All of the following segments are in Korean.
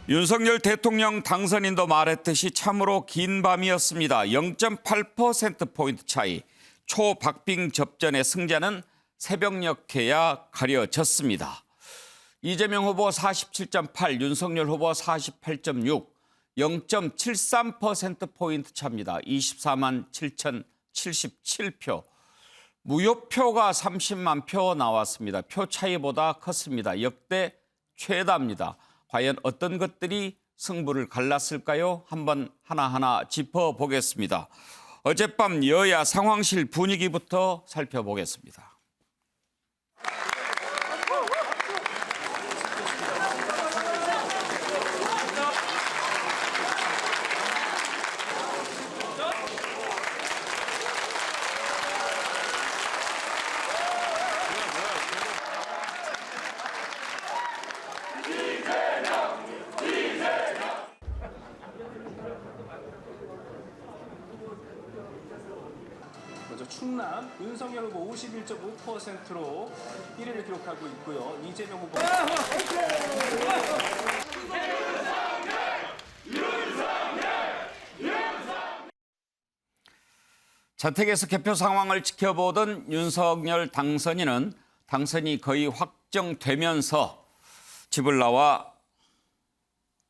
윤석열 대통령 당선인도 말했듯이 참으로 긴 밤이었습니다. 0.8%포인트 차이. 초박빙 접전의 승자는 새벽녘에야 가려졌습니다. 이재명 후보 47.8, 윤석열 후보 48.6, 0.73%포인트 차입니다. 24만 7,077표. 무효표가 30만 표 나왔습니다. 표 차이보다 컸습니다. 역대 최다입니다. 과연 어떤 것들이 승부를 갈랐을까요? 한번 하나하나 짚어보겠습니다. 어젯밤 여야 상황실 분위기부터 살펴보겠습니다. 먼저 충남 윤석열 후보 51.5%로 1위를 기록하고 있고요. 이재명 후보 자택에서 개표 상황을 지켜보던 윤석열 당선인은 당선이 거의 확정되면서 집을 나와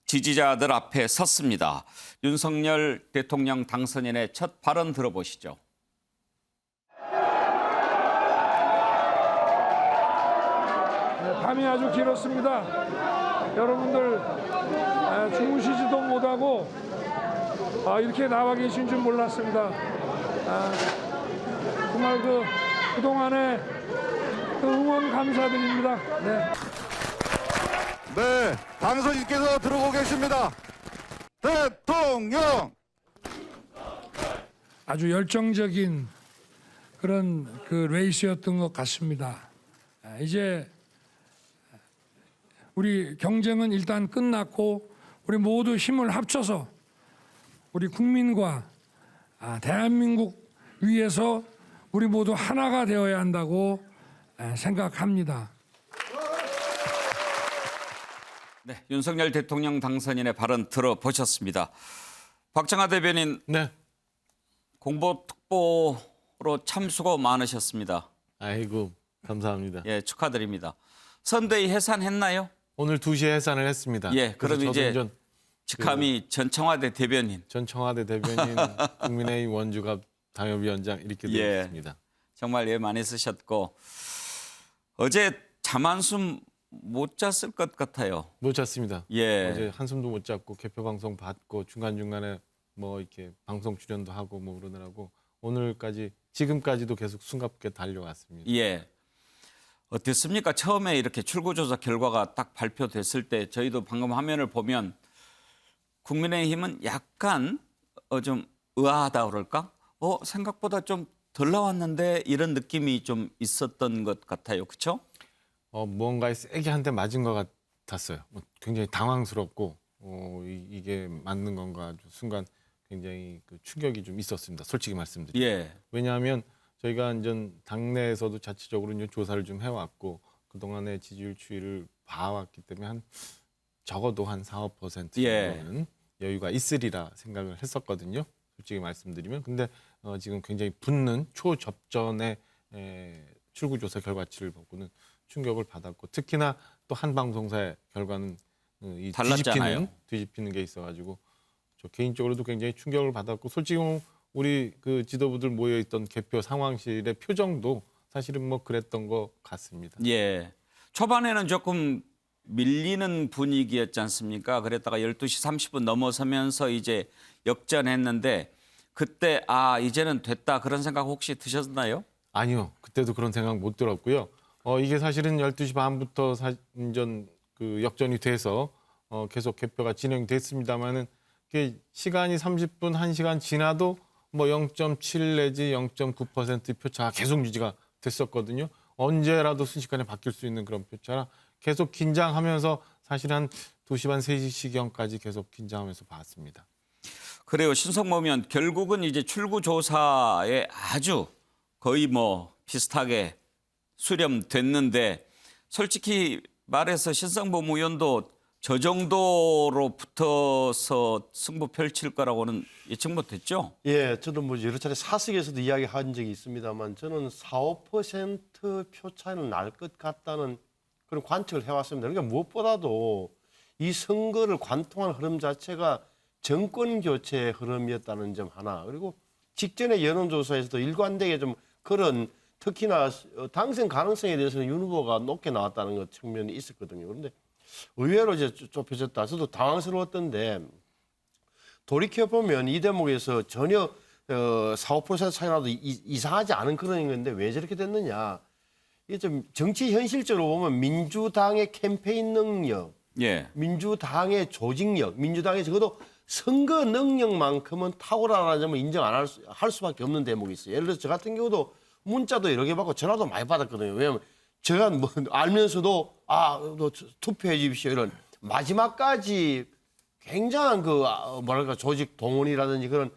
지지자들 앞에 섰습니다. 윤석열 대통령 당선인의 첫 발언 들어보시죠. 밤이 아주 길었습니다. 여러분들 주무시지도 못하고 이렇게 나와 계신 줄 몰랐습니다. 정말 그동안의 응원 감사드립니다. 네, 당선인께서 들어오고 계십니다. 대통령! 아주 열정적인 그런 레이스였던 것 같습니다. 이제 우리 경쟁은 일단 끝났고 우리 모두 힘을 합쳐서 우리 국민과 대한민국 위해서 우리 모두 하나가 되어야 한다고 생각합니다. 네, 윤석열 대통령 당선인의 발언 들어보셨습니다. 박정하 대변인, 네. 공보특보로 참 수고 많으셨습니다. 아이고 감사합니다. 예, 축하드립니다. 선대위 해산했나요? 오늘 2시에 해산을 했습니다. 예, 그럼 그래서 이제 저도 직함이 전 청와대 대변인. 전 청와대 대변인, 국민의힘 원주갑 당협위원장 이렇게 되었습니다. 정말 예 많이 쓰셨고 어제 잠 한숨 못 잤을 것 같아요. 못 잤습니다. 예. 어제 한숨도 못 잤고 개표 방송 받고 중간 중간에 뭐 이렇게 방송 출연도 하고 뭐 그러느라고 오늘까지 지금까지도 계속 숨가쁘게 달려왔습니다. 예. 어땠습니까? 처음에 이렇게 출구조사 결과가 딱 발표됐을 때 저희도 방금 화면을 보면 국민의힘은 약간 좀 의아하다 그럴까? 생각보다 좀 덜 나왔는데 이런 느낌이 좀 있었던 것 같아요. 그렇죠? 무언가에 세게 한 대 맞은 것 같았어요. 굉장히 당황스럽고 이게 맞는 건가 순간 굉장히 충격이 좀 있었습니다. 솔직히 말씀드리면. 예. 왜냐하면 저희가 이제 당내에서도 자체적으로 이제 조사를 좀 해왔고 그동안의 지지율 추이를 봐왔기 때문에 적어도 한 4~5% 정도는 여유가 있으리라 생각을 했었거든요. 솔직히 말씀드리면. 근데 지금 굉장히 붙는 초접전의 출구조사 결과치를 보고는 충격을 받았고 특히나 또 한 방송사의 결과는 이 달랐잖아요. 뒤집히는 게 있어가지고 저 개인적으로도 굉장히 충격을 받았고 솔직히 우리 지도부들 모여있던 개표 상황실의 표정도 사실은 뭐 그랬던 것 같습니다. 예. 초반에는 조금 밀리는 분위기였지 않습니까? 그랬다가 12시 30분 넘어서면서 이제 역전했는데 그때 이제는 됐다 그런 생각 혹시 드셨나요? 아니요. 그때도 그런 생각 못 들었고요. 이게 사실은 12시 반부터 역전이 돼서 계속 개표가 진행됐습니다만은 시간이 30분, 1시간 지나도 뭐 0.7 내지 0.9% 표차가 계속 유지가 됐었거든요. 언제라도 순식간에 바뀔 수 있는 그런 표차라 계속 긴장하면서 사실 한 2시 반, 3시경까지 계속 긴장하면서 봤습니다. 그래요. 신성모면 결국은 이제 출구조사에 아주 거의 뭐 비슷하게 수렴됐는데 솔직히 말해서 신성범 의원도 저 정도로 붙어서 승부 펼칠 거라고는 예측 못했죠. 예, 저도 뭐 여러 차례 사석에서도 이야기한 적이 있습니다만 저는 4~5% 표 차이는 날 것 같다는 그런 관측을 해왔습니다. 그러니까 무엇보다도 이 선거를 관통한 흐름 자체가 정권 교체의 흐름이었다는 점 하나, 그리고 직전의 여론조사에서도 일관되게 좀 그런 특히나 당선 가능성에 대해서는 윤 후보가 높게 나왔다는 것 측면이 있었거든요. 그런데 의외로 이제 좁혀졌다. 저도 당황스러웠던데 돌이켜 보면 이 대목에서 전혀 4~5% 차이 나도 이상하지 않은 그런 건데 왜 저렇게 됐느냐? 이게 좀 정치 현실적으로 보면 민주당의 캠페인 능력, 예. 민주당의 조직력, 민주당의 적어도 선거 능력만큼은 탁월하다는 점을 인정 안 할 수밖에 없는 대목이 있어요. 예를 들어서 저 같은 경우도 문자도 여러 개 받고 전화도 많이 받았거든요. 왜냐하면 제가 뭐 알면서도 너 투표해 주십시오 이런 마지막까지 굉장한 뭐랄까 조직 동원이라든지 그런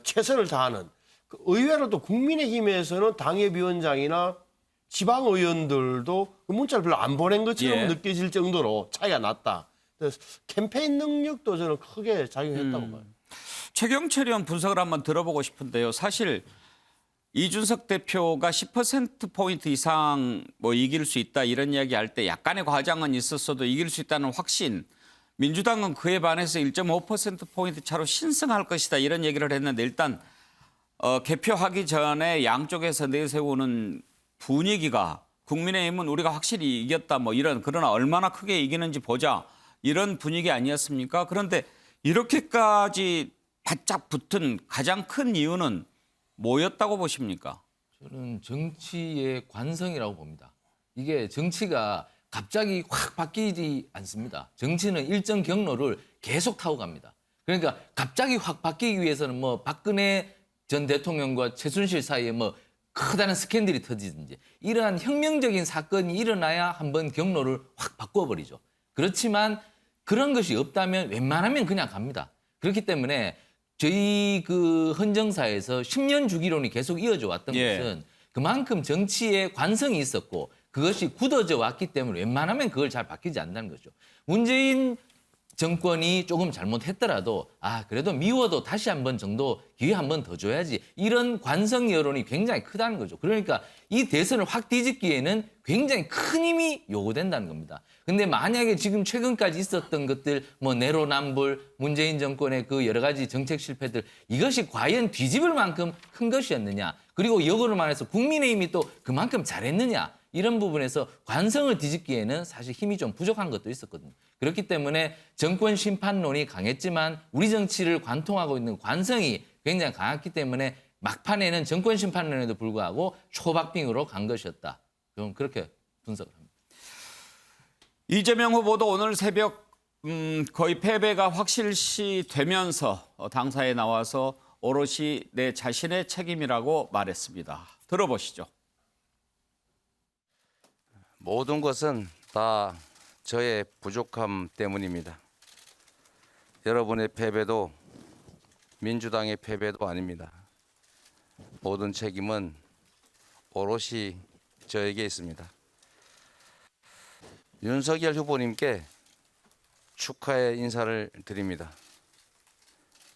최선을 다하는 의외로 또 국민의힘에서는 당협위원장이나 지방 의원들도 그 문자를 별로 안 보낸 것처럼 예. 느껴질 정도로 차이가 났다. 그래서 캠페인 능력도 저는 크게 작용했다고 봐요. 최경철 의원 분석을 한번 들어보고 싶은데요. 사실 이준석 대표가 10%포인트 이상 뭐 이길 수 있다 이런 이야기 할 때 약간의 과장은 있었어도 이길 수 있다는 확신, 민주당은 그에 반해서 1.5%포인트 차로 신승할 것이다 이런 얘기를 했는데 일단 개표하기 전에 양쪽에서 내세우는 분위기가 국민의힘은 우리가 확실히 이겼다 뭐 이런, 그러나 얼마나 크게 이기는지 보자 이런 분위기 아니었습니까? 그런데 이렇게까지 바짝 붙은 가장 큰 이유는 뭐였다고 보십니까? 저는 정치의 관성이라고 봅니다. 이게 정치가 갑자기 확 바뀌지 않습니다. 정치는 일정 경로를 계속 타고 갑니다. 그러니까 갑자기 확 바뀌기 위해서는 뭐 박근혜 전 대통령과 최순실 사이에 뭐 커다란 스캔들이 터지든지 이러한 혁명적인 사건이 일어나야 한번 경로를 확 바꿔버리죠. 그렇지만 그런 것이 없다면 웬만하면 그냥 갑니다. 그렇기 때문에 저희 그 헌정사에서 10년 주기론이 계속 이어져 왔던 예. 것은 그만큼 정치에 관성이 있었고 그것이 굳어져 왔기 때문에 웬만하면 그걸 잘 바뀌지 않는다는 거죠. 문재인 정권이 조금 잘못했더라도 그래도 미워도 다시 한 번 정도 기회 한 번 더 줘야지 이런 관성 여론이 굉장히 크다는 거죠. 그러니까 이 대선을 확 뒤집기에는 굉장히 큰 힘이 요구된다는 겁니다. 근데 만약에 지금 최근까지 있었던 것들 뭐 내로남불, 문재인 정권의 그 여러 가지 정책 실패들 이것이 과연 뒤집을 만큼 큰 것이었느냐, 그리고 역으로 말해서 국민의힘이 또 그만큼 잘했느냐, 이런 부분에서 관성을 뒤집기에는 사실 힘이 좀 부족한 것도 있었거든요. 그렇기 때문에 정권 심판론이 강했지만 우리 정치를 관통하고 있는 관성이 굉장히 강했기 때문에 막판에는 정권 심판론에도 불구하고 초박빙으로 간 것이었다. 좀 그렇게 분석을 합니다. 이재명 후보도 오늘 새벽 거의 패배가 확실시 되면서 당사에 나와서 오롯이 내 자신의 책임이라고 말했습니다. 들어보시죠. 모든 것은 다 저의 부족함 때문입니다. 여러분의 패배도 민주당의 패배도 아닙니다. 모든 책임은 오롯이 저에게 있습니다. 윤석열 후보님께 축하의 인사를 드립니다.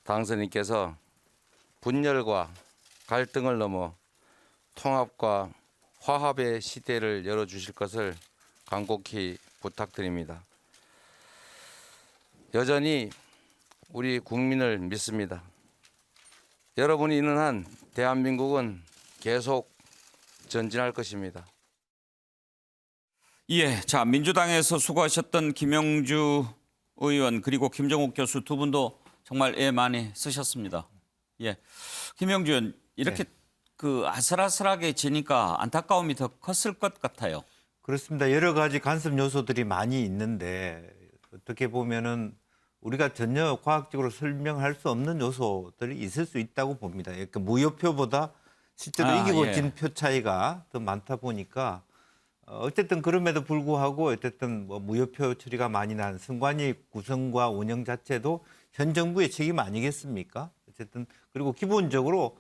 당선인께서 분열과 갈등을 넘어 통합과 화합의 시대를 열어주실 것을 간곡히 부탁드립니다. 여전히 우리 국민을 믿습니다. 여러분이 있는 한 대한민국은 계속 전진할 것입니다. 예, 자, 민주당에서 수고하셨던 김영주 의원 그리고 김정욱 교수 두 분도 정말 애 많이 쓰셨습니다. 예, 김영주 의원 이렇게 그 아슬아슬하게 지니까 안타까움이 더 컸을 것 같아요. 그렇습니다. 여러 가지 간섭 요소들이 많이 있는데 어떻게 보면은 우리가 전혀 과학적으로 설명할 수 없는 요소들이 있을 수 있다고 봅니다. 그러니까 무효표보다 실제로 이기고 진 표 차이가 더 많다 보니까 어쨌든 그럼에도 불구하고 어쨌든 뭐 무효표 처리가 많이 난 선관위 구성과 운영 자체도 현 정부의 책임 아니겠습니까? 어쨌든 그리고 기본적으로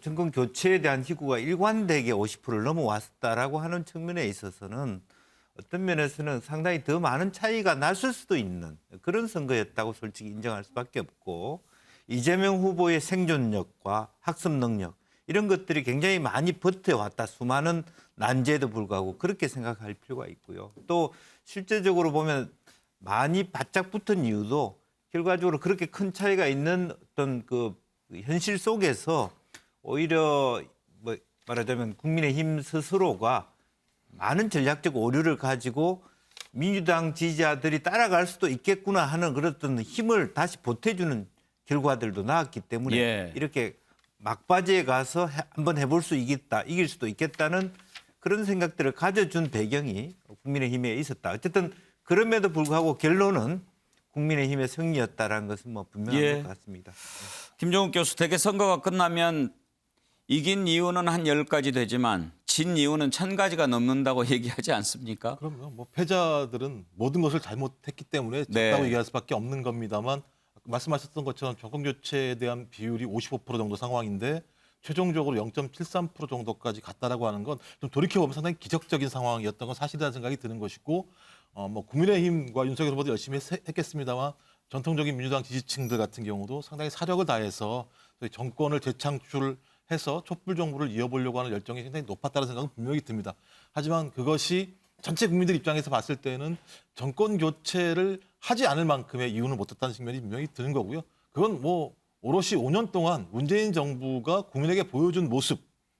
정권 교체에 대한 희구가 일관되게 50%를 넘어왔다라고 하는 측면에 있어서는 어떤 면에서는 상당히 더 많은 차이가 났을 수도 있는 그런 선거였다고 솔직히 인정할 수밖에 없고 이재명 후보의 생존력과 학습 능력 이런 것들이 굉장히 많이 버텨왔다. 수많은 난제에도 불구하고 그렇게 생각할 필요가 있고요. 또 실제적으로 보면 많이 바짝 붙은 이유도 결과적으로 그렇게 큰 차이가 있는 어떤 그 현실 속에서 오히려 뭐 말하자면 국민의힘 스스로가 많은 전략적 오류를 가지고 민주당 지지자들이 따라갈 수도 있겠구나 하는 그런 어떤 힘을 다시 보태주는 결과들도 나왔기 때문에 예. 이렇게 막바지에 가서 한번 해볼 수 있겠다, 이길 수도 있겠다는 그런 생각들을 가져준 배경이 국민의힘에 있었다. 어쨌든 그럼에도 불구하고 결론은 국민의힘의 승리였다라는 것은 뭐 분명한 예. 것 같습니다. 김종욱 교수, 대개 선거가 끝나면 이긴 이유는 한 10가지 되지만 진 이유는 1000가지가 넘는다고 얘기하지 않습니까? 그럼요. 뭐 패자들은 모든 것을 잘못했기 때문에 네. 졌다고 얘기할 수밖에 없는 겁니다만 말씀하셨던 것처럼 정권 교체에 대한 비율이 55% 정도 상황인데 최종적으로 0.73% 정도까지 갔다라고 하는 건 좀 돌이켜보면 상당히 기적적인 상황이었던 건 사실이라는 생각이 드는 것이고 뭐 국민의힘과 윤석열 후보도 열심히 했겠습니다만 전통적인 민주당 지지층들 같은 경우도 상당히 사력을 다해서 정권을 재창출해서 촛불 정부를 이어보려고 하는 열정이 굉장히 높았다는 생각은 분명히 듭니다. 하지만 그것이 전체 국민들 입장에서 봤을 때는 정권 교체를 하지 않을 만큼의 이유는 못했다는 측면이 분명히 드는 거고요. 그건 뭐 오롯이 5년 동안 문재인 정부가 국민에게 보여준 모습,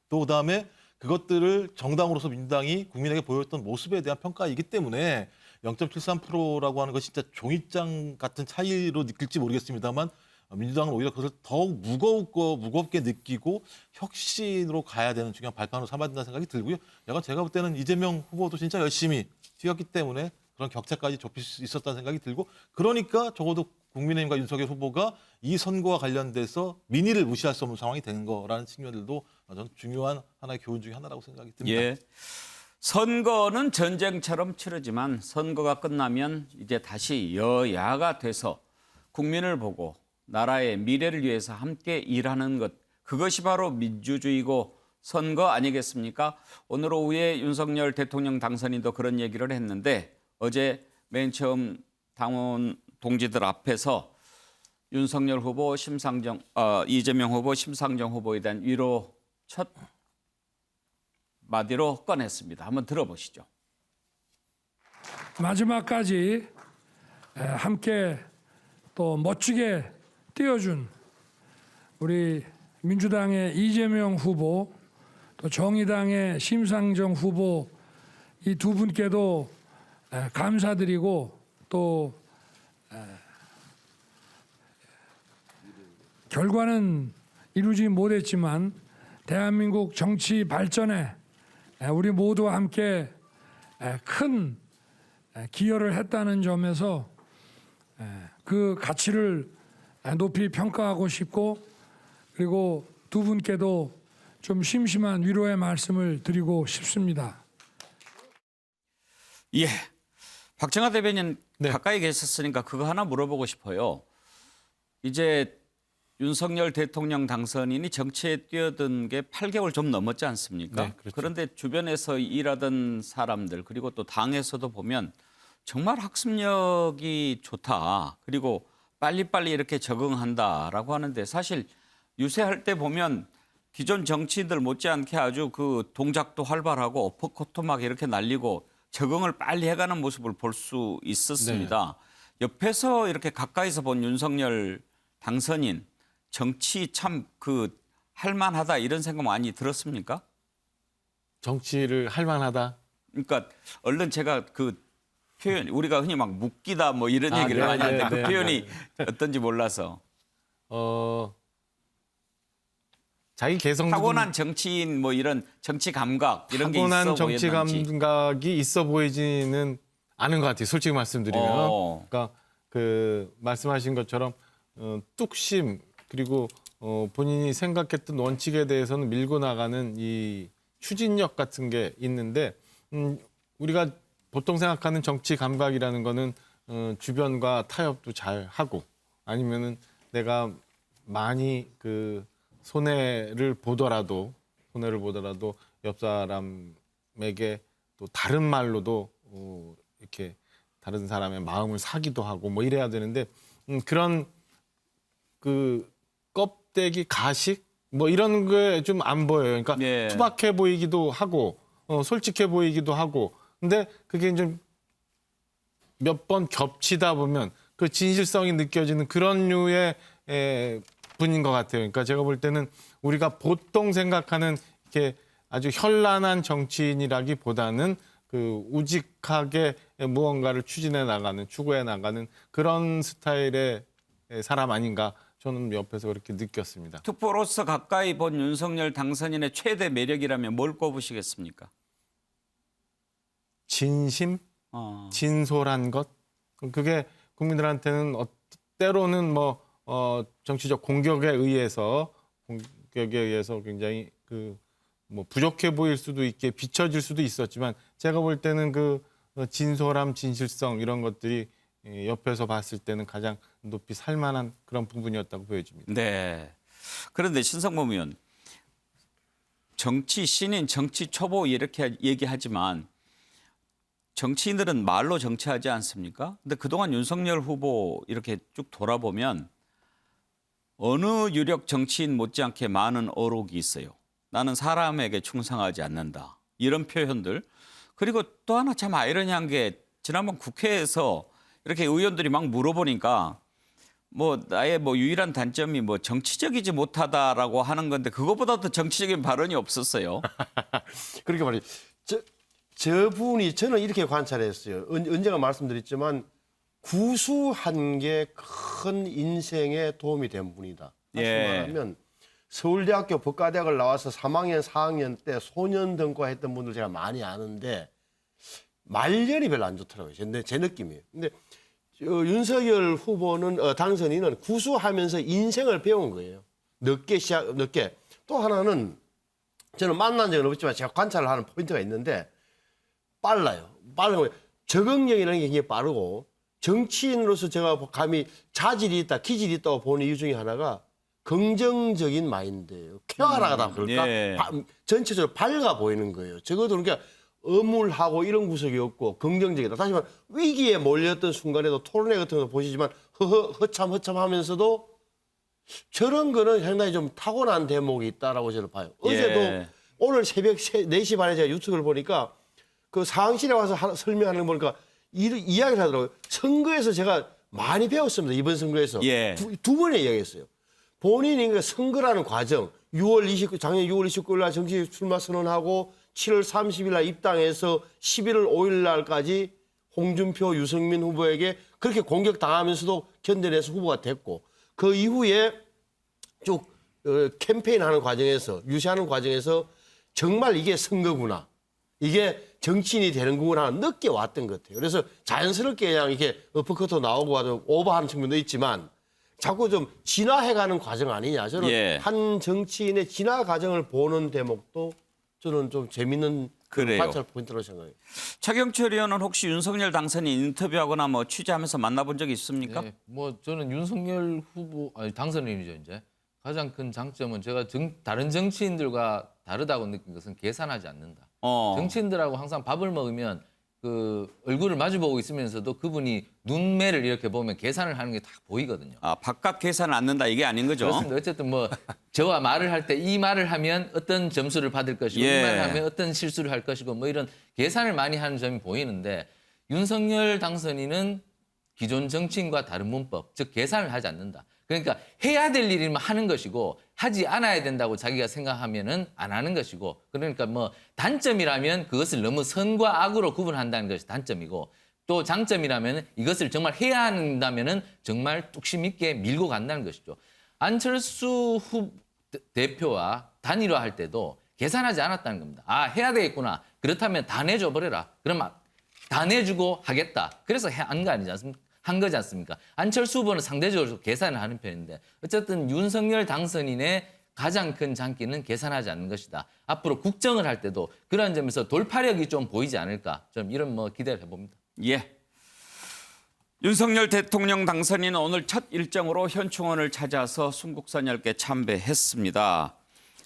또 그다음에 그것들을 정당으로서 민주당이 국민에게 보여줬던 모습에 대한 평가이기 때문에 0.73%라고 하는 것이 진짜 종이장 같은 차이로 느낄지 모르겠습니다만 민주당은 오히려 그것을 더욱 무겁게 느끼고 혁신으로 가야 되는 중요한 발판으로 삼아야 된다는 생각이 들고요. 제가 볼 때는 이재명 후보도 진짜 열심히 뛰었기 때문에 그런 격차까지 좁힐 수 있었다는 생각이 들고 그러니까 적어도 국민의힘과 윤석열 후보가 이 선거와 관련돼서 민의를 무시할 수 없는 상황이 되는 거라는 측면들도 저는 중요한 하나의 교훈 중에 하나라고 생각이 듭니다. 예. 선거는 전쟁처럼 치르지만 선거가 끝나면 이제 다시 여야가 돼서 국민을 보고 나라의 미래를 위해서 함께 일하는 것, 그것이 바로 민주주의고 선거 아니겠습니까? 오늘 오후에 윤석열 대통령 당선인도 그런 얘기를 했는데 어제 맨 처음 당원 동지들 앞에서 윤석열 후보, 이재명 후보, 심상정 후보에 대한 위로 첫 마디로 꺼냈습니다. 한번 들어보시죠. 마지막까지 함께 또 멋지게 뛰어준 우리 민주당의 이재명 후보, 또 정의당의 심상정 후보 이 두 분께도 감사드리고 또 결과는 이루지 못했지만 대한민국 정치 발전에 우리 모두와 함께 큰 기여를 했다는 점에서 그 가치를 높이 평가하고 싶고 그리고 두 분께도 좀 심심한 위로의 말씀을 드리고 싶습니다. 예, 박정하 대변인 네. 가까이 계셨으니까 그거 하나 물어보고 싶어요. 이제 윤석열 대통령 당선인이 정치에 뛰어든 게 8개월 좀 넘었지 않습니까? 네, 그렇죠. 그런데 주변에서 일하던 사람들 그리고 또 당에서도 보면 정말 학습력이 좋다. 그리고 빨리빨리 이렇게 적응한다라고 하는데 사실 유세할 때 보면 기존 정치인들 못지않게 아주 그 동작도 활발하고 어퍼컷도 막 이렇게 날리고 적응을 빨리 해가는 모습을 볼 수 있었습니다. 옆에서 이렇게 가까이서 본 윤석열 당선인 정치 참 할만하다 이런 생각 많이 들었습니까? 정치를 할 만하다. 그러니까 얼른 제가 그 표현 우리가 흔히 막 묶이다 뭐 이런 얘기를 네, 많이 하는데 네, 그 네, 표현이 어떤지 몰라서 자기 개성 타고난 정치인 뭐 이런 정치 감각 이런 게 있어 타고난 정치 보였는지. 감각이 있어 보이지는 않은 것 같아요. 솔직히 말씀드리면. 그러니까 그 말씀하신 것처럼 뚝심 그리고 본인이 생각했던 원칙에 대해서는 밀고 나가는 이 추진력 같은 게 있는데 우리가 보통 생각하는 정치 감각이라는 거는 주변과 타협도 잘 하고 아니면은 내가 많이 그 손해를 보더라도 옆 사람에게 또 다른 말로도 이렇게 다른 사람의 마음을 사기도 하고 뭐 이래야 되는데 그런 그 껍데기 가식 뭐 이런 게 좀 안 보여요. 그러니까 예. 투박해 보이기도 하고 솔직해 보이기도 하고 근데 그게 좀 몇 번 겹치다 보면 그 진실성이 느껴지는 그런 류의 분인 것 같아요. 그러니까 제가 볼 때는 우리가 보통 생각하는 이렇게 아주 현란한 정치인이라기보다는 그 우직하게 무언가를 추진해 나가는, 추구해 나가는 그런 스타일의 사람 아닌가 저는 옆에서 그렇게 느꼈습니다. 투표로서 가까이 본 윤석열 당선인의 최대 매력이라면 뭘 꼽으시겠습니까? 진심, 어. 진솔한 것. 그게 국민들한테는 때로는 뭐 정치적 공격에 의해서 굉장히 그 뭐 부족해 보일 수도 있게 비춰질 수도 있었지만 제가 볼 때는 그 진솔함, 진실성 이런 것들이 옆에서 봤을 때는 가장 높이 살만한 그런 부분이었다고 보여집니다. 네. 그런데 신성범 의원, 정치 신인, 정치 초보 이렇게 얘기하지만 정치인들은 말로 정치하지 않습니까? 근데 그동안 윤석열 후보 이렇게 쭉 돌아보면 어느 유력 정치인 못지않게 많은 어록이 있어요. 나는 사람에게 충성하지 않는다. 이런 표현들. 그리고 또 하나 참 아이러니한 게 지난번 국회에서 이렇게 의원들이 막 물어보니까 뭐 나의 뭐 유일한 단점이 뭐 정치적이지 못하다라고 하는 건데 그거보다 더 정치적인 발언이 없었어요. 그러니까 말이죠. 저분이 저는 이렇게 관찰했어요. 언제가 말씀드렸지만 구수한 게 큰 인생에 도움이 된 분이다. 다시 예. 말하면 서울대학교 법과대학을 나와서 3학년, 4학년 때 소년등과 했던 분들 제가 많이 아는데 말년이 별로 안 좋더라고요. 제 느낌이에요. 근데 윤석열 후보는 당선인은 구수하면서 인생을 배운 거예요. 늦게. 또 하나는 저는 만난 적은 없지만 제가 관찰을 하는 포인트가 있는데 빨라요. 빠른 거예요. 적응력이라는 게 굉장히 빠르고 정치인으로서 제가 감히 자질이 있다, 기질이 있다고 보는 이유 중에 하나가 긍정적인 마인드예요. 쾌활하다 그럴까? 예. 전체적으로 밝아 보이는 거예요. 적어도 그러니까 어물하고 이런 구석이 없고 긍정적이다. 다시 말해 위기에 몰렸던 순간에도 토론회 같은 거 보시지만 허참하면서도 저런 거는 상당히 좀 타고난 대목이 있다라고 저는 봐요. 어제도 예. 오늘 새벽 4시 반에 제가 유튜브를 보니까 그 상황실에 와서 설명하는 거 보니까 이야기를 하더라고요. 선거에서 제가 많이 배웠습니다. 이번 선거에서. 예. 두 번에 이야기했어요. 본인이 그 선거라는 과정, 작년 6월 29일 날 정치 출마 선언하고 7월 30일 날 입당해서 11월 5일 날까지 홍준표, 유승민 후보에게 그렇게 공격당하면서도 견뎌내서 후보가 됐고 그 이후에 쭉 캠페인하는 과정에서 유세하는 과정에서 정말 이게 선거구나. 이게 정치인이 되는 거구나 늦게 왔던 것 같아요. 그래서 자연스럽게 그냥 이렇게 어퍼컷도 나오고 오버하는 측면도 있지만 자꾸 좀 진화해가는 과정 아니냐. 저는 예. 한 정치인의 진화 과정을 보는 대목도 저는 좀 재밌는 그래요. 관찰 포인트로 생각해요. 차경철 의원은 혹시 윤석열 당선인 인터뷰하거나 뭐 취재하면서 만나본 적이 있습니까? 네, 뭐 저는 윤석열 후보 당선인이죠 이제 가장 큰 장점은 제가 다른 정치인들과 다르다고 느낀 것은 계산하지 않는다. 정치인들하고 항상 밥을 먹으면 그 얼굴을 마주보고 있으면서도 그분이 눈매를 이렇게 보면 계산을 하는 게 다 보이거든요. 아, 바깥 계산을 않는다 이게 아닌 거죠? 그렇습니다. 어쨌든 뭐 저와 말을 할 때 이 말을 하면 어떤 점수를 받을 것이고 예. 이 말을 하면 어떤 실수를 할 것이고 뭐 이런 계산을 많이 하는 점이 보이는데 윤석열 당선인은 기존 정치인과 다른 문법, 즉 계산을 하지 않는다. 그러니까 해야 될 일이면 하는 것이고 하지 않아야 된다고 자기가 생각하면은 안 하는 것이고 그러니까 뭐 단점이라면 그것을 너무 선과 악으로 구분한다는 것이 단점이고 또 장점이라면 이것을 정말 해야 한다면은 정말 뚝심 있게 밀고 간다는 것이죠. 안철수 대표와 단일화할 때도 계산하지 않았다는 겁니다. 아, 해야 되겠구나. 그렇다면 다 내줘 버려라. 그러면 다 내주고 하겠다. 그래서 한 거 아니지 않습니까? 한 거지 않습니까? 안철수 후보는 상대적으로 계산을 하는 편인데 어쨌든 윤석열 당선인의 가장 큰 장기는 계산하지 않는 것이다. 앞으로 국정을 할 때도 그런 점에서 돌파력이 좀 보이지 않을까. 좀 이런 뭐 기대를 해봅니다. 예. 윤석열 대통령 당선인은 오늘 첫 일정으로 현충원을 찾아서 순국선열께 참배했습니다.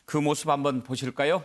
그 모습 한번 보실까요?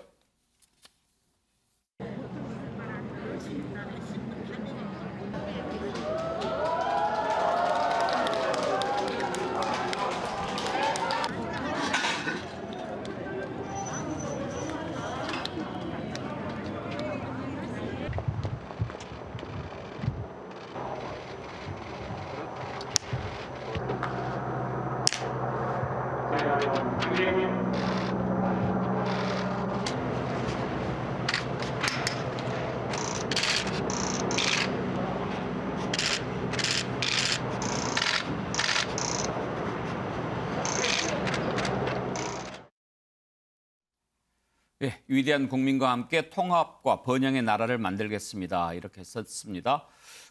예, 위대한 국민과 함께 통합과 번영의 나라를 만들겠습니다. 이렇게 썼습니다.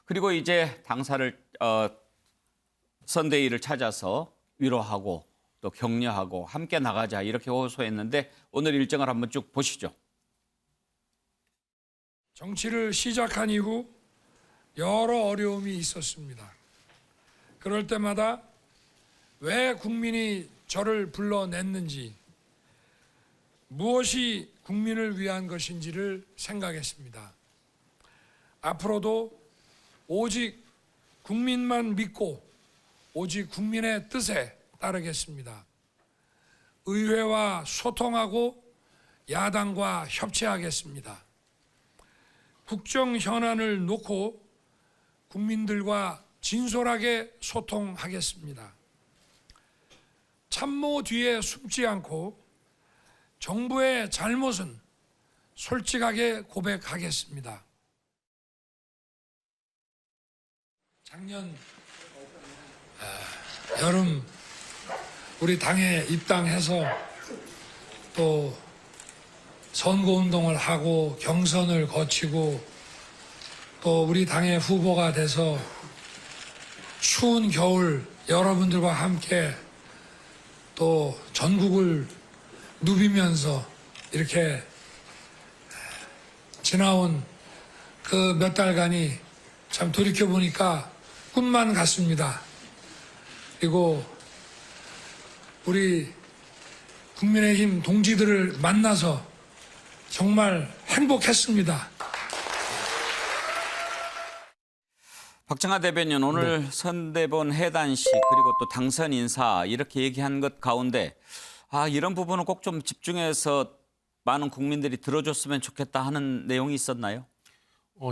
그리고 이제 당사를 선대위를 찾아서 위로하고 또 격려하고 함께 나가자 이렇게 호소했는데 오늘 일정을 한번 쭉 보시죠. 정치를 시작한 이후 여러 어려움이 있었습니다. 그럴 때마다 왜 국민이 저를 불러냈는지, 무엇이 국민을 위한 것인지를 생각했습니다. 앞으로도 오직 국민만 믿고 오직 국민의 뜻에 따르겠습니다. 의회와 소통하고 야당과 협치하겠습니다. 국정 현안을 놓고 국민들과 진솔하게 소통하겠습니다. 참모 뒤에 숨지 않고 정부의 잘못은 솔직하게 고백하겠습니다. 작년 여름 우리 당에 입당해서 또 선거운동을 하고 경선을 거치고 또 우리 당의 후보가 돼서 추운 겨울 여러분들과 함께 또 전국을 누비면서 이렇게 지나온 그 몇 달간이 참 돌이켜보니까 꿈만 같습니다. 그리고 우리 국민의힘 동지들을 만나서 정말 행복했습니다. 박정하 대변인 오늘 선대본 해단식 그리고 또 당선 인사 이렇게 얘기한 것 가운데 이런 부분은 꼭 좀 집중해서 많은 국민들이 들어줬으면 좋겠다 하는 내용이 있었나요?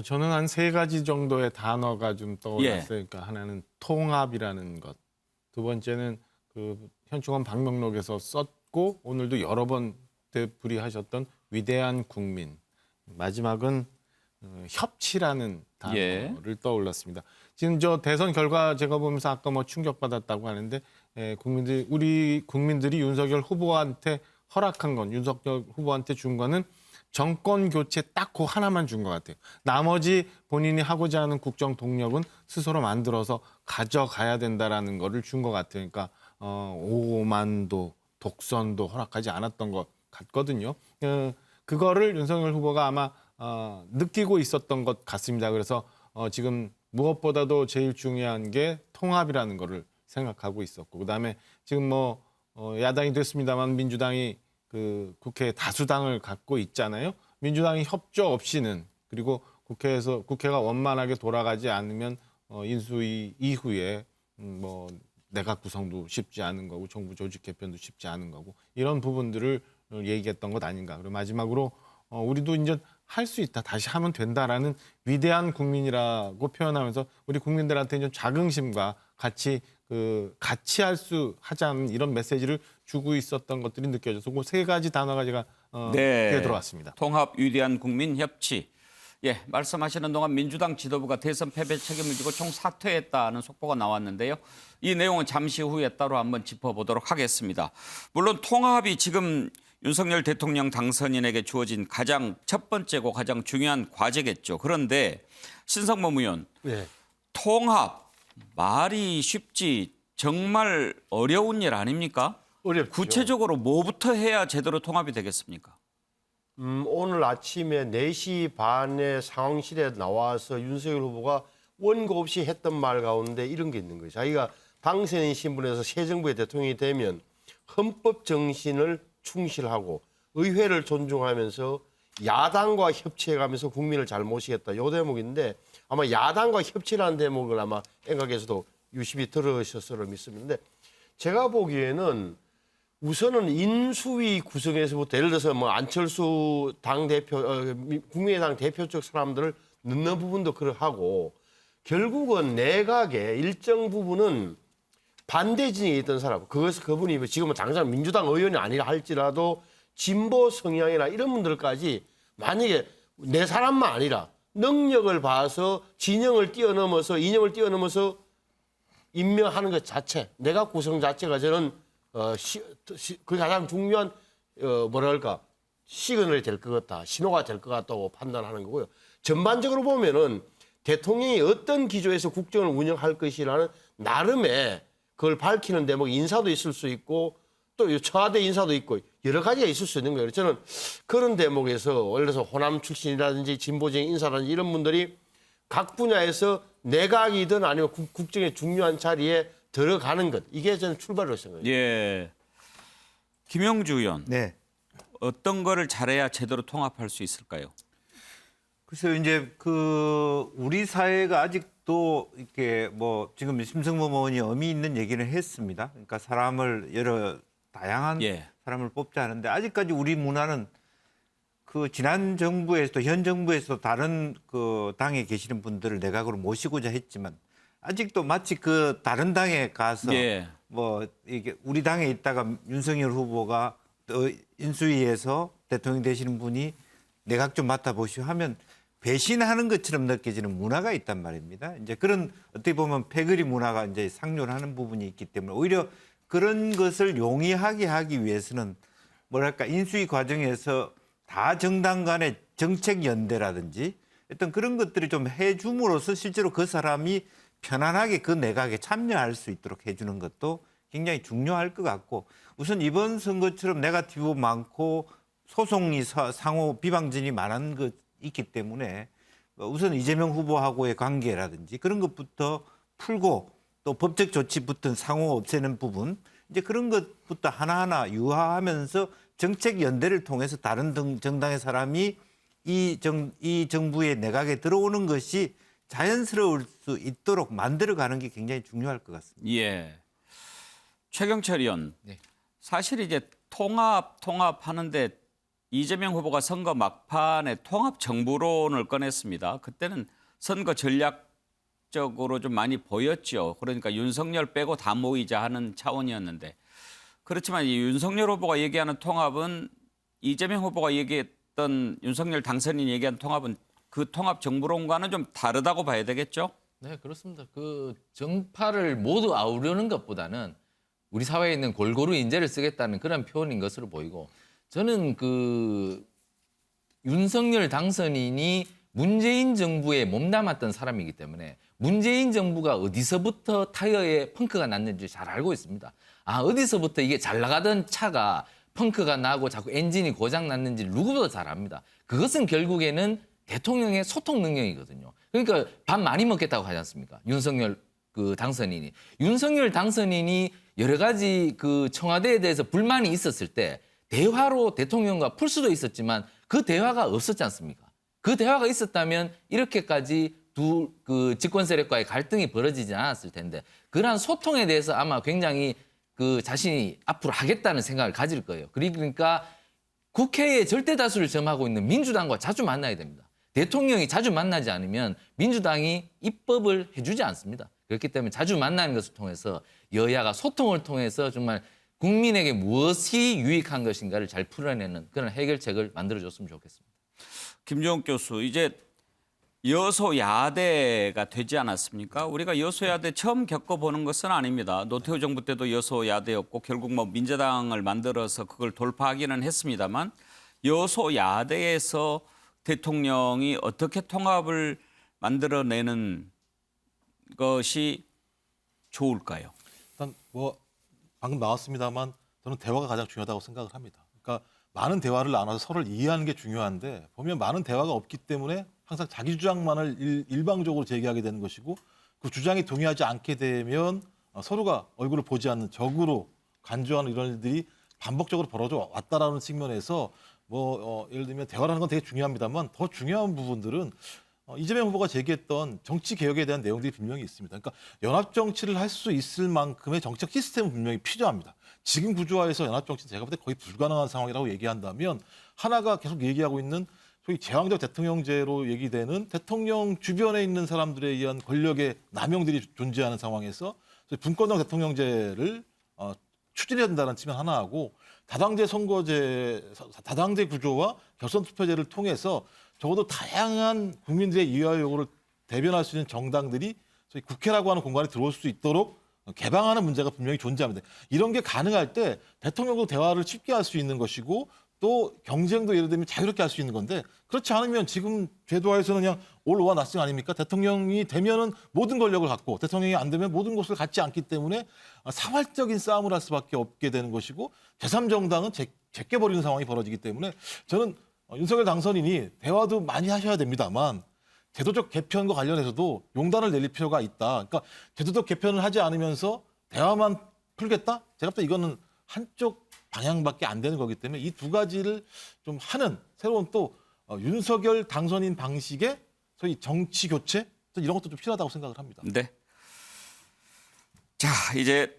저는 한 3가지 정도의 단어가 좀 떠올랐어요. 그러니까 하나는 통합이라는 것, 두 번째는 그 현충원 방명록에서 썼고 오늘도 여러 번 되풀이하셨던 위대한 국민, 마지막은 협치라는 단어를 떠올랐습니다. 지금 저 대선 결과 제가 보면서 아까 뭐 충격받았다고 하는데 우리 국민들이 윤석열 후보한테 허락한 건, 윤석열 후보한테 준 거는 정권 교체 딱 그 하나만 준 것 같아요. 나머지 본인이 하고자 하는 국정 동력은 스스로 만들어서 가져가야 된다라는 거를 준 것 같아요. 그러니까 오만도 독선도 허락하지 않았던 것 같거든요. 그거를 윤석열 후보가 아마 느끼고 있었던 것 같습니다. 그래서 지금 무엇보다도 제일 중요한 게 통합이라는 거를 생각하고 있었고, 그다음에 지금 뭐 야당이 됐습니다만 민주당이 그 국회 다수당을 갖고 있잖아요. 민주당이 협조 없이는, 그리고 국회가 원만하게 돌아가지 않으면 인수위 이후에 뭐 내각 구성도 쉽지 않은 거고 정부 조직 개편도 쉽지 않은 거고 이런 부분들을 얘기했던 것 아닌가. 그리고 마지막으로 우리도 이제 할 수 있다, 다시 하면 된다라는 위대한 국민이라고 표현하면서 우리 국민들한테 좀 자긍심과 같이 하자는 이런 메시지를 주고 있었던 것들이 느껴져서 그 3가지 단어가 제가 귀에 들어왔습니다. 통합, 위대한 국민, 협치. 예, 말씀하시는 동안 민주당 지도부가 대선 패배 책임을 지고 총 사퇴했다는 속보가 나왔는데요. 이 내용은 잠시 후에 따로 한번 짚어보도록 하겠습니다. 물론 통합이 지금 윤석열 대통령 당선인에게 주어진 가장 첫 번째고 가장 중요한 과제겠죠. 그런데 신성범 의원, 통합 말이 쉽지 정말 어려운 일 아닙니까? 어렵죠. 구체적으로 뭐부터 해야 제대로 통합이 되겠습니까? 오늘 아침에 4시 반에 상황실에 나와서 윤석열 후보가 원고 없이 했던 말 가운데 이런 게 있는 거예요. 자기가 당선인 신분에서 새 정부의 대통령이 되면 헌법 정신을 충실하고 의회를 존중하면서 야당과 협치해가면서 국민을 잘 모시겠다. 요 대목인데 아마 야당과 협치라는 대목을 아마 생각에서도 유심히 들으셨으리라 믿습니다. 제가 보기에는 우선은 인수위 구성에서부터 예를 들어서 뭐 안철수 당대표, 국민의당 대표 쪽 사람들을 넣는 부분도 그러하고 결국은 내각의 일정 부분은 반대 진영에 있던 사람, 그분이 지금은 당장 민주당 의원이 아니라 할지라도 진보 성향이나 이런 분들까지 만약에 내 사람만 아니라 능력을 봐서 진영을 뛰어넘어서 이념을 뛰어넘어서 임명하는 것 자체, 내각 구성 자체가 저는 그 가장 중요한 뭐랄까 시그널이 될 것 같다, 신호가 될 것 같다고 판단하는 거고요. 전반적으로 보면은 대통령이 어떤 기조에서 국정을 운영할 것이라는 나름의 그걸 밝히는 대목 인사도 있을 수 있고 또 청와대 인사도 있고 여러 가지가 있을 수 있는 거예요. 저는 그런 대목에서 예를 들어서 호남 출신이라든지 진보적인 인사라든지 이런 분들이 각 분야에서 내각이든 아니면 국정의 중요한 자리에 들어가는 것 이게 저는 출발으로 생각해요. 예. 김영주 의원. 네. 어떤 거를 잘해야 제대로 통합할 수 있을까요? 그래서 이제 우리 사회가 아직도 이렇게 뭐 지금 심승범 의원이 의미 있는 얘기를 했습니다. 그러니까 사람을 다양한 사람을 뽑자 하는데 아직까지 우리 문화는 지난 정부에서도 현 정부에서도 다른 당에 계시는 분들을 내각으로 모시고자 했지만 아직도 마치 다른 당에 가서 뭐 이게 우리 당에 있다가 윤석열 후보가 또 인수위에서 대통령 되시는 분이 내각 좀 맡아보시오 하면 배신하는 것처럼 느껴지는 문화가 있단 말입니다. 이제 그런 어떻게 보면 패거리 문화가 이제 상존하는 부분이 있기 때문에 오히려 그런 것을 용이하게 하기 위해서는 뭐랄까 인수위 과정에서 다 정당 간의 정책 연대라든지 어떤 그런 것들을 좀 해줌으로써 실제로 그 사람이 편안하게 그 내각에 참여할 수 있도록 해주는 것도 굉장히 중요할 것 같고 우선 이번 선거처럼 네거티브 많고 소송이 상호 비방전이 많은 것 있기 때문에 우선 이재명 후보하고의 관계라든지 그런 것부터 풀고 또 법적 조치부터 상호 없애는 부분 이제 그런 것부터 하나하나 유화하면서 정책 연대를 통해서 다른 정당의 사람이 이 정부의 내각에 들어오는 것이 자연스러울 수 있도록 만들어가는 게 굉장히 중요할 것 같습니다. 예. 최경철 의원. 사실 이제 통합하는데 이재명 후보가 선거 막판에 통합 정부론을 꺼냈습니다. 그때는 선거 전략적으로 좀 많이 보였죠. 그러니까 윤석열 빼고 다 모이자 하는 차원이었는데 그렇지만 이 윤석열 후보가 얘기하는 통합은 이재명 후보가 얘기했던 윤석열 당선인이 얘기한 통합은 그 통합 정부론과는 좀 다르다고 봐야 되겠죠? 네, 그렇습니다. 정파를 모두 아우르는 것보다는 우리 사회에 있는 골고루 인재를 쓰겠다는 그런 표현인 것으로 보이고 저는 윤석열 당선인이 문재인 정부에 몸담았던 사람이기 때문에 문재인 정부가 어디서부터 타이어에 펑크가 났는지 잘 알고 있습니다. 어디서부터 이게 잘 나가던 차가 펑크가 나고 자꾸 엔진이 고장 났는지 누구보다 잘 압니다. 그것은 결국에는 대통령의 소통 능력이거든요. 그러니까 밥 많이 먹겠다고 하지 않습니까? 윤석열 당선인이. 윤석열 당선인이 여러 가지 청와대에 대해서 불만이 있었을 때 대화로 대통령과 풀 수도 있었지만 그 대화가 없었지 않습니까? 그 대화가 있었다면 이렇게까지 집권 세력과의 갈등이 벌어지지 않았을 텐데 그러한 소통에 대해서 아마 굉장히 자신이 앞으로 하겠다는 생각을 가질 거예요. 그러니까 국회에 절대 다수를 점하고 있는 민주당과 자주 만나야 됩니다. 대통령이 자주 만나지 않으면 민주당이 입법을 해주지 않습니다. 그렇기 때문에 자주 만나는 것을 통해서 여야가 소통을 통해서 정말 국민에게 무엇이 유익한 것인가를 잘 풀어내는 그런 해결책을 만들어줬으면 좋겠습니다. 김종욱 교수, 이제 여소야대가 되지 않았습니까? 우리가 여소야대 처음 겪어보는 것은 아닙니다. 노태우 정부 때도 여소야대였고 결국 뭐 민주당을 만들어서 그걸 돌파하기는 했습니다만 여소야대에서 대통령이 어떻게 통합을 만들어내는 것이 좋을까요? 일단 방금 나왔습니다만 저는 대화가 가장 중요하다고 생각을 합니다. 그러니까 많은 대화를 나눠서 서로를 이해하는 게 중요한데 보면 많은 대화가 없기 때문에 항상 자기 주장만을 일방적으로 제기하게 되는 것이고 그 주장이 동의하지 않게 되면 서로가 얼굴을 보지 않는 적으로 간주하는 이런 일들이 반복적으로 벌어져 왔다라는 측면에서 예를 들면 대화를 하는 건 되게 중요합니다만 더 중요한 부분들은 이재명 후보가 제기했던 정치 개혁에 대한 내용들이 분명히 있습니다. 그러니까 연합 정치를 할 수 있을 만큼의 정책 시스템은 분명히 필요합니다. 지금 구조화에서 연합 정치는 제가 볼 때 거의 불가능한 상황이라고 얘기한다면 하나가 계속 얘기하고 있는 소위 제왕적 대통령제로 얘기되는 대통령 주변에 있는 사람들에 의한 권력의 남용들이 존재하는 상황에서 분권형 대통령제를 추진해야 된다는 측면 하나하고 다당제 구조와 결선 투표제를 통해서 적어도 다양한 국민들의 이해와 요구를 대변할 수 있는 정당들이 소위 국회라고 하는 공간에 들어올 수 있도록 개방하는 문제가 분명히 존재합니다. 이런 게 가능할 때 대통령도 대화를 쉽게 할 수 있는 것이고 또 경쟁도 예를 들면 자유롭게 할 수 있는 건데 그렇지 않으면 지금 제도화에서는 그냥 올 오와 나싱 아닙니까? 대통령이 되면은 모든 권력을 갖고 대통령이 안 되면 모든 것을 갖지 않기 때문에 사활적인 싸움을 할 수밖에 없게 되는 것이고 제3정당은 제껴버리는 상황이 벌어지기 때문에 저는 윤석열 당선인이 대화도 많이 하셔야 됩니다만 제도적 개편과 관련해서도 용단을 내릴 필요가 있다. 그러니까 제도적 개편을 하지 않으면서 대화만 풀겠다? 제가 볼 때 이거는 한쪽 방향밖에 안 되는 거기 때문에 이 두 가지를 좀 하는 새로운 또 윤석열 당선인 방식의 소위 정치 교체 이런 것도 좀 필요하다고 생각을 합니다. 네. 자, 이제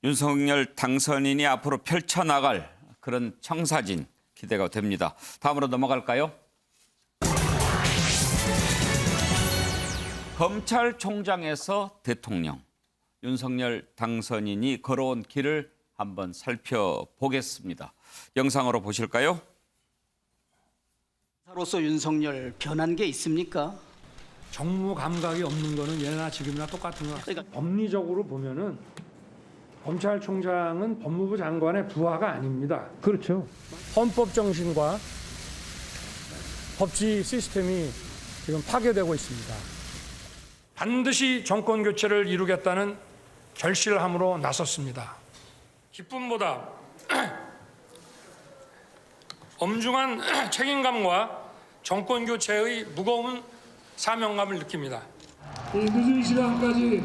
윤석열 당선인이 앞으로 펼쳐나갈 그런 청사진 기대가 됩니다. 다음으로 넘어갈까요? 검찰총장에서 대통령. 윤석열 당선인이 걸어온 길을 한번 살펴보겠습니다. 영상으로 보실까요? 로서 윤석열 변한 게 있습니까? 정무 감각이 없는 거는 예나 지금이나 똑같은 거 같습니다. 법리적으로 보면은 검찰총장은 법무부 장관의 부하가 아닙니다. 그렇죠. 헌법 정신과 법치 시스템이 지금 파괴되고 있습니다. 반드시 정권 교체를 이루겠다는 결실함으로 나섰습니다. 기쁨보다 엄중한 책임감과 정권 교체의 무거운 사명감을 느낍니다. 이 늦은 시간까지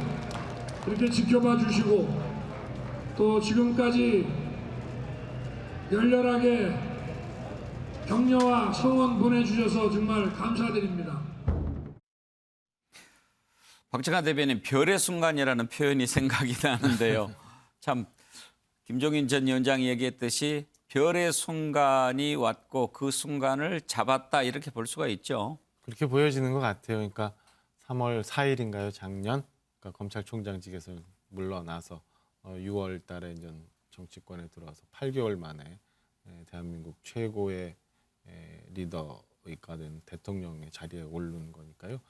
이렇게 지켜봐 주시고 또 지금까지 열렬하게 격려와 성원 보내주셔서 정말 감사드립니다. 박정환 대변인 별의 순간이라는 표현이 생각이 나는데요. 참 김종인 전 위원장이 얘기했듯이 별의 순간이 왔고 그 순간을 잡았다 이렇게 볼 수가 있죠. 그렇게 보여지는 것 같아요. 그러니까 3월 4일인가요? 작년 그러니까 검찰총장직에서 물러나서 6월 달에 이제 정치권에 들어와서 8개월 만에 대한민국 최고의 리더가 된 대통령의 자리에 오른 거니까요.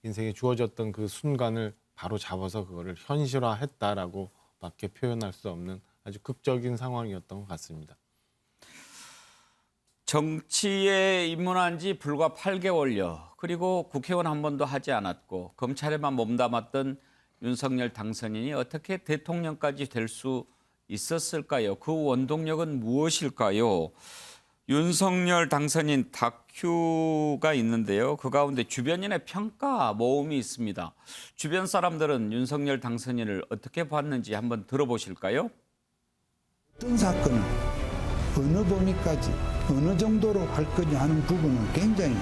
인생에 주어졌던 그 순간을 바로 잡아서 그거를 현실화했다라고 밖에 표현할 수 없는 아주 극적인 상황이었던 것 같습니다. 정치에 입문한 지 불과 8개월여 그리고 국회의원 한 번도 하지 않았고 검찰에만 몸담았던 윤석열 당선인이 어떻게 대통령까지 될 수 있었을까요? 그 원동력은 무엇일까요? 윤석열 당선인 다큐가 있는데요. 그 가운데 주변인의 평가 모음이 있습니다. 주변 사람들은 윤석열 당선인을 어떻게 봤는지 한번 들어보실까요? 어떤 사건을 어느 범위까지 어느 정도로 할 거냐 하는 부분은 굉장히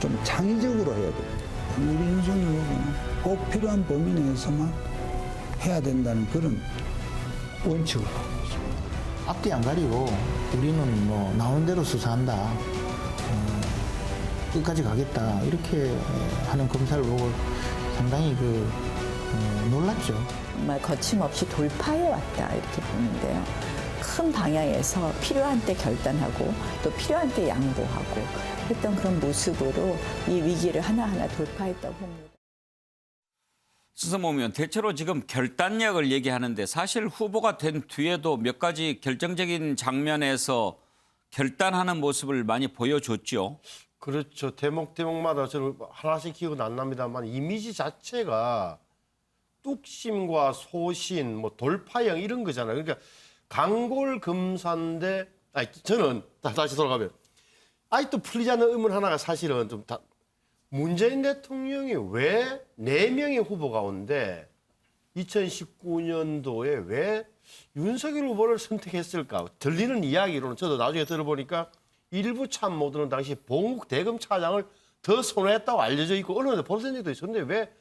좀 창의적으로 해야 돼요. 우리 윤석열 후보는 꼭 필요한 범위 내에서만 해야 된다는 그런 원칙을 갖고 있습니다. 앞뒤 안 가리고 우리는 뭐 나오는 대로 수사한다. 끝까지 가겠다. 이렇게 하는 검사를 보고 상당히 놀랐죠. 정말 거침없이 돌파해 왔다 이렇게 보는데요. 큰 방향에서 필요한 때 결단하고 또 필요한 때 양보하고 했던 그런 모습으로 이 위기를 하나하나 돌파했다고 봅니다. 수사모 의원, 대체로 지금 결단력을 얘기하는데 사실 후보가 된 뒤에도 몇 가지 결정적인 장면에서 결단하는 모습을 많이 보여줬죠. 그렇죠. 대목마다 저는 하나씩 기억은 안 납니다만 이미지 자체가 뚝심과 소신, 뭐 돌파형 이런 거잖아요. 그러니까 강골금사인데, 저는 다시 돌아가면 아직도 풀리지 않는 의문 하나가 사실은 좀 문재인 대통령이 왜 4명의 후보 가운데 2019년도에 왜 윤석열 후보를 선택했을까? 들리는 이야기로는 저도 나중에 들어보니까 일부 참모들은 당시 봉욱 대검차장을 더 선호했다고 알려져 있고 언론에 보도된 적도 있었는데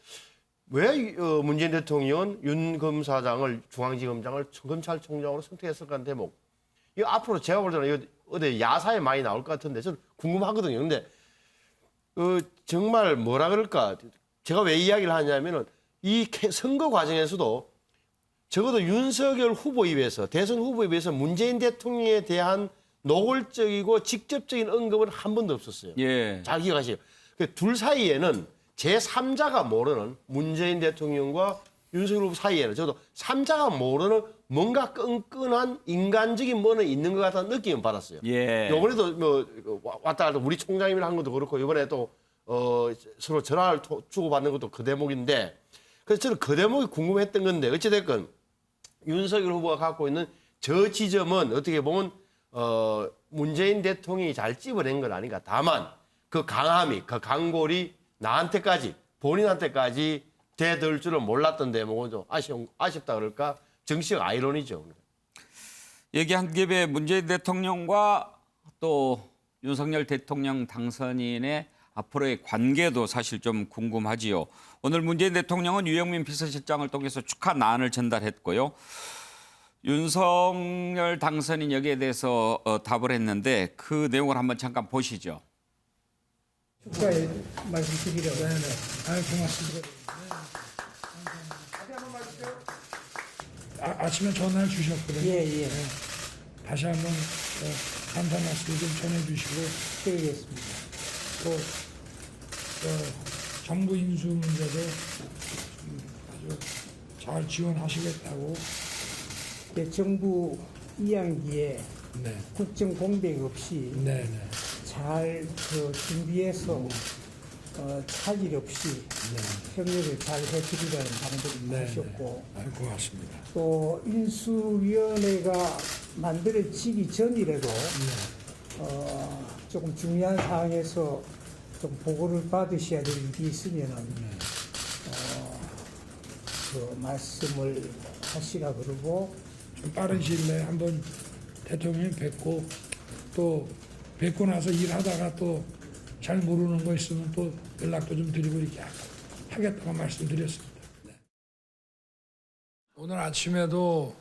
왜 문재인 대통령은 윤 검사장을 중앙지검장을 검찰총장으로 선택했을까 하는 대목. 이거 앞으로 제가 볼 때는 이거 어디 야사에 많이 나올 것 같은데 저는 궁금하거든요. 근데 정말 뭐라 그럴까? 제가 왜 이야기를 하냐면은 이 선거 과정에서도 적어도 윤석열 후보 입에서 대선 후보 입에서 문재인 대통령에 대한 노골적이고 직접적인 언급은 한 번도 없었어요. 예. 잘 기억하세요. 둘 사이에는 제3자가 모르는 문재인 대통령과 윤석열 후보 사이에는 저도 3자가 모르는 뭔가 끈끈한 인간적인 뭐는 있는 것 같다는 느낌을 받았어요. 예. 이번에도 뭐 왔다 갔다 우리 총장님이랑 한 것도 그렇고 이번에 또 서로 전화를 주고받는 것도 그 대목인데 그래서 저는 그 대목이 궁금했던 건데 어찌됐건 윤석열 후보가 갖고 있는 저 지점은 어떻게 보면 문재인 대통령이 잘 찝어낸 건 아닌가. 다만 그 강함이 그 강골이 나한테까지 본인한테까지 대들 줄은 몰랐던 대목은 좀 아쉽다 그럴까 정치적 아이러니죠. 얘기한 김에 문재인 대통령과 또 윤석열 대통령 당선인의 앞으로의 관계도 사실 좀 궁금하지요. 오늘 문재인 대통령은 유영민 비서실장을 통해서 축하난을 전달했고요. 윤석열 당선인 여기에 대해서 답을 했는데 그 내용을 한번 잠깐 보시죠. 축하의 말씀드리려고. 네네. 아유, 고맙습니다. 아침에 전화를 주셨거든요. 예. 다시 한번 감사 말씀 좀 전해주시고 드리겠습니다. 또 정부 인수 문제도 아주 잘 지원하시겠다고. 정부 2학기에 네. 국정 공백 없이 네네. 잘 준비해서 차질 없이 협력을 잘 해드리라는 방법을 하셨고 고맙습니다. 또 인수위원회가 만들어지기 전이라도 조금 중요한 사항에서 좀 보고를 받으셔야 될 일이 있으면은 그 말씀을 하시라 그러고 좀 빠른 시일 내에 한번 대통령 뵙고 또 뵙고 나서 일하다가 또 잘 모르는 거 있으면 또 연락도 좀 드리고 이렇게 하겠다고 말씀드렸습니다. 네. 오늘 아침에도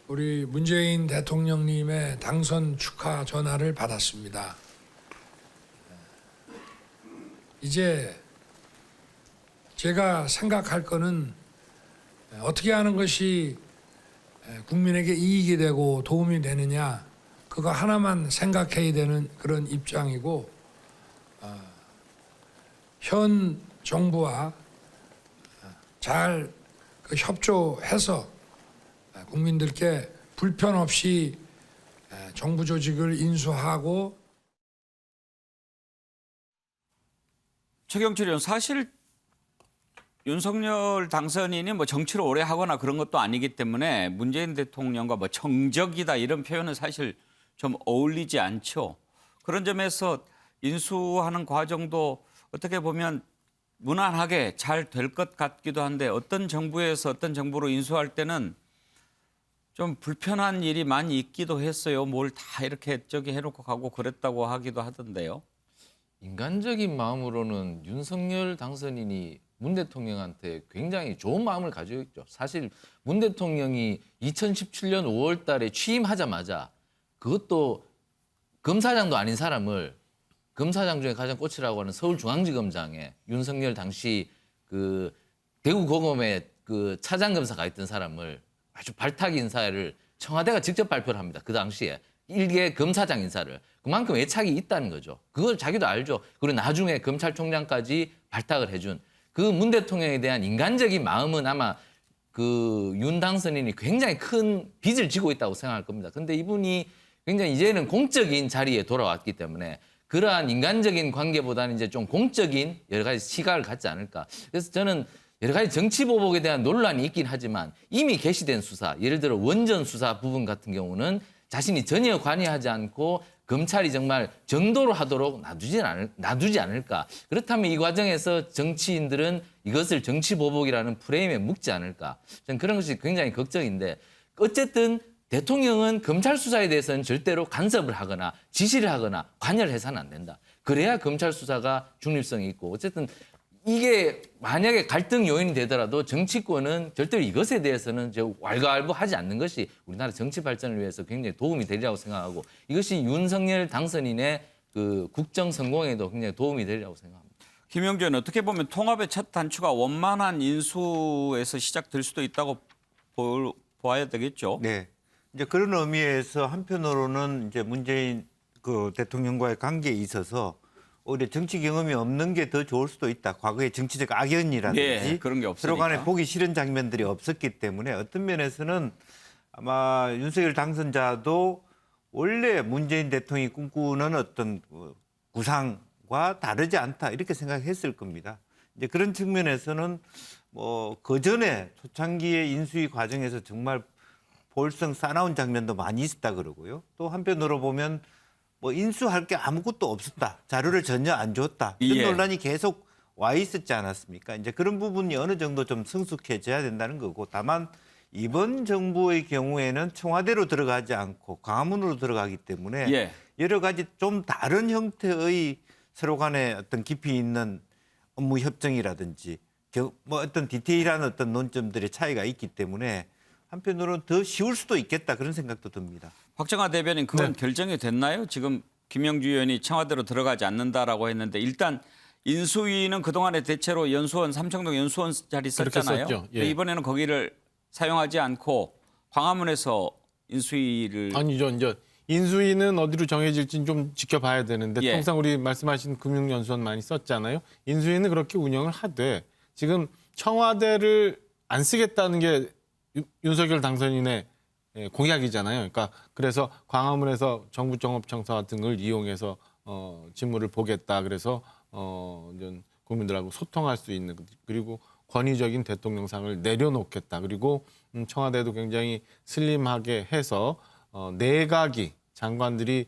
우리 문재인 대통령님의 당선 축하 전화를 받았습니다. 이제 제가 생각할 거는 어떻게 하는 것이 국민에게 이익이 되고 도움이 되느냐 그거 하나만 생각해야 되는 그런 입장이고 현 정부와 잘 협조해서 국민들께 불편 없이 정부 조직을 인수하고. 최경철 의원, 사실 윤석열 당선인이 뭐 정치를 오래 하거나 그런 것도 아니기 때문에 문재인 대통령과 뭐 정적이다 이런 표현은 사실 좀 어울리지 않죠. 그런 점에서 인수하는 과정도 어떻게 보면 무난하게 잘 될 것 같기도 한데 어떤 정부에서 어떤 정부로 인수할 때는 좀 불편한 일이 많이 있기도 했어요. 뭘 다 이렇게 저기 해놓고 가고 그랬다고 하기도 하던데요. 인간적인 마음으로는 윤석열 당선인이 문 대통령한테 굉장히 좋은 마음을 가지고 있죠. 사실 문 대통령이 2017년 5월 달에 취임하자마자 그것도 검사장도 아닌 사람을 검사장 중에 가장 꽃이라고 하는 서울중앙지검장에 윤석열 당시 그 대구고검에 그 차장검사가 있던 사람을 아주 발탁 인사를 청와대가 직접 발표를 합니다. 그 당시에 일개 검사장 인사를. 그만큼 애착이 있다는 거죠. 그걸 자기도 알죠. 그리고 나중에 검찰총장까지 발탁을 해준 그 문 대통령에 대한 인간적인 마음은 아마 그 윤 당선인이 굉장히 큰 빚을 지고 있다고 생각할 겁니다. 근데 이분이 굉장히 이제는 공적인 자리에 돌아왔기 때문에 그러한 인간적인 관계보다는 이제 좀 공적인 여러 가지 시각을 갖지 않을까. 그래서 저는 여러 가지 정치 보복에 대한 논란이 있긴 하지만 이미 개시된 수사, 예를 들어 원전 수사 부분 같은 경우는 자신이 전혀 관여하지 않고 검찰이 정말 정도로 하도록 놔두지 않을까. 그렇다면 이 과정에서 정치인들은 이것을 정치 보복이라는 프레임에 묶지 않을까. 저는 그런 것이 굉장히 걱정인데 어쨌든 대통령은 검찰 수사에 대해서는 절대로 간섭을 하거나 지시를 하거나 관여를 해서는 안 된다. 그래야 검찰 수사가 중립성이 있고 어쨌든 이게 만약에 갈등 요인이 되더라도 정치권은 절대로 이것에 대해서는 왈가왈부하지 않는 것이 우리나라 정치 발전을 위해서 굉장히 도움이 되리라고 생각하고 이것이 윤석열 당선인의 그 국정 성공에도 굉장히 도움이 되리라고 생각합니다. 김영주 의원, 어떻게 보면 통합의 첫 단추가 원만한 인수에서 시작될 수도 있다고 보아야 되겠죠. 네. 이제 그런 의미에서 한편으로는 이제 문재인 그 대통령과의 관계에 있어서 오히려 정치 경험이 없는 게 더 좋을 수도 있다. 과거의 정치적 악연이라든지 예, 그런 게 없으니까. 서로 간에 보기 싫은 장면들이 없었기 때문에 어떤 면에서는 아마 윤석열 당선자도 원래 문재인 대통령이 꿈꾸는 어떤 구상과 다르지 않다 이렇게 생각했을 겁니다. 이제 그런 측면에서는 뭐 그전에 초창기의 인수위 과정에서 정말 볼성 싸나운 장면도 많이 있었다 그러고요. 또 한편으로 보면 뭐 인수할 게 아무것도 없었다. 자료를 전혀 안 줬다. 이런 예. 논란이 계속 와 있었지 않았습니까? 이제 그런 부분이 어느 정도 좀 성숙해져야 된다는 거고 다만 이번 정부의 경우에는 청와대로 들어가지 않고 광화문으로 들어가기 때문에 예. 여러 가지 좀 다른 형태의 서로 간에 어떤 깊이 있는 업무 협정이라든지 뭐 어떤 디테일한 어떤 논점들의 차이가 있기 때문에 한편으로는 더 쉬울 수도 있겠다 그런 생각도 듭니다. 박정하 대변인 그건 결정이 됐나요? 지금 김영주 의원이 청와대로 들어가지 않는다라고 했는데 일단 인수위는 그동안에 대체로 연수원 삼청동 연수원 자리 썼잖아요. 썼죠. 예. 이번에는 거기를 사용하지 않고 광화문에서 인수위를 아니죠. 이제 인수위는 어디로 정해질지는 좀 지켜봐야 되는데 예. 통상 우리 말씀하신 금융연수원 많이 썼잖아요. 인수위는 그렇게 운영을 하되 지금 청와대를 안 쓰겠다는 게 윤석열 당선인의 공약이잖아요. 그러니까 그래서 광화문에서 정부종합청사 등을 이용해서 직무를 보겠다. 그래서 이제 국민들하고 소통할 수 있는 그리고 권위적인 대통령상을 내려놓겠다. 그리고 청와대도 굉장히 슬림하게 해서 내각이 장관들이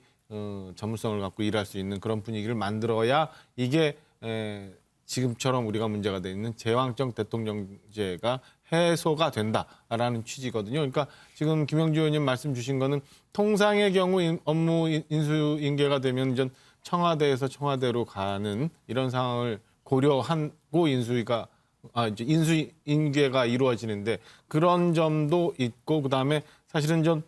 전문성을 갖고 일할 수 있는 그런 분위기를 만들어야 이게 지금처럼 우리가 문제가 돼 있는 제왕적 대통령제가 해소가 된다라는 취지거든요. 그러니까 지금 김영주 의원님 말씀 주신 거는 통상의 경우 업무 인수인계가 되면 이제 청와대에서 청와대로 가는 이런 상황을 고려하고 이제 인수인계가 이루어지는데 그런 점도 있고 그다음에 사실은 좀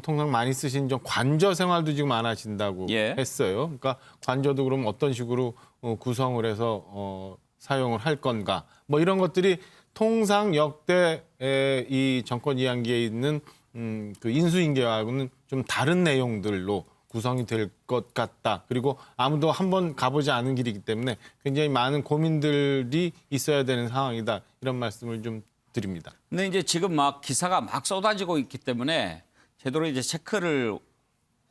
통상 많이 쓰신 좀 관저 생활도 지금 안 하신다고 했어요. 그러니까 관저도 그럼 어떤 식으로 구성을 해서 사용을 할 건가 뭐 이런 것들이 통상 역대 이 정권 이양기에 있는 그 인수인계하고는 좀 다른 내용들로 구성이 될 것 같다. 그리고 아무도 한번 가보지 않은 길이기 때문에 굉장히 많은 고민들이 있어야 되는 상황이다. 이런 말씀을 좀 드립니다. 근데 이제 지금 막 기사가 막 쏟아지고 있기 때문에 제대로 이제 체크를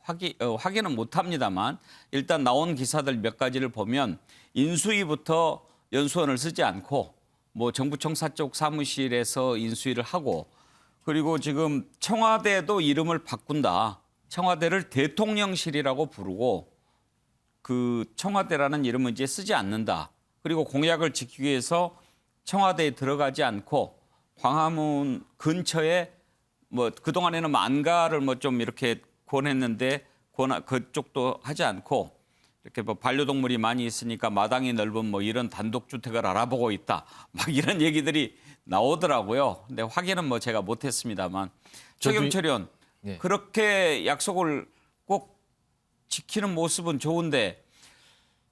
확인은 못 합니다만 일단 나온 기사들 몇 가지를 보면 인수위부터 연수원을 쓰지 않고 뭐 정부청사 쪽 사무실에서 인수위를 하고 그리고 지금 청와대도 이름을 바꾼다. 청와대를 대통령실이라고 부르고 그 청와대라는 이름은 이제 쓰지 않는다. 그리고 공약을 지키기 위해서 청와대에 들어가지 않고 광화문 근처에 뭐 그동안에는 만가를 뭐 좀 이렇게 권했는데 그쪽도 하지 않고 이렇게 뭐 반려동물이 많이 있으니까 마당이 넓은 뭐 이런 단독주택을 알아보고 있다. 막 이런 얘기들이 나오더라고요. 근데 확인은 뭐 제가 못했습니다만 최경철 의원 그렇게 약속을 꼭 지키는 모습은 좋은데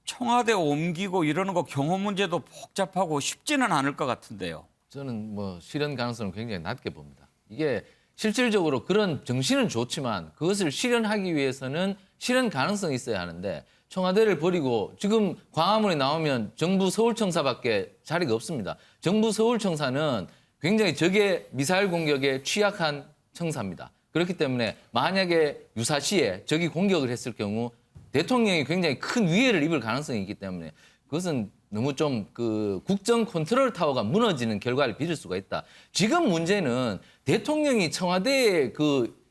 청와대 옮기고 이러는 거 경호 문제도 복잡하고 쉽지는 않을 것 같은데요. 저는 뭐 실현 가능성을 굉장히 낮게 봅니다. 이게 실질적으로 그런 정신은 좋지만 그것을 실현하기 위해서는 실현 가능성이 있어야 하는데 청와대를 버리고 지금 광화문에 나오면 정부 서울청사밖에 자리가 없습니다. 정부 서울청사는 굉장히 적의 미사일 공격에 취약한 청사입니다. 그렇기 때문에 만약에 유사시에 적이 공격을 했을 경우 대통령이 굉장히 큰 위해를 입을 가능성이 있기 때문에 그것은 너무 좀 그 국정 컨트롤 타워가 무너지는 결과를 빚을 수가 있다. 지금 문제는 대통령이 청와대에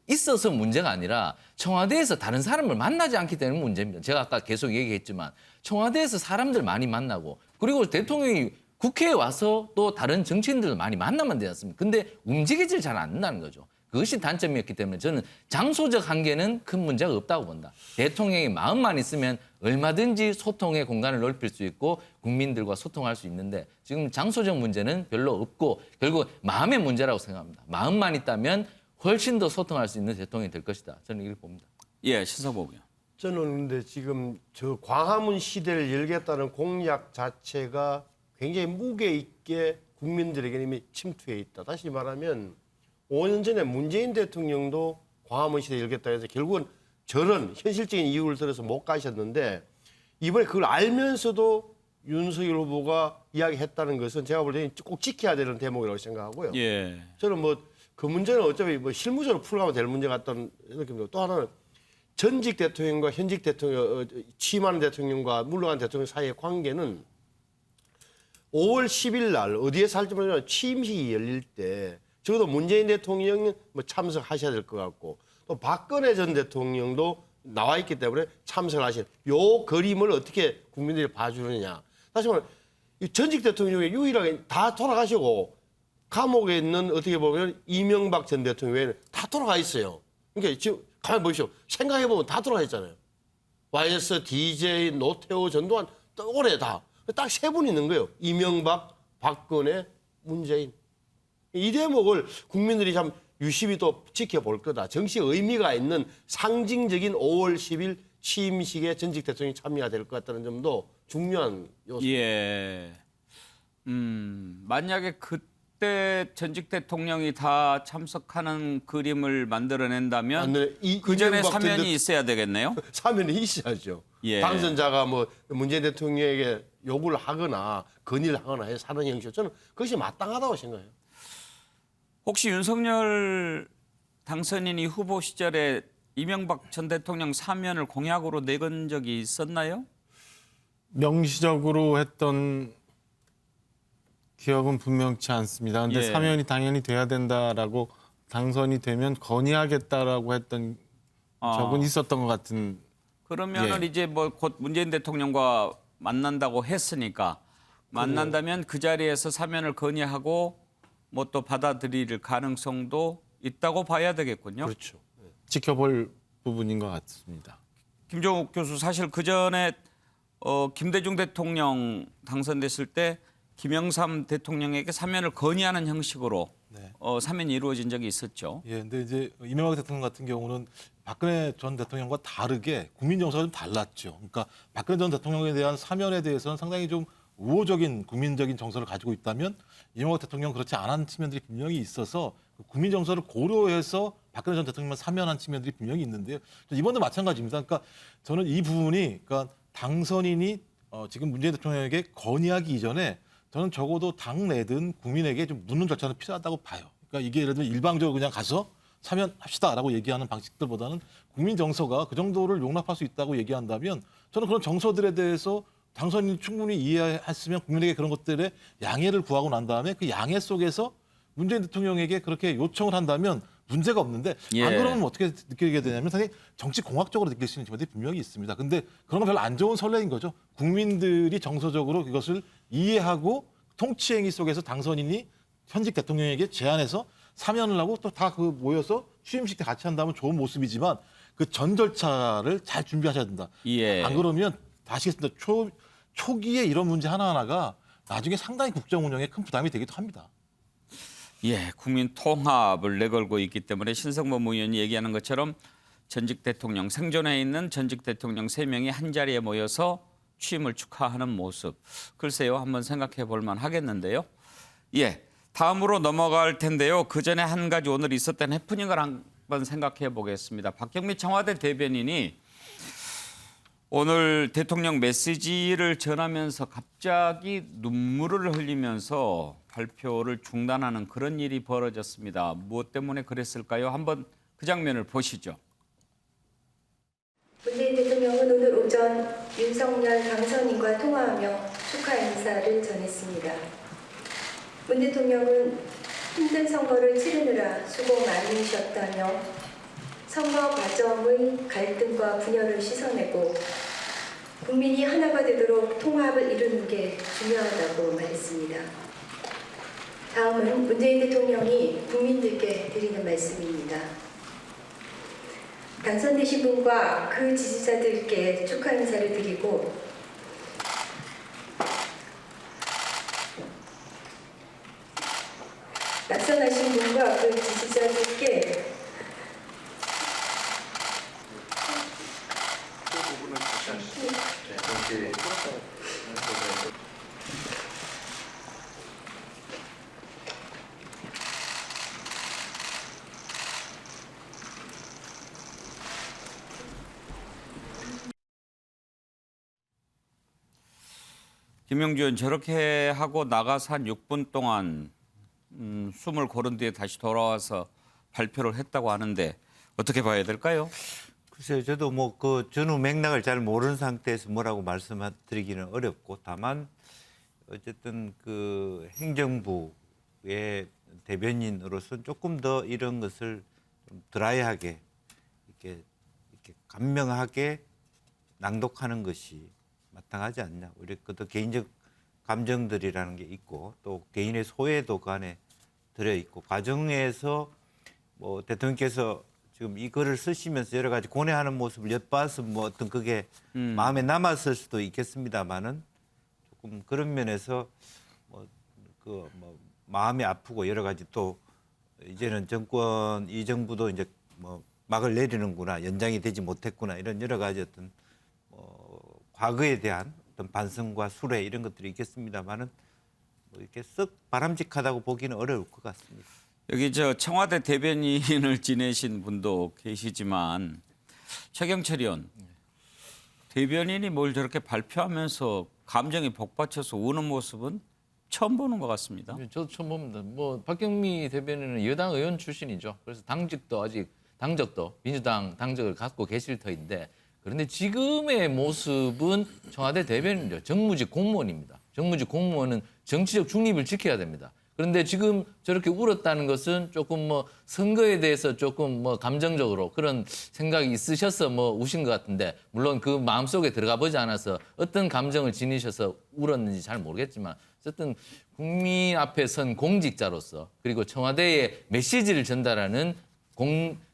있어서 문제가 아니라 청와대에서 다른 사람을 만나지 않기 때문에 문제입니다. 제가 아까 계속 얘기했지만 청와대에서 사람들 많이 만나고 그리고 대통령이 국회에 와서 또 다른 정치인들을 많이 만나면 되지 않습니까? 근데 움직이질 잘 않는다는 거죠. 그것이 단점이었기 때문에 저는 장소적 한계는 큰 문제가 없다고 본다. 대통령이 마음만 있으면 얼마든지 소통의 공간을 넓힐 수 있고 국민들과 소통할 수 있는데 지금 장소적 문제는 별로 없고 결국 마음의 문제라고 생각합니다. 마음만 있다면 훨씬 더 소통할 수 있는 대통령이 될 것이다. 저는 이렇게 봅니다. 예, 신성복 의원. 저는 근데 지금 저 광화문 시대를 열겠다는 공약 자체가 굉장히 무게 있게 국민들에게 이미 침투해 있다. 다시 말하면 5년 전에 문재인 대통령도 광화문 시대 열겠다 해서 결국은 저런 현실적인 이유를 들어서 못 가셨는데 이번에 그걸 알면서도 윤석열 후보가 이야기했다는 것은 제가 볼 때는 꼭 지켜야 되는 대목이라고 생각하고요. 예. 저는 뭐 그 문제는 어차피 뭐 실무적으로 풀어가면 될 문제 같다는 느낌이고 또 하나는 전직 대통령과 현직 대통령, 취임하는 대통령과 물러간 대통령 사이의 관계는 5월 10일 날 어디에서 할지 모르지만 취임식이 열릴 때 적어도 문재인 대통령은 뭐 참석하셔야 될 것 같고 또 박근혜 전 대통령도 나와 있기 때문에 참석을 하실 요 그림을 어떻게 국민들이 봐주느냐. 다시 말하면 전직 대통령 중에 유일하게 다 돌아가시고 감옥에 있는 어떻게 보면 이명박 전 대통령 외에는 다 돌아가 있어요. 그러니까 지금 가만히 보십시오. 생각해보면 다 돌아가 있잖아요. YS, DJ, 노태우, 전두환 올해 다. 딱 세 분 있는 거예요. 이명박, 박근혜, 문재인. 이 대목을 국민들이 참 유심히 또 지켜볼 거다. 정치 의미가 있는 상징적인 5월 10일 취임식에 전직 대통령이 참여가 될 것 같다는 점도 중요한 요소입니다. 예. 만약에 그때 전직 대통령이 다 참석하는 그림을 만들어낸다면 그 전에 사면이 있어야 되겠네요. 사면이 있어야죠. 예. 당선자가 뭐 문재인 대통령에게 요구를 하거나 건의를 하거나 해서 사는 형식 저는 그것이 마땅하다고 생각해요. 혹시 윤석열 당선인이 후보 시절에 이명박 전 대통령 사면을 공약으로 내건 적이 있었나요? 명시적으로 했던 기억은 분명치 않습니다. 그런데 예. 사면이 당연히 돼야 된다라고 당선이 되면 건의하겠다라고 했던 적은 있었던 것 같은. 그러면은 예. 이제 뭐 곧 문재인 대통령과 만난다고 했으니까 만난다면 그 자리에서 사면을 건의하고 뭐 또 받아들일 가능성도 있다고 봐야 되겠군요. 그렇죠. 지켜볼 부분인 것 같습니다. 김종욱 교수 사실 그 전에 김대중 대통령 당선됐을 때 김영삼 대통령에게 사면을 건의하는 형식으로 네. 사면이 이루어진 적이 있었죠. 예, 근데 이제 이명박 대통령 같은 경우는 박근혜 전 대통령과 다르게 국민 정서가 좀 달랐죠. 그러니까 박근혜 전 대통령에 대한 사면에 대해서는 상당히 좀 우호적인 국민적인 정서를 가지고 있다면 이명박 대통령 그렇지 않은 측면들이 분명히 있어서 국민 정서를 고려해서 박근혜 전 대통령만 사면한 측면들이 분명히 있는데요. 이번도 마찬가지입니다. 그러니까 저는 이 부분이 그러니까 당선인이 지금 문재인 대통령에게 건의하기 이전에 저는 적어도 당내든 국민에게 좀 묻는 절차는 필요하다고 봐요. 그러니까 이게 예를 들면 일방적으로 그냥 가서 사면합시다라고 얘기하는 방식들보다는 국민 정서가 그 정도를 용납할 수 있다고 얘기한다면 저는 그런 정서들에 대해서 당선인이 충분히 이해했으면 국민에게 그런 것들의 양해를 구하고 난 다음에 그 양해 속에서 문재인 대통령에게 그렇게 요청을 한다면 문제가 없는데 예. 안 그러면 어떻게 느끼게 되냐면 상당히 정치 공학적으로 느낄 수 있는 점들이 분명히 있습니다. 근데 그런 건 별로 안 좋은 선례인 거죠. 국민들이 정서적으로 이것을 이해하고 통치행위 속에서 당선인이 현직 대통령에게 제안해서 사면을 하고 또 다 그 모여서 취임식 때 같이 한다면 좋은 모습이지만 그 전 절차를 잘 준비하셔야 된다. 예. 안 그러면 아시겠습니다. 초기에 이런 문제 하나하나가 나중에 상당히 국정 운영에 큰 부담이 되기도 합니다. 예, 국민 통합을 내걸고 있기 때문에 신성범 의원이 얘기하는 것처럼 전직 대통령 생존해 있는 전직 대통령 3명이 한 자리에 모여서 취임을 축하하는 모습. 글쎄요, 한번 생각해 볼 만 하겠는데요. 예, 다음으로 넘어갈 텐데요. 그 전에 한 가지 오늘 있었던 해프닝을 한번 생각해 보겠습니다. 박경미 청와대 대변인이 오늘 대통령 메시지를 전하면서 갑자기 눈물을 흘리면서 발표를 중단하는 그런 일이 벌어졌습니다. 무엇 때문에 그랬을까요? 한번 그 장면을 보시죠. 문재인 대통령은 오늘 오전 윤석열 당선인과 통화하며 축하 인사를 전했습니다. 문 대통령은 힘든 선거를 치르느라 수고 많으셨다며 선거 과정의 갈등과 분열을 씻어내고 국민이 하나가 되도록 통합을 이루는 게 중요하다고 말했습니다. 다음은 문재인 대통령이 국민들께 드리는 말씀입니다. 당선되신 분과 그 지지자들께 축하 인사를 드리고 낙선하신 분과 그 지지자들께 김영주 의원 저렇게 하고 나가서 한 6분 동안 숨을 고른 뒤에 다시 돌아와서 발표를 했다고 하는데 어떻게 봐야 될까요? 글쎄요, 저도 뭐 그 전후 맥락을 잘 모르는 상태에서 뭐라고 말씀드리기는 어렵고, 다만 어쨌든 그 행정부의 대변인으로서 조금 더 이런 것을 좀 드라이하게 이렇게 간명하게 낭독하는 것이 마땅하지 않냐. 우리 그것도 개인적 감정들이라는 게 있고 또 개인의 소외도 그 안에 들어 있고, 과정에서 뭐 대통령께서 지금 이 글을 쓰시면서 여러 가지 고뇌하는 모습을 엿봐서 뭐 어떤 그게 마음에 남았을 수도 있겠습니다만은 조금 그런 면에서 뭐 마음이 아프고 여러 가지 또 이제는 이 정부도 이제 뭐 막을 내리는구나, 연장이 되지 못했구나, 이런 여러 가지 어떤 과거에 대한 어떤 반성과 수레 이런 것들이 있겠습니다만은 뭐 이렇게 썩 바람직하다고 보기는 어려울 것 같습니다. 여기 저 청와대 대변인을 지내신 분도 계시지만 최경철 의원, 대변인이 뭘 저렇게 발표하면서 감정이 복받쳐서 우는 모습은 처음 보는 것 같습니다. 저도 처음 봅니다. 뭐 박경미 대변인은 여당 의원 출신이죠. 그래서 당적도 민주당 당적을 갖고 계실 터인데, 그런데 지금의 모습은 청와대 대변인이죠. 정무직 공무원입니다. 정무직 공무원은 정치적 중립을 지켜야 됩니다. 그런데 지금 저렇게 울었다는 것은 조금 뭐 선거에 대해서 조금 뭐 감정적으로 그런 생각이 있으셔서 뭐 우신 것 같은데, 물론 그 마음속에 들어가 보지 않아서 어떤 감정을 지니셔서 울었는지 잘 모르겠지만 어쨌든 국민 앞에 선 공직자로서, 그리고 청와대에 메시지를 전달하는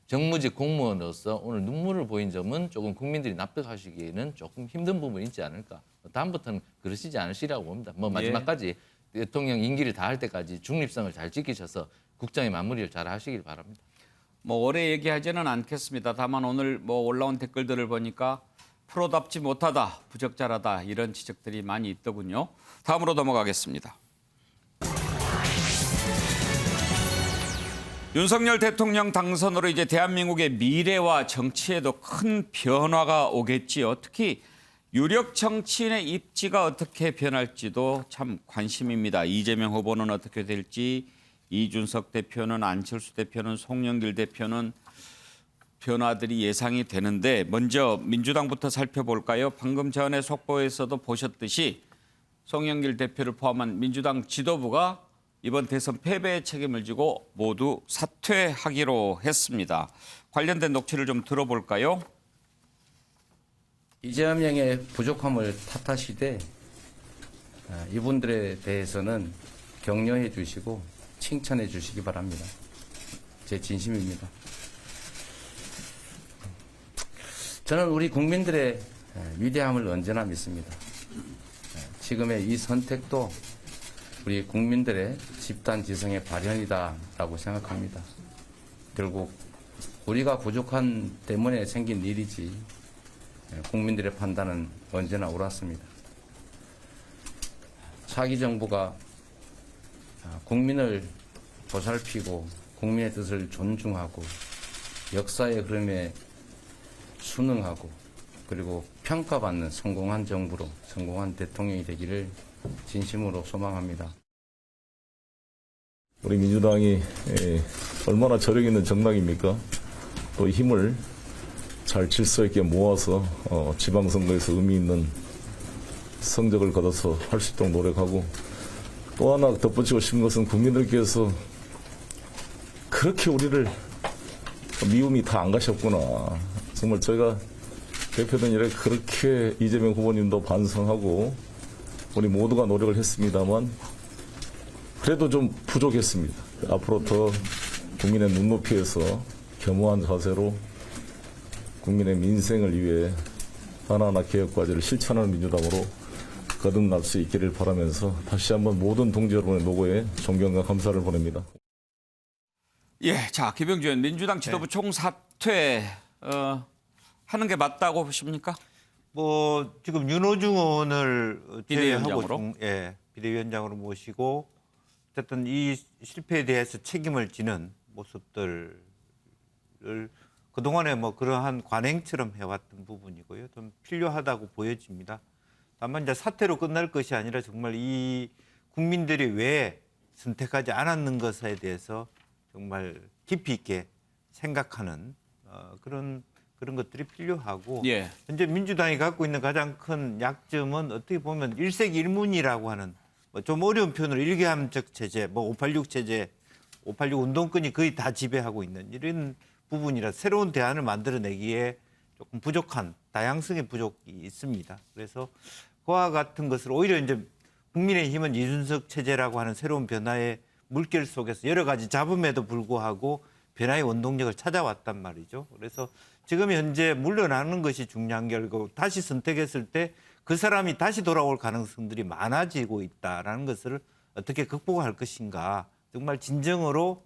정무직 공무원으로서 오늘 눈물을 보인 점은 조금 국민들이 납득하시기에는 조금 힘든 부분이 있지 않을까. 다음부터는 그러시지 않으시라고 봅니다. 뭐 마지막까지 대통령 임기를 다할 때까지 중립성을 잘 지키셔서 국정의 마무리를 잘 하시길 바랍니다. 뭐 오래 얘기하지는 않겠습니다. 다만 오늘 뭐 올라온 댓글들을 보니까 프로답지 못하다, 부적절하다 이런 지적들이 많이 있더군요. 다음으로 넘어가겠습니다. 윤석열 대통령 당선으로 이제 대한민국의 미래와 정치에도 큰 변화가 오겠지요. 특히 유력 정치인의 입지가 어떻게 변할지도 참 관심입니다. 이재명 후보는 어떻게 될지, 이준석 대표는, 안철수 대표는, 송영길 대표는 변화들이 예상이 되는데, 먼저 민주당부터 살펴볼까요? 방금 전에 속보에서도 보셨듯이 송영길 대표를 포함한 민주당 지도부가 이번 대선 패배의 책임을 지고 모두 사퇴하기로 했습니다. 관련된 녹취를 좀 들어볼까요? 이재명의 부족함을 탓하시되 이분들에 대해서는 격려해 주시고 칭찬해 주시기 바랍니다. 제 진심입니다. 저는 우리 국민들의 위대함을 언제나 믿습니다. 지금의 이 선택도 우리 국민들의 집단 지성의 발현이다라고 생각합니다. 결국 우리가 부족한 때문에 생긴 일이지 국민들의 판단은 언제나 옳았습니다. 차기 정부가 국민을 보살피고 국민의 뜻을 존중하고 역사의 흐름에 순응하고 그리고 평가받는 성공한 정부로, 성공한 대통령이 되기를 진심으로 소망합니다. 우리 민주당이 얼마나 저력 있는 정당입니까? 또 힘을 잘 질서 있게 모아서 지방선거에서 의미 있는 성적을 거둬서 할 수 있도록 노력하고, 또 하나 덧붙이고 싶은 것은 국민들께서 그렇게 우리를 미움이 다 안 가셨구나. 정말 저희가 대표된 일에 그렇게 이재명 후보님도 반성하고 우리 모두가 노력을 했습니다만 그래도 좀 부족했습니다. 앞으로 더 국민의 눈높이에서 겸허한 자세로 국민의 민생을 위해 하나하나 개혁 과제를 실천하는 민주당으로 거듭날 수 있기를 바라면서 다시 한번 모든 동지 여러분의 노고에 존경과 감사를 보냅니다. 예, 자 김영주 의원 민주당 지도부 총사퇴 하는 게 맞다고 보십니까? 뭐 지금 윤호중 의원을 비대위원장으로? 비대위원장으로 모시고 어쨌든 이 실패에 대해서 책임을 지는 모습들을 그동안에 뭐 그러한 관행처럼 해왔던 부분이고요. 좀 필요하다고 보여집니다. 다만 이제 사태로 끝날 것이 아니라 정말 이 국민들이 왜 선택하지 않았는 것에 대해서 정말 깊이 있게 생각하는 그런 것들이 필요하고 예. 현재 민주당이 갖고 있는 가장 큰 약점은 어떻게 보면 일색일문이라고 하는 좀 어려운 표현으로 일개함적 체제, 586 체제, 586 운동권이 거의 다 지배하고 있는 이런 부분이라 새로운 대안을 만들어내기에 조금 부족한 다양성의 부족이 있습니다. 그래서 그와 같은 것을 오히려 이제 국민의힘은 이준석 체제라고 하는 새로운 변화의 물결 속에서 여러 가지 잡음에도 불구하고 변화의 원동력을 찾아왔단 말이죠. 그래서 지금 현재 물러나는 것이 중요한 결과 다시 선택했을 때 그 사람이 다시 돌아올 가능성들이 많아지고 있다라는 것을 어떻게 극복할 것인가. 정말 진정으로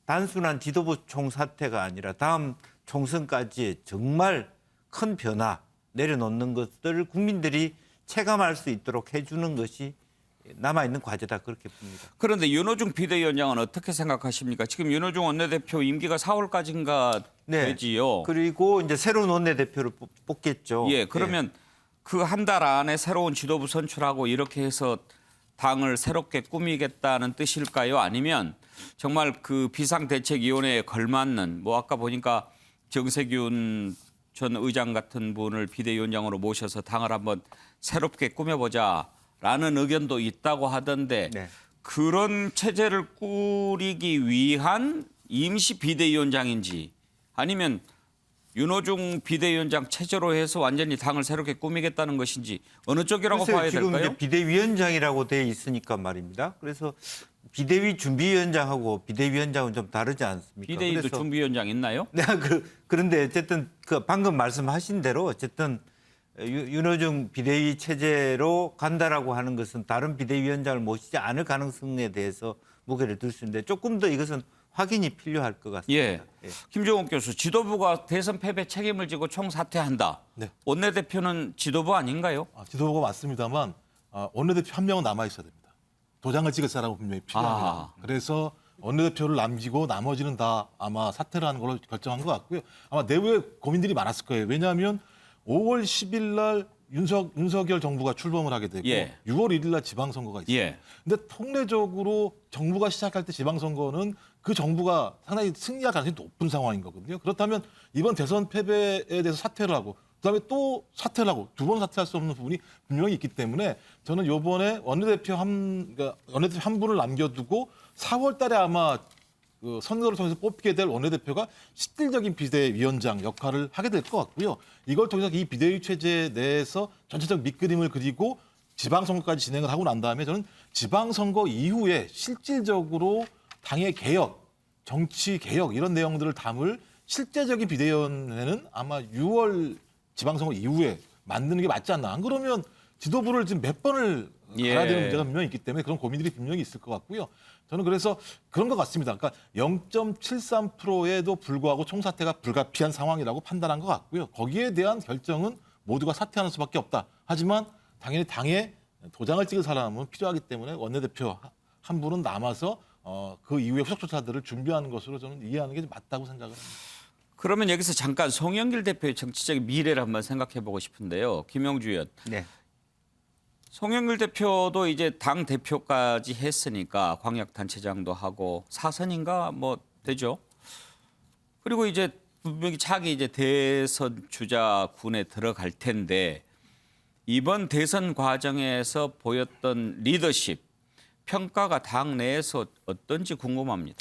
단순한 지도부 총사퇴가 아니라 다음 총선까지 정말 큰 변화 내려놓는 것들을 국민들이 체감할 수 있도록 해주는 것이 남아있는 과제다 그렇게 봅니다. 그런데 윤호중 비대위원장은 어떻게 생각하십니까? 지금 윤호중 원내대표 임기가 4월까지인가 되지요. 그리고 이제 새로운 원내대표를 뽑겠죠. 예, 그러면 그 한 달 안에 새로운 지도부 선출하고 이렇게 해서 당을 새롭게 꾸미겠다는 뜻일까요? 아니면 정말 그 비상대책위원회에 걸맞는 뭐 아까 보니까 정세균 전 의장 같은 분을 비대위원장으로 모셔서 당을 한번 새롭게 꾸며보자라는 의견도 있다고 하던데 그런 체제를 꾸리기 위한 임시 비대위원장인지 아니면 윤호중 비대위원장 체제로 해서 완전히 당을 새롭게 꾸미겠다는 것인지 어느 쪽이라고 봐야 지금 될까요? 이제 비대위원장이라고 돼 있으니까 말입니다. 그래서 비대위 준비위원장하고 비대위원장은 좀 다르지 않습니까? 비대위도 그래서 준비위원장 있나요? 네, 그런데 어쨌든 그 방금 말씀하신 대로 어쨌든 윤호중 비대위 체제로 간다라고 하는 것은 다른 비대위원장을 모시지 않을 가능성에 대해서 무게를 둘 수 있는데 조금 더 이것은 확인이 필요할 것 같습니다. 예. 김종욱 교수, 지도부가 대선 패배 책임을 지고 총사퇴한다. 네. 원내대표는 지도부 아닌가요? 지도부가 맞습니다만 원내대표 한 명은 남아 있어야 됩니다. 도장을 찍을 사람은 분명히 필요합니다. 그래서 원내대표를 남기고 나머지는 다 아마 사퇴를 하는 걸로 결정한 것 같고요. 아마 내부에 고민들이 많았을 거예요. 왜냐하면 5월 10일 날 윤석열 정부가 출범을 하게 되고 6월 1일 날 지방선거가 있어요. 근데 통례적으로 정부가 시작할 때 지방선거는 그 정부가 상당히 승리할 가능성이 높은 상황인 거거든요. 그렇다면 이번 대선 패배에 대해서 사퇴를 하고 그다음에 또 사퇴를 하고 두 번 사퇴할 수 없는 부분이 분명히 있기 때문에 저는 이번에 원내대표 한 분을 남겨두고 4월 달에 아마 그 선거를 통해서 뽑히게 될 원내대표가 실질적인 비대위원장 역할을 하게 될 것 같고요. 이걸 통해서 이 비대위 체제 내에서 전체적 밑그림을 그리고 지방선거까지 진행을 하고 난 다음에 저는 지방선거 이후에 실질적으로 당의 개혁, 정치 개혁 이런 내용들을 담을 실제적인 비대위원회는 아마 6월 지방선거 이후에 만드는 게 맞지 않나. 안 그러면 지도부를 지금 몇 번을 갈아야 되는 문제가 분명히 있기 때문에 그런 고민들이 분명히 있을 것 같고요. 저는 그래서 그런 것 같습니다. 그러니까 0.73%에도 불구하고 총사퇴가 불가피한 상황이라고 판단한 것 같고요. 거기에 대한 결정은 모두가 사퇴하는 수밖에 없다. 하지만 당연히 당에 도장을 찍을 사람은 필요하기 때문에 원내대표 한 분은 남아서 그 이후에 후속 조사들을 준비하는 것으로 저는 이해하는 게 맞다고 생각을 합니다. 그러면 여기서 잠깐 송영길 대표의 정치적인 미래를 한번 생각해 보고 싶은데요. 김영주 의원. 네. 송영길 대표도 이제 당 대표까지 했으니까 광역단체장도 하고 사선인가 뭐 되죠. 그리고 이제 분명히 차기 이제 대선 주자군에 들어갈 텐데 이번 대선 과정에서 보였던 리더십 평가가 당 내에서 어떤지 궁금합니다.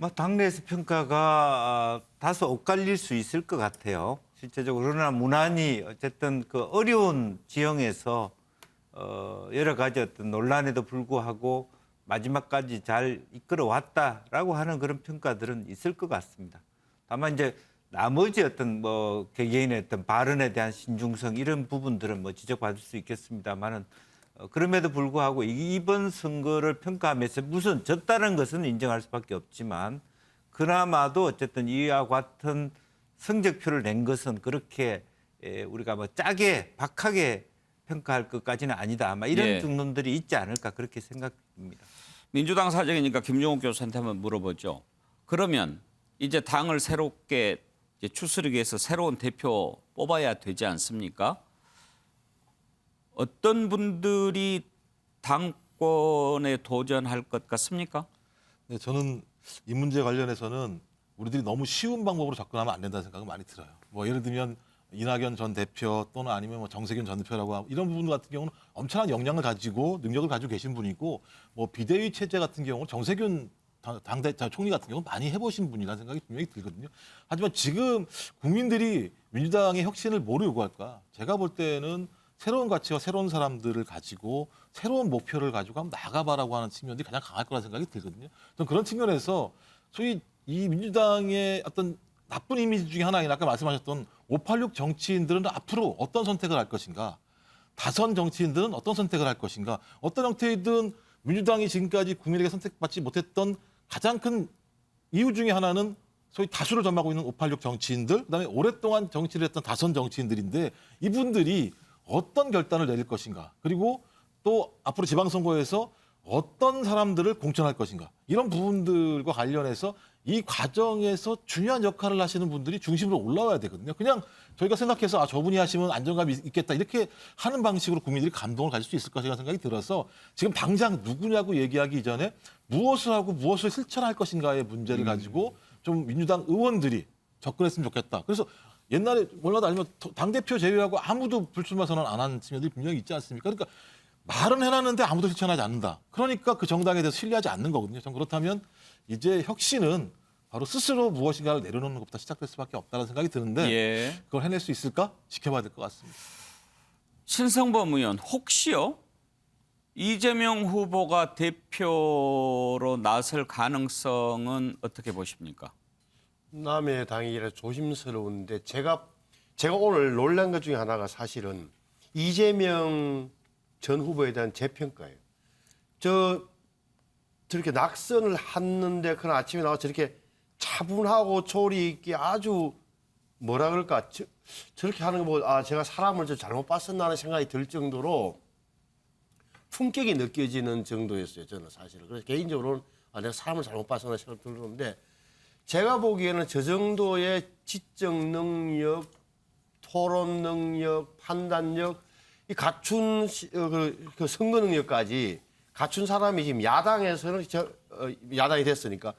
당내에서 평가가 다소 엇갈릴 수 있을 것 같아요. 실제적으로. 그러나 무난히 어쨌든 그 어려운 지형에서 여러 가지 어떤 논란에도 불구하고 마지막까지 잘 이끌어왔다라고 하는 그런 평가들은 있을 것 같습니다. 다만 이제 나머지 어떤 개개인의 어떤 발언에 대한 신중성 이런 부분들은 지적받을 수 있겠습니다만은 그럼에도 불구하고 이번 선거를 평가하면서 무슨 졌다는 것은 인정할 수밖에 없지만 그나마도 어쨌든 이와 같은 성적표를 낸 것은 그렇게 우리가 짜게 박하게 평가할 것까지는 아니다. 아마 이런 예. 중론들이 있지 않을까 그렇게 생각됩니다. 민주당 사정이니까 김종욱 교수한테 한번 물어보죠. 그러면 이제 당을 새롭게 이제 추스르기 위해서 새로운 대표 뽑아야 되지 않습니까? 어떤 분들이 당권에 도전할 것 같습니까? 네, 저는 이 문제 관련해서는 우리들이 너무 쉬운 방법으로 접근하면 안 된다는 생각은 많이 들어요. 예를 들면 이낙연 전 대표 또는 아니면 정세균 전 대표라고 하고 이런 부분 같은 경우는 엄청난 역량을 가지고 능력을 가지고 계신 분이고 비대위 체제 같은 경우는 정세균 총리 같은 경우는 많이 해보신 분이라는 생각이 분명히 들거든요. 하지만 지금 국민들이 민주당의 혁신을 뭐로 요구할까? 제가 볼 때는 새로운 가치와 새로운 사람들을 가지고 새로운 목표를 가지고 한번 나가봐라고 하는 측면이 가장 강할 거라 생각이 들거든요. 저는 그런 측면에서 소위 이 민주당의 어떤 나쁜 이미지 중에 하나인 아까 말씀하셨던 586 정치인들은 앞으로 어떤 선택을 할 것인가? 다선 정치인들은 어떤 선택을 할 것인가? 어떤 형태이든 민주당이 지금까지 국민에게 선택받지 못했던 가장 큰 이유 중에 하나는 소위 다수를 점하고 있는 586 정치인들, 그다음에 오랫동안 정치를 했던 다선 정치인들인데 이분들이 어떤 결단을 내릴 것인가? 그리고 또 앞으로 지방선거에서 어떤 사람들을 공천할 것인가? 이런 부분들과 관련해서 이 과정에서 중요한 역할을 하시는 분들이 중심으로 올라와야 되거든요. 그냥 저희가 생각해서 저분이 하시면 안정감이 있겠다 이렇게 하는 방식으로 국민들이 감동을 가질 수 있을 것이라는 생각이 들어서 지금 당장 누구냐고 얘기하기 이전에 무엇을 하고 무엇을 실천할 것인가의 문제를 가지고 좀 민주당 의원들이 접근했으면 좋겠다. 그래서 옛날에 몰라도 알면 당대표 제외하고 아무도 불출마 선언 안 한 측면들이 분명히 있지 않습니까? 그러니까 말은 해놨는데 아무도 실천하지 않는다. 그러니까 그 정당에 대해서 신뢰하지 않는 거거든요. 전 그렇다면 이제 혁신은 바로 스스로 무엇인가를 내려놓는 것부터 시작될 수밖에 없다는 생각이 드는데 예. 그걸 해낼 수 있을까? 지켜봐야 될 것 같습니다. 신성범 의원 혹시요 이재명 후보가 대표로 나설 가능성은 어떻게 보십니까? 남의 당이라 조심스러운데 제가 오늘 놀란 것 중에 하나가 사실은 이재명 전 후보에 대한 재평가예요. 저렇게 낙선을 했는데 그날 아침에 나와서 저렇게 차분하고 조리 있게 아주 뭐라 그럴까 저렇게 하는 거 보고 제가 사람을 좀 잘못 봤었나 하는 생각이 들 정도로 품격이 느껴지는 정도였어요. 저는 사실은. 그래서 개인적으로는 내가 사람을 잘못 봤었나 생각이 들었는데 제가 보기에는 저 정도의 지적 능력, 토론 능력, 판단력 이 갖춘 그 선거 능력까지 갖춘 사람이 지금 야당에서는 야당이 됐으니까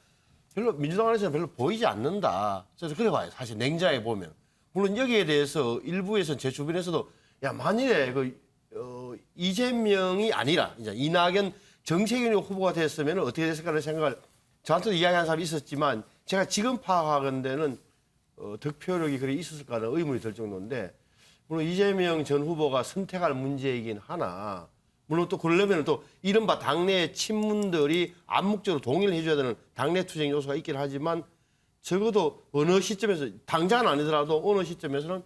별로 민주당 안에서는 별로 보이지 않는다. 저는 그래 봐요. 사실 냉자해 보면. 물론 여기에 대해서 일부에서는 제 주변에서도 만일에 이재명이 아니라 이제 이낙연, 정세균 후보가 됐으면 어떻게 됐을까라는 생각을 저한테도 이야기한 사람이 있었지만 제가 지금 파악하건대는 득표력이 그래 있었을까라는 의문이 들 정도인데 물론 이재명 전 후보가 선택할 문제이긴 하나 물론 또 그러려면 또 이른바 당내 친문들이 암묵적으로 동의를 해줘야 되는 당내 투쟁 요소가 있긴 하지만 적어도 어느 시점에서 당장은 아니더라도 어느 시점에서는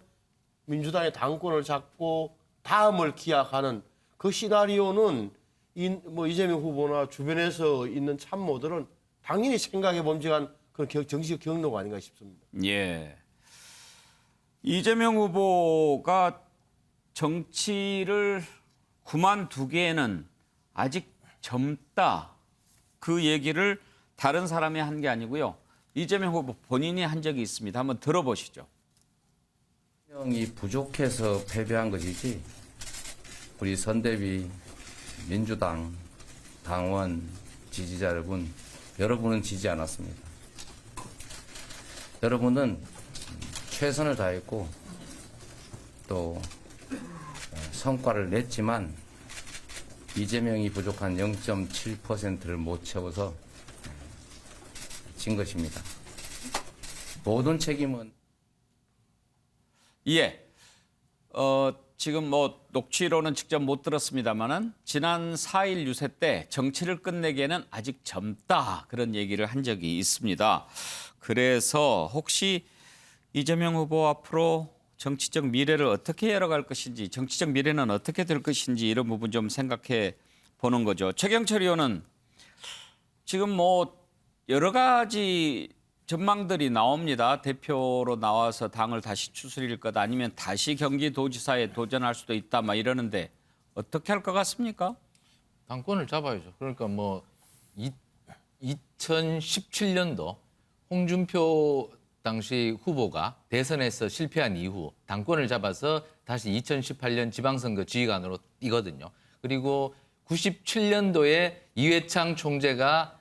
민주당의 당권을 잡고 다음을 기약하는 그 시나리오는 이재명 후보나 주변에서 있는 참모들은 당연히 생각해 봄직한 그런 정치적 경로가 아닌가 싶습니다. 예. 이재명 후보가 정치를 그만두기에는 아직 젊다. 그 얘기를 다른 사람이 한 게 아니고요. 이재명 후보 본인이 한 적이 있습니다. 한번 들어보시죠. 이 부족해서 패배한 것이지 우리 선대위 민주당 당원 지지자 여러분은 지지 않았습니다. 여러분은 최선을 다했고 또 성과를 냈지만 이재명이 부족한 0.7%를 못 채워서 진 것입니다. 모든 책임은 예. 지금 뭐 녹취로는 직접 못 들었습니다만은 지난 4일 유세 때 정치를 끝내기에는 아직 젊다 그런 얘기를 한 적이 있습니다. 그래서 혹시 이재명 후보 앞으로 정치적 미래를 어떻게 열어갈 것인지, 정치적 미래는 어떻게 될 것인지 이런 부분 좀 생각해 보는 거죠. 최경철 의원은 지금 뭐 여러 가지 전망들이 나옵니다. 대표로 나와서 당을 다시 추스릴 것 아니면 다시 경기도지사에 도전할 수도 있다 막 이러는데 어떻게 할 것 같습니까? 당권을 잡아야죠. 그러니까 뭐 2017년도 홍준표 당시 후보가 대선에서 실패한 이후 당권을 잡아서 다시 2018년 지방선거 지휘관으로 뛰거든요. 그리고 97년도에 이회창 총재가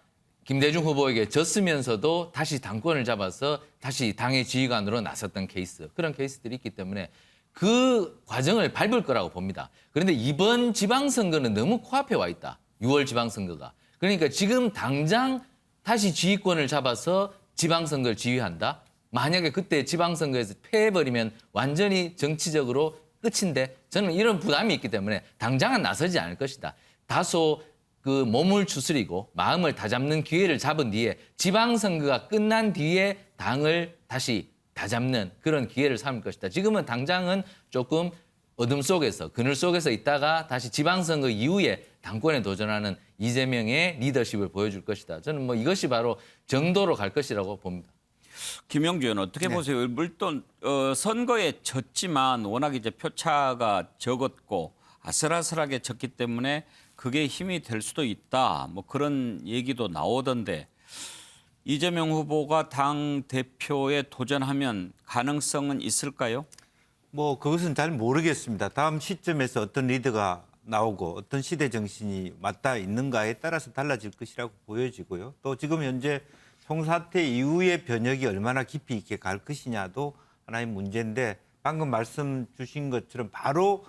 김대중 후보에게 졌으면서도 다시 당권을 잡아서 다시 당의 지휘관으로 나섰던 케이스, 그런 케이스들이 있기 때문에 그 과정을 밟을 거라고 봅니다. 그런데 이번 지방선거는 너무 코앞에 와 있다. 6월 지방선거가. 그러니까 지금 당장 다시 지휘권을 잡아서 지방선거를 지휘한다? 만약에 그때 지방선거에서 패해버리면 완전히 정치적으로 끝인데 저는 이런 부담이 있기 때문에 당장은 나서지 않을 것이다. 다소 그 몸을 추스리고 마음을 다잡는 기회를 잡은 뒤에 지방선거가 끝난 뒤에 당을 다시 다잡는 그런 기회를 삼을 것이다. 지금은 당장은 조금 어둠 속에서, 그늘 속에서 있다가 다시 지방선거 이후에 당권에 도전하는 이재명의 리더십을 보여줄 것이다. 저는 뭐 이것이 바로 정도로 갈 것이라고 봅니다. 김영주 의원 어떻게 보세요? 물론 선거에 졌지만 워낙 이제 표차가 적었고 아슬아슬하게 졌기 때문에 그게 힘이 될 수도 있다. 뭐 그런 얘기도 나오던데 이재명 후보가 당 대표에 도전하면 가능성은 있을까요? 뭐 그것은 잘 모르겠습니다. 다음 시점에서 어떤 리더가 나오고 어떤 시대 정신이 맞닿아 있는가에 따라서 달라질 것이라고 보여지고요. 또 지금 현재 총사태 이후의 변혁이 얼마나 깊이 있게 갈 것이냐도 하나의 문제인데 방금 말씀 주신 것처럼 바로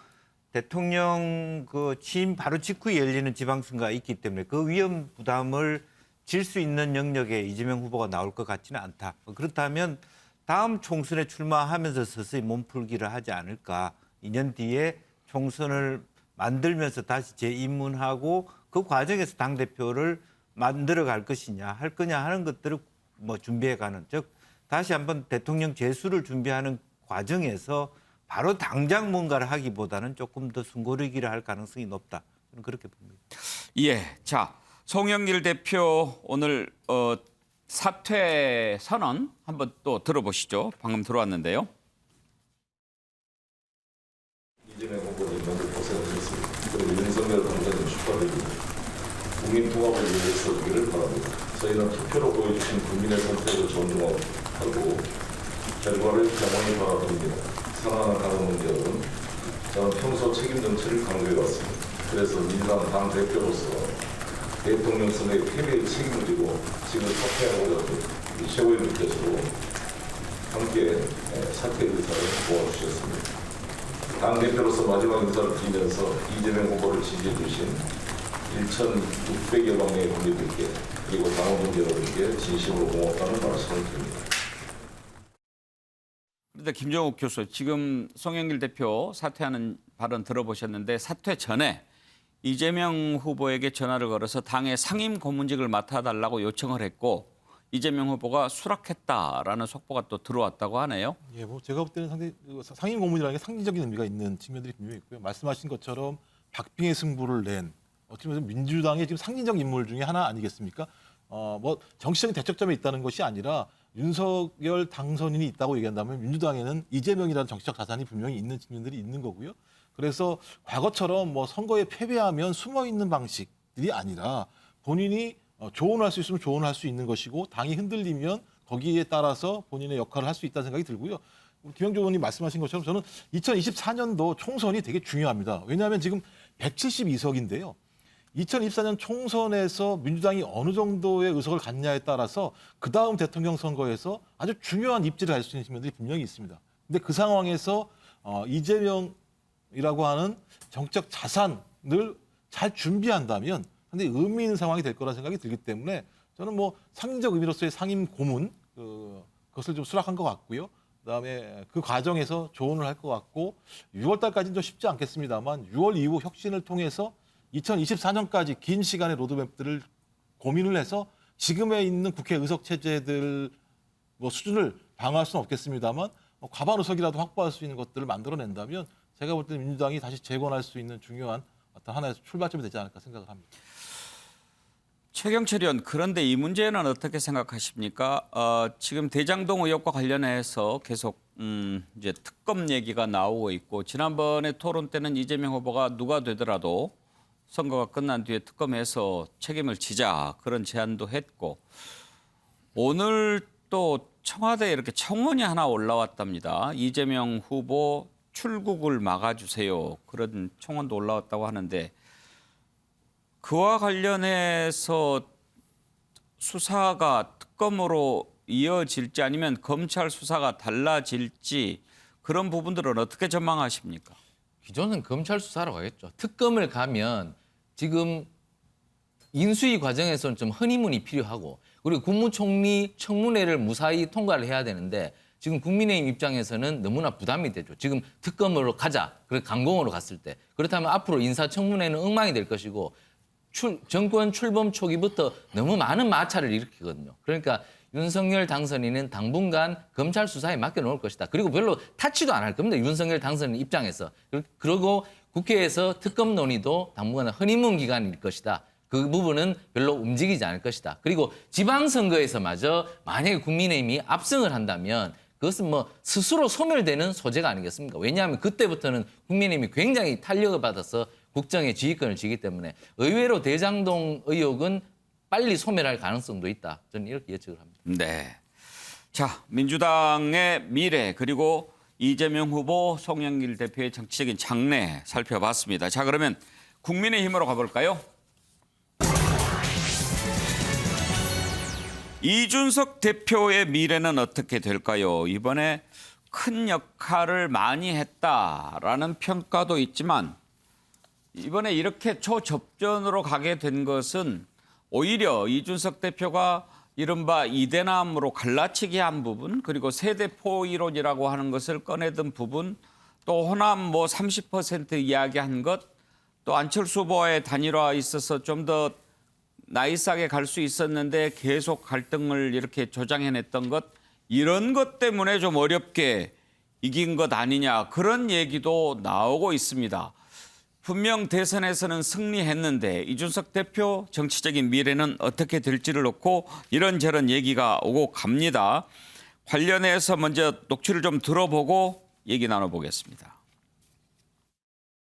대통령 그 취임 바로 직후에 열리는 지방선거가 있기 때문에 그 위험 부담을 질 수 있는 영역에 이재명 후보가 나올 것 같지는 않다. 그렇다면 다음 총선에 출마하면서 서서히 몸풀기를 하지 않을까. 2년 뒤에 총선을 만들면서 다시 재입문하고 그 과정에서 당대표를 만들어 갈 것이냐 할 거냐 하는 것들을 뭐 준비해가는, 즉 다시 한번 대통령 재수를 준비하는 과정에서 바로 당장 뭔가를 하기보다는 조금 더 숨고르기를 할 가능성이 높다. 저는 그렇게 봅니다. 예, 자 송영길 대표 오늘 사퇴 선언 한번 또 들어보시죠. 방금 들어왔는데요. 이재명 후보님 먼저 고생하셨습니다. 그리고 윤석열 당선인 축하드립니다. 국민 통합을 위해서 서기를 바랍니다. 저희는 투표로 보여주신 국민의 선택을 존중하고 결과를 겸허히 바라봅니다. 상황을 가는 문제는 저는 평소 책임 정치를 강조해왔습니다. 그래서 민주당 당대표로서 대통령 선거의 패배의 책임을 지고 지금 사퇴하고자 하는 최고위원께서도 함께 사퇴 의사를 모아주셨습니다. 당대표로서 마지막 인사를 드리면서 이재명 후보를 지지해 주신 1,600여 명의 국민들께 그리고 당원분 여러분께 진심으로 고맙다는 말씀을 드립니다. 그런데 김정욱 교수, 지금 송영길 대표 사퇴하는 발언 들어보셨는데 사퇴 전에 이재명 후보에게 전화를 걸어서 당의 상임 고문직을 맡아달라고 요청을 했고 이재명 후보가 수락했다라는 속보가 또 들어왔다고 하네요. 예, 뭐 제가 볼 때는 상당히 상임 고문이라는 게 상징적인 의미가 있는 측면들이 분명히 있고요. 말씀하신 것처럼 박빙의 승부를 낸 어떻게 보면 민주당의 지금 상징적 인물 중에 하나 아니겠습니까? 뭐 정치적인 대척점에 있다는 것이 아니라 윤석열 당선인이 있다고 얘기한다면 민주당에는 이재명이라는 정치적 자산이 분명히 있는 측면들이 있는 거고요. 그래서 과거처럼 뭐 선거에 패배하면 숨어 있는 방식들이 아니라 본인이 조언할 수 있으면 조언할 수 있는 것이고 당이 흔들리면 거기에 따라서 본인의 역할을 할 수 있다는 생각이 들고요. 김영주 의원님 말씀하신 것처럼 저는 2024년도 총선이 되게 중요합니다. 왜냐하면 지금 172석인데요. 2024년 총선에서 민주당이 어느 정도의 의석을 갖냐에 따라서 그 다음 대통령 선거에서 아주 중요한 입지를 할 수 있는 측면들이 분명히 있습니다. 근데 그 상황에서 이재명이라고 하는 정적 자산을 잘 준비한다면 상당히 의미 있는 상황이 될 거라는 생각이 들기 때문에 저는 뭐 상징적 의미로서의 상임 고문 그것을 좀 수락한 것 같고요. 그다음에 그 과정에서 조언을 할 것 같고 6월 달까지는 좀 쉽지 않겠습니다만 6월 이후 혁신을 통해서 2024년까지 긴 시간의 로드맵들을 고민을 해서 지금에 있는 국회 의석 체제들 뭐 수준을 방어할 수는 없겠습니다만 과반 의석이라도 확보할 수 있는 것들을 만들어낸다면 제가 볼 때는 민주당이 다시 재건할 수 있는 중요한 어떤 하나의 출발점이 되지 않을까 생각을 합니다. 최경철 의원, 그런데 이 문제는 어떻게 생각하십니까? 지금 대장동 의혹과 관련해서 계속 이제 특검 얘기가 나오고 있고 지난번에 토론 때는 이재명 후보가 누가 되더라도 선거가 끝난 뒤에 특검해서 책임을 지자 그런 제안도 했고 오늘 또 청와대에 이렇게 청원이 하나 올라왔답니다. 이재명 후보 출국을 막아주세요. 그런 청원도 올라왔다고 하는데 그와 관련해서 수사가 특검으로 이어질지 아니면 검찰 수사가 달라질지 그런 부분들은 어떻게 전망하십니까? 기존은 검찰 수사라고 하겠죠. 특검을 가면 지금 인수위 과정에서는 좀 허니문이 필요하고 그리고 국무총리 청문회를 무사히 통과를 해야 되는데 지금 국민의힘 입장에서는 너무나 부담이 되죠. 지금 특검으로 가자. 그래 강공으로 갔을 때. 그렇다면 앞으로 인사청문회는 엉망이 될 것이고 정권 출범 초기부터 너무 많은 마찰을 일으키거든요. 그러니까 윤석열 당선인은 당분간 검찰 수사에 맡겨놓을 것이다. 그리고 별로 타치도 안 할 겁니다. 윤석열 당선인 입장에서. 그리고 국회에서 특검 논의도 당분간 허니문 기간일 것이다. 그 부분은 별로 움직이지 않을 것이다. 그리고 지방선거에서마저 만약에 국민의힘이 압승을 한다면 그것은 뭐 스스로 소멸되는 소재가 아니겠습니까? 왜냐하면 그때부터는 국민의힘이 굉장히 탄력을 받아서 국정의 지휘권을 쥐기 때문에 의외로 대장동 의혹은 빨리 소멸할 가능성도 있다. 저는 이렇게 예측을 합니다. 네. 자, 민주당의 미래 그리고 이재명 후보, 송영길 대표의 정치적인 장래 살펴봤습니다. 자, 그러면 국민의힘으로 가볼까요? 이준석 대표의 미래는 어떻게 될까요? 이번에 큰 역할을 많이 했다라는 평가도 있지만 이번에 이렇게 초접전으로 가게 된 것은 오히려 이준석 대표가 이른바 이대남으로 갈라치기 한 부분 그리고 세대포 이론이라고 하는 것을 꺼내든 부분 또 호남 뭐 30% 이야기한 것 또 안철수 후보와의 단일화에 있어서 좀 더 나이스하게 갈 수 있었는데 계속 갈등을 이렇게 조장해냈던 것 이런 것 때문에 좀 어렵게 이긴 것 아니냐 그런 얘기도 나오고 있습니다. 분명 대선에서는 승리했는데 이준석 대표 정치적인 미래는 어떻게 될지를 놓고 이런저런 얘기가 오고 갑니다. 관련해서 먼저 녹취를 좀 들어보고 얘기 나눠보겠습니다.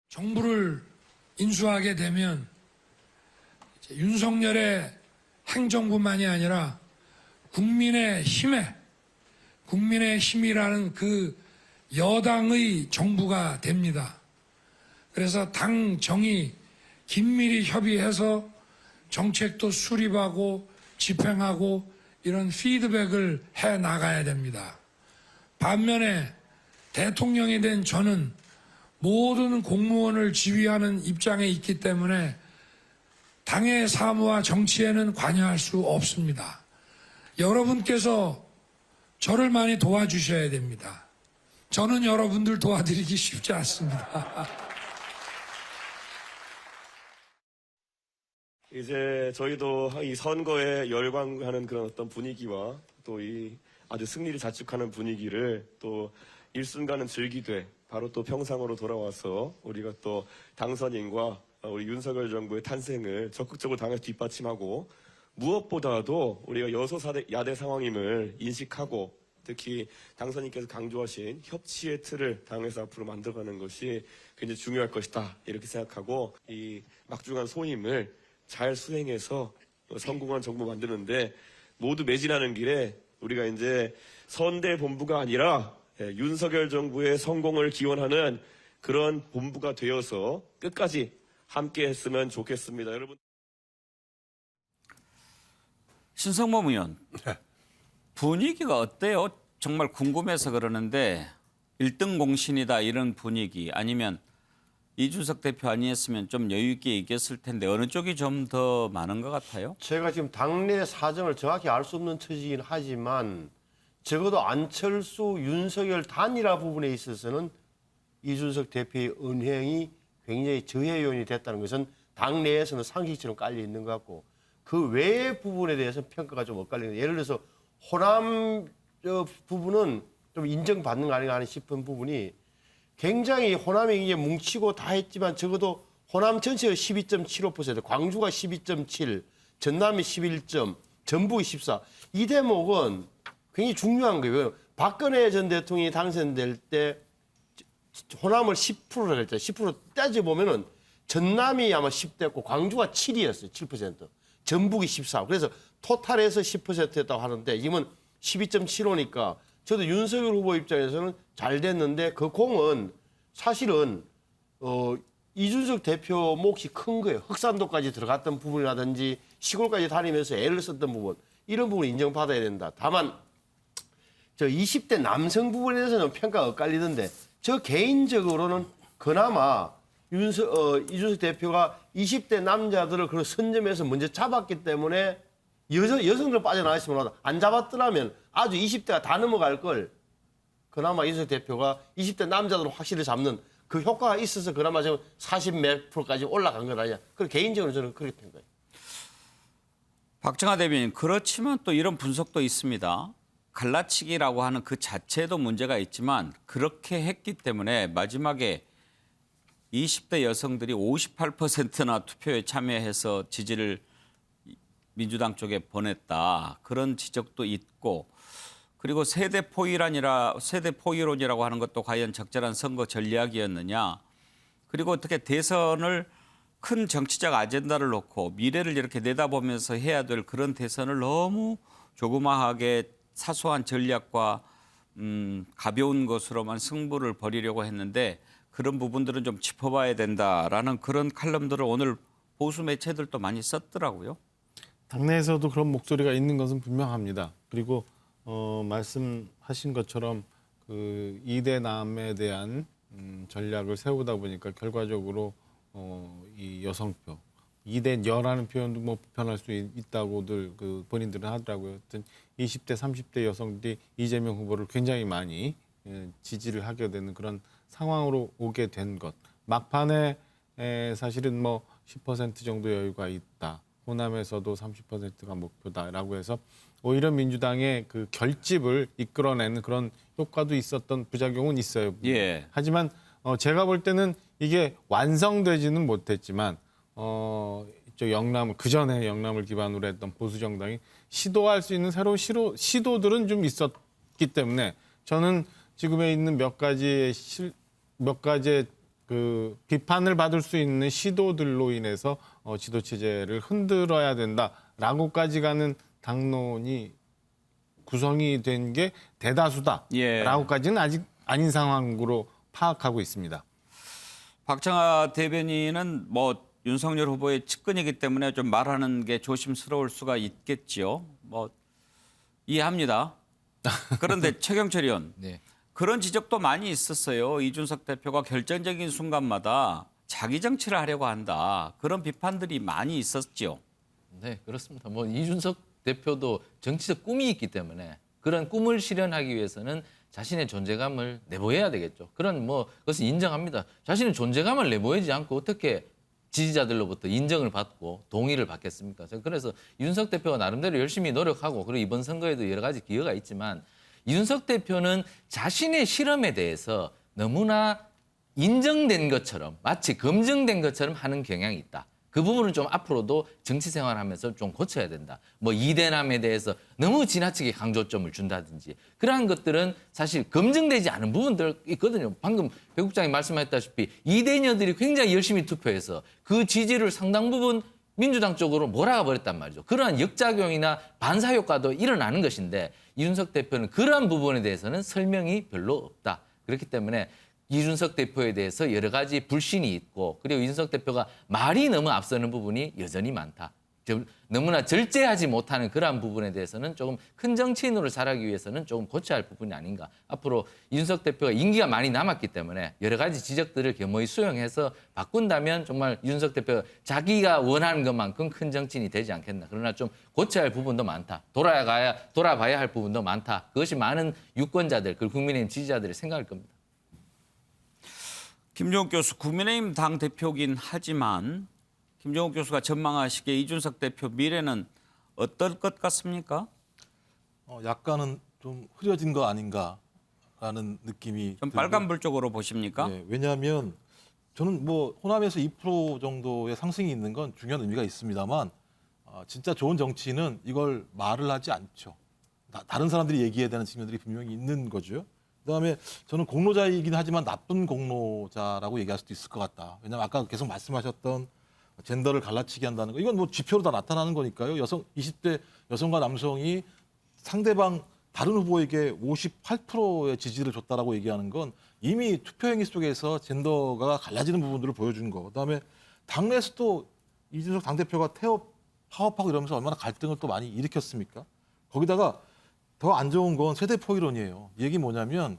정부를 인수하게 되면 윤석열의 행정뿐만이 아니라 국민의 힘이라는 그 여당의 정부가 됩니다. 그래서 당 정의 긴밀히 협의해서 정책도 수립하고 집행하고 이런 피드백을 해 나가야 됩니다. 반면에 대통령이 된 저는 모든 공무원을 지휘하는 입장에 있기 때문에 당의 사무와 정치에는 관여할 수 없습니다. 여러분께서 저를 많이 도와주셔야 됩니다. 저는 여러분들 도와드리기 쉽지 않습니다. 이제 저희도 이 선거에 열광하는 그런 어떤 분위기와 또 이 아주 승리를 자축하는 분위기를 또 일순간은 즐기되 바로 또 평상으로 돌아와서 우리가 또 당선인과 우리 윤석열 정부의 탄생을 적극적으로 당에서 뒷받침하고 무엇보다도 우리가 여소야대 상황임을 인식하고 특히 당선인께서 강조하신 협치의 틀을 당에서 앞으로 만들어가는 것이 굉장히 중요할 것이다 이렇게 생각하고 이 막중한 소임을 잘 수행해서 성공한 정부 만드는데 모두 매진하는 길에 우리가 이제 선대 본부가 아니라 윤석열 정부의 성공을 기원하는 그런 본부가 되어서 끝까지 함께 했으면 좋겠습니다. 여러분. 신성범 의원, 분위기가 어때요? 정말 궁금해서 그러는데 1등 공신이다 이런 분위기 아니면 이준석 대표 아니었으면 좀 여유 있게 이겼을 텐데 어느 쪽이 좀 더 많은 것 같아요? 제가 지금 당내 사정을 정확히 알 수 없는 처지긴 하지만 적어도 안철수, 윤석열 단일화 부분에 있어서는 이준석 대표의 은행이 굉장히 저해 요인이 됐다는 것은 당내에서는 상식처럼 깔려 있는 것 같고 그 외의 부분에 대해서 평가가 좀 엇갈리는 예를 들어서 호남 부분은 좀 인정받는 거 아닌가 하는 싶은 부분이 굉장히 호남이 이제 뭉치고 다 했지만 적어도 호남 전체가 12.75%, 광주가 12.7, 전남이 11점, 전북이 14. 이 대목은 굉장히 중요한 거예요. 박근혜 전 대통령이 당선될 때 호남을 10%라 했죠. 10% 따져보면은 전남이 아마 10대였고 광주가 7이었어요. 7%. 전북이 14. 그래서 토탈에서 10%였다고 하는데 이건 12.75니까 저도 윤석열 후보 입장에서는 잘 됐는데 그 공은 사실은 이준석 대표 몫이 큰 거예요. 흑산도까지 들어갔던 부분이라든지 시골까지 다니면서 애를 썼던 부분 이런 부분 인정받아야 된다. 다만 저 20대 남성 부분에 대해서는 평가가 엇갈리던데 저 개인적으로는 그나마 이준석 대표가 20대 남자들을 그런 선점에서 먼저 잡았기 때문에 여성들 빠져나왔으면 안 잡았더라면 아주 20대가 다 넘어갈 걸 그나마 이준석 대표가 20대 남자들을 확실히 잡는 그 효과가 있어서 그나마 지금 40몇 %까지 올라간 건 아니야. 그 개인적으로 저는 그렇게 평가해요. 박정하 대변인, 그렇지만 또 이런 분석도 있습니다. 갈라치기라고 하는 그 자체도 문제가 있지만 그렇게 했기 때문에 마지막에 20대 여성들이 58%나 투표에 참여해서 지지를 민주당 쪽에 보냈다. 그런 지적도 있고 그리고 세대 포위론이라고 하는 것도 과연 적절한 선거 전략이었느냐. 그리고 어떻게 대선을 큰 정치적 아젠다를 놓고 미래를 이렇게 내다보면서 해야 될 그런 대선을 너무 조그마하게 사소한 전략과 가벼운 것으로만 승부를 벌이려고 했는데 그런 부분들은 좀 짚어봐야 된다라는 그런 칼럼들을 오늘 보수 매체들도 많이 썼더라고요. 당내에서도 그런 목소리가 있는 것은 분명합니다. 그리고 말씀하신 것처럼 그 2대 남에 대한 전략을 세우다 보니까 결과적으로 이 여성표 2대 여라는 표현도 뭐 불편할 수 있다고들 그 본인들은 하더라고요. 하여튼 20대 30대 여성들이 이재명 후보를 굉장히 많이 지지를 하게 되는 그런 상황으로 오게 된 것. 막판에 사실은 뭐 10% 정도 여유가 있다. 호남에서도 30%가 목표다라고 해서 오히려 민주당의 그 결집을 이끌어내는 그런 효과도 있었던 부작용은 있어요. 예. 하지만 제가 볼 때는 이게 완성되지는 못했지만 저 영남 그 전에 영남을 기반으로 했던 보수 정당이 시도할 수 있는 새로운 시도들은 좀 있었기 때문에 저는 지금에 있는 몇 가지의 그 비판을 받을 수 있는 시도들로 인해서 지도 체제를 흔들어야 된다라고까지 가는 당론이 구성이 된 게 대다수다라고까지는 아직 아닌 상황으로 파악하고 있습니다. 박정하 대변인은 뭐 윤석열 후보의 측근이기 때문에 좀 말하는 게 조심스러울 수가 있겠지요. 뭐 이해합니다. 그런데 최경철 의원. 네. 그런 지적도 많이 있었어요. 이준석 대표가 결정적인 순간마다 자기 정치를 하려고 한다. 그런 비판들이 많이 있었죠. 네, 그렇습니다. 뭐 이준석 대표도 정치적 꿈이 있기 때문에 그런 꿈을 실현하기 위해서는 자신의 존재감을 내보여야 되겠죠. 그런 뭐 그것을 인정합니다. 자신의 존재감을 내보이지 않고 어떻게 지지자들로부터 인정을 받고 동의를 받겠습니까? 그래서 이준석 대표가 나름대로 열심히 노력하고 그리고 이번 선거에도 여러 가지 기여가 있지만 이준석 대표는 자신의 실험에 대해서 너무나 인정된 것처럼 마치 검증된 것처럼 하는 경향이 있다. 그 부분은 좀 앞으로도 정치 생활하면서 좀 고쳐야 된다. 뭐 이대남에 대해서 너무 지나치게 강조점을 준다든지 그러한 것들은 사실 검증되지 않은 부분들 있거든요. 방금 배 국장이 말씀하셨다시피 이대녀들이 굉장히 열심히 투표해서 그 지지를 상당 부분 민주당 쪽으로 몰아가 버렸단 말이죠. 그러한 역작용이나 반사효과도 일어나는 것인데 이준석 대표는 그러한 부분에 대해서는 설명이 별로 없다. 그렇기 때문에 이준석 대표에 대해서 여러 가지 불신이 있고 그리고 이준석 대표가 말이 너무 앞서는 부분이 여전히 많다. 좀 너무나 절제하지 못하는 그러한 부분에 대해서는 조금 큰 정치인으로 자라기 위해서는 조금 고쳐야 할 부분이 아닌가. 앞으로 이준석 대표가 임기가 많이 남았기 때문에 여러 가지 지적들을 겸허히 수용해서 바꾼다면 정말 이준석 대표가 자기가 원하는 것만큼 큰 정치인이 되지 않겠나. 그러나 좀 고쳐야 할 부분도 많다. 돌아봐야 할 부분도 많다. 그것이 많은 유권자들, 그리고 국민의힘 지지자들의 생각일 겁니다. 김종욱 교수, 국민의힘 당대표긴 하지만 김종욱 교수가 전망하시기에 이준석 대표 미래는 어떨 것 같습니까? 약간은 좀 흐려진 거 아닌가라는 느낌이 좀 빨간불 쪽으로 보십니까? 네, 왜냐하면 저는 뭐 호남에서 2% 정도의 상승이 있는 건 중요한 의미가 있습니다만 진짜 좋은 정치인은 이걸 말을 하지 않죠. 다른 사람들이 얘기해야 되는 측면들이 분명히 있는 거죠. 그다음에 저는 공로자이긴 하지만 나쁜 공로자라고 얘기할 수도 있을 것 같다. 왜냐하면 아까 계속 말씀하셨던 젠더를 갈라치기 한다는 거, 이건 뭐 지표로 다 나타나는 거니까요. 20대 여성과 남성이 상대방 다른 후보에게 58%의 지지를 줬다라고 얘기하는 건 이미 투표 행위 속에서 젠더가 갈라지는 부분들을 보여주는 거. 그다음에 당내에서도 이준석 당대표가 파업하고 이러면서 얼마나 갈등을 또 많이 일으켰습니까? 거기다가 더 안 좋은 건 세대 포이론이에요. 이 얘기 뭐냐면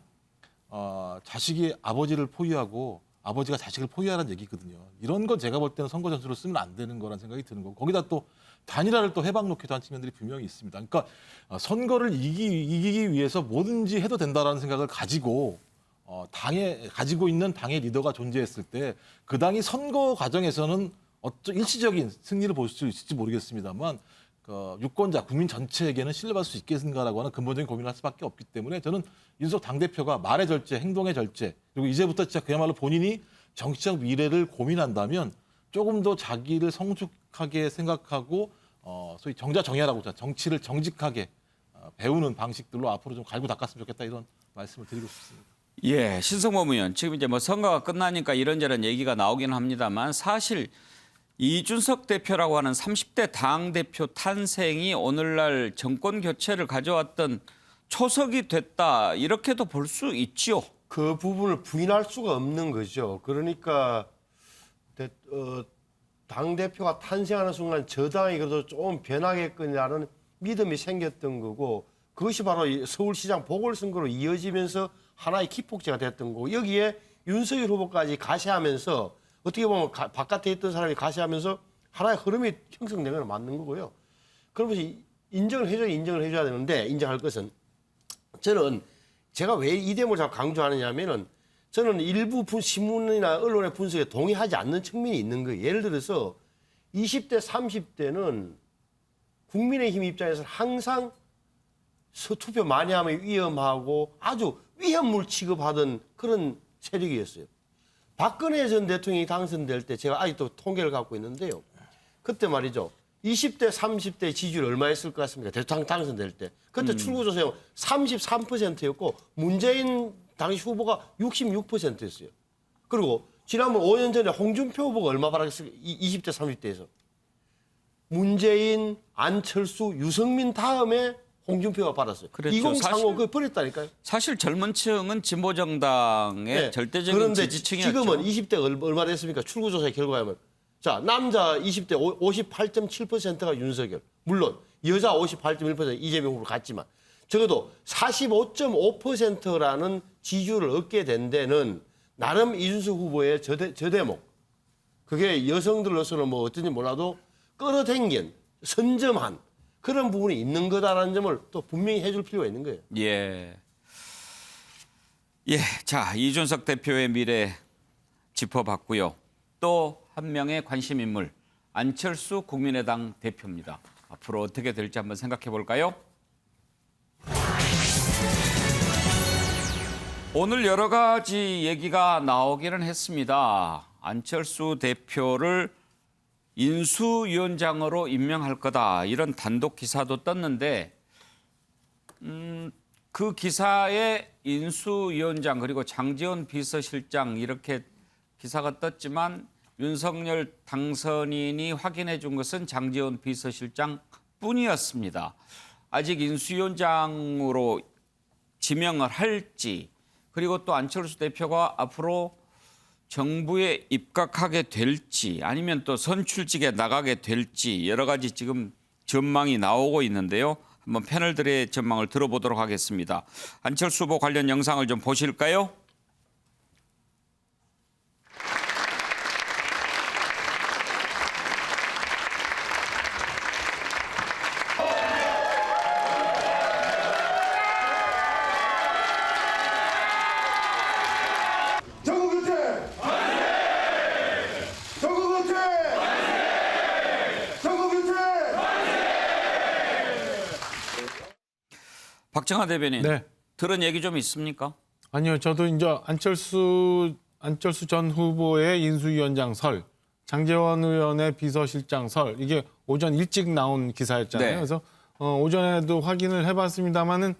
자식이 아버지를 포위하고 아버지가 자식을 포위하라는 얘기거든요. 이런 건 제가 볼 때는 선거 전술로 쓰면 안 되는 거라는 생각이 드는 거고, 거기다 또 단일화를 또 해박놓기도 한 측면들이 분명히 있습니다. 그러니까 선거를 이기기 위해서 뭐든지 해도 된다라는 생각을 가지고 가지고 있는 당의 리더가 존재했을 때 그 당이 선거 과정에서는 어떤 일시적인 승리를 볼 수 있을지 모르겠습니다만 유권자, 국민 전체에게는 신뢰받을 수 있겠는가라고 하는 근본적인 고민을 할 수밖에 없기 때문에 저는 이준석 당대표가 말의 절제, 행동의 절제, 그리고 이제부터 진짜 그야말로 본인이 정치적 미래를 고민한다면 조금 더 자기를 성숙하게 생각하고 소위 정자정야라고 하죠. 정치를 정직하게 배우는 방식들로 앞으로 좀 갈고 닦았으면 좋겠다, 이런 말씀을 드리고 싶습니다. 예, 신성범 의원, 지금 이제 뭐 선거가 끝나니까 이런저런 얘기가 나오긴 합니다만 사실 이준석 대표라고 하는 30대 당대표 탄생이 오늘날 정권 교체를 가져왔던 초석이 됐다, 이렇게도 볼 수 있지요. 그 부분을 부인할 수가 없는 거죠. 그러니까 당대표가 탄생하는 순간 저당이 그래도 좀 변하겠거니라는 믿음이 생겼던 거고, 그것이 바로 서울시장 보궐선거로 이어지면서 하나의 기폭제가 됐던 거고, 여기에 윤석열 후보까지 가세하면서 어떻게 보면 바깥에 있던 사람이 가세하면서 하나의 흐름이 형성된 건 맞는 거고요. 그러면서 인정을 해줘야 되는데, 인정할 것은 저는 제가 왜 이 대목을 자꾸 강조하느냐면은 저는 일부 신문이나 언론의 분석에 동의하지 않는 측면이 있는 거예요. 예를 들어서 20대, 30대는 국민의힘 입장에서는 항상 투표 많이 하면 위험하고 아주 위험물 취급하던 그런 세력이었어요. 박근혜 전 대통령이 당선될 때 제가 아직도 통계를 갖고 있는데요. 그때 말이죠. 20대, 30대 지지율 얼마였을 것 같습니까? 대통령 당선될 때. 그때 출구조사용 33%였고 문재인 당시 후보가 66%였어요. 그리고 지난번 5년 전에 홍준표 후보가 얼마 받았을까? 20대, 30대에서. 문재인, 안철수, 유승민 다음에 홍준표가 받았어요. 그렇죠. 2035 그거 버렸다니까요. 사실 젊은 층은 진보정당의 네. 절대적인 그런데 지지층이었죠. 지금은 20대가 얼마 됐습니까? 출구조사의 결과에 하면. 자, 남자 20대 58.7%가 윤석열. 물론 여자 58.1% 이재명 후보로 갔지만 적어도 45.5%라는 지지율을 얻게 된 데는 나름 이준석 후보의 저대목. 그게 여성들로서는 뭐 어떤지 몰라도 끌어당긴, 선점한 그런 부분이 있는 거다라는 점을 또 분명히 해줄 필요가 있는 거예요. 예. 예. 자, 이준석 대표의 미래 짚어봤고요. 또 한 명의 관심 인물, 안철수 국민의당 대표입니다. 앞으로 어떻게 될지 한번 생각해 볼까요? 오늘 여러 가지 얘기가 나오기는 했습니다. 안철수 대표를 인수위원장으로 임명할 거다, 이런 단독 기사도 떴는데 그 기사에 인수위원장 그리고 장제원 비서실장 이렇게 기사가 떴지만 윤석열 당선인이 확인해 준 것은 장제원 비서실장 뿐이었습니다. 아직 인수위원장으로 지명을 할지, 그리고 또 안철수 대표가 앞으로 정부에 입각하게 될지 아니면 또 선출직에 나가게 될지 여러 가지 지금 전망이 나오고 있는데요. 한번 패널들의 전망을 들어보도록 하겠습니다. 안철수 후보 관련 영상을 좀 보실까요? 박정하 대변인, 네. 들은 얘기 좀 있습니까? 아니요, 저도 이제 안철수 전 후보의 인수위원장 설, 장제원 의원의 비서실장 설, 이게 오전 일찍 나온 기사였잖아요. 네. 그래서 오전에도 확인을 해봤습니다만은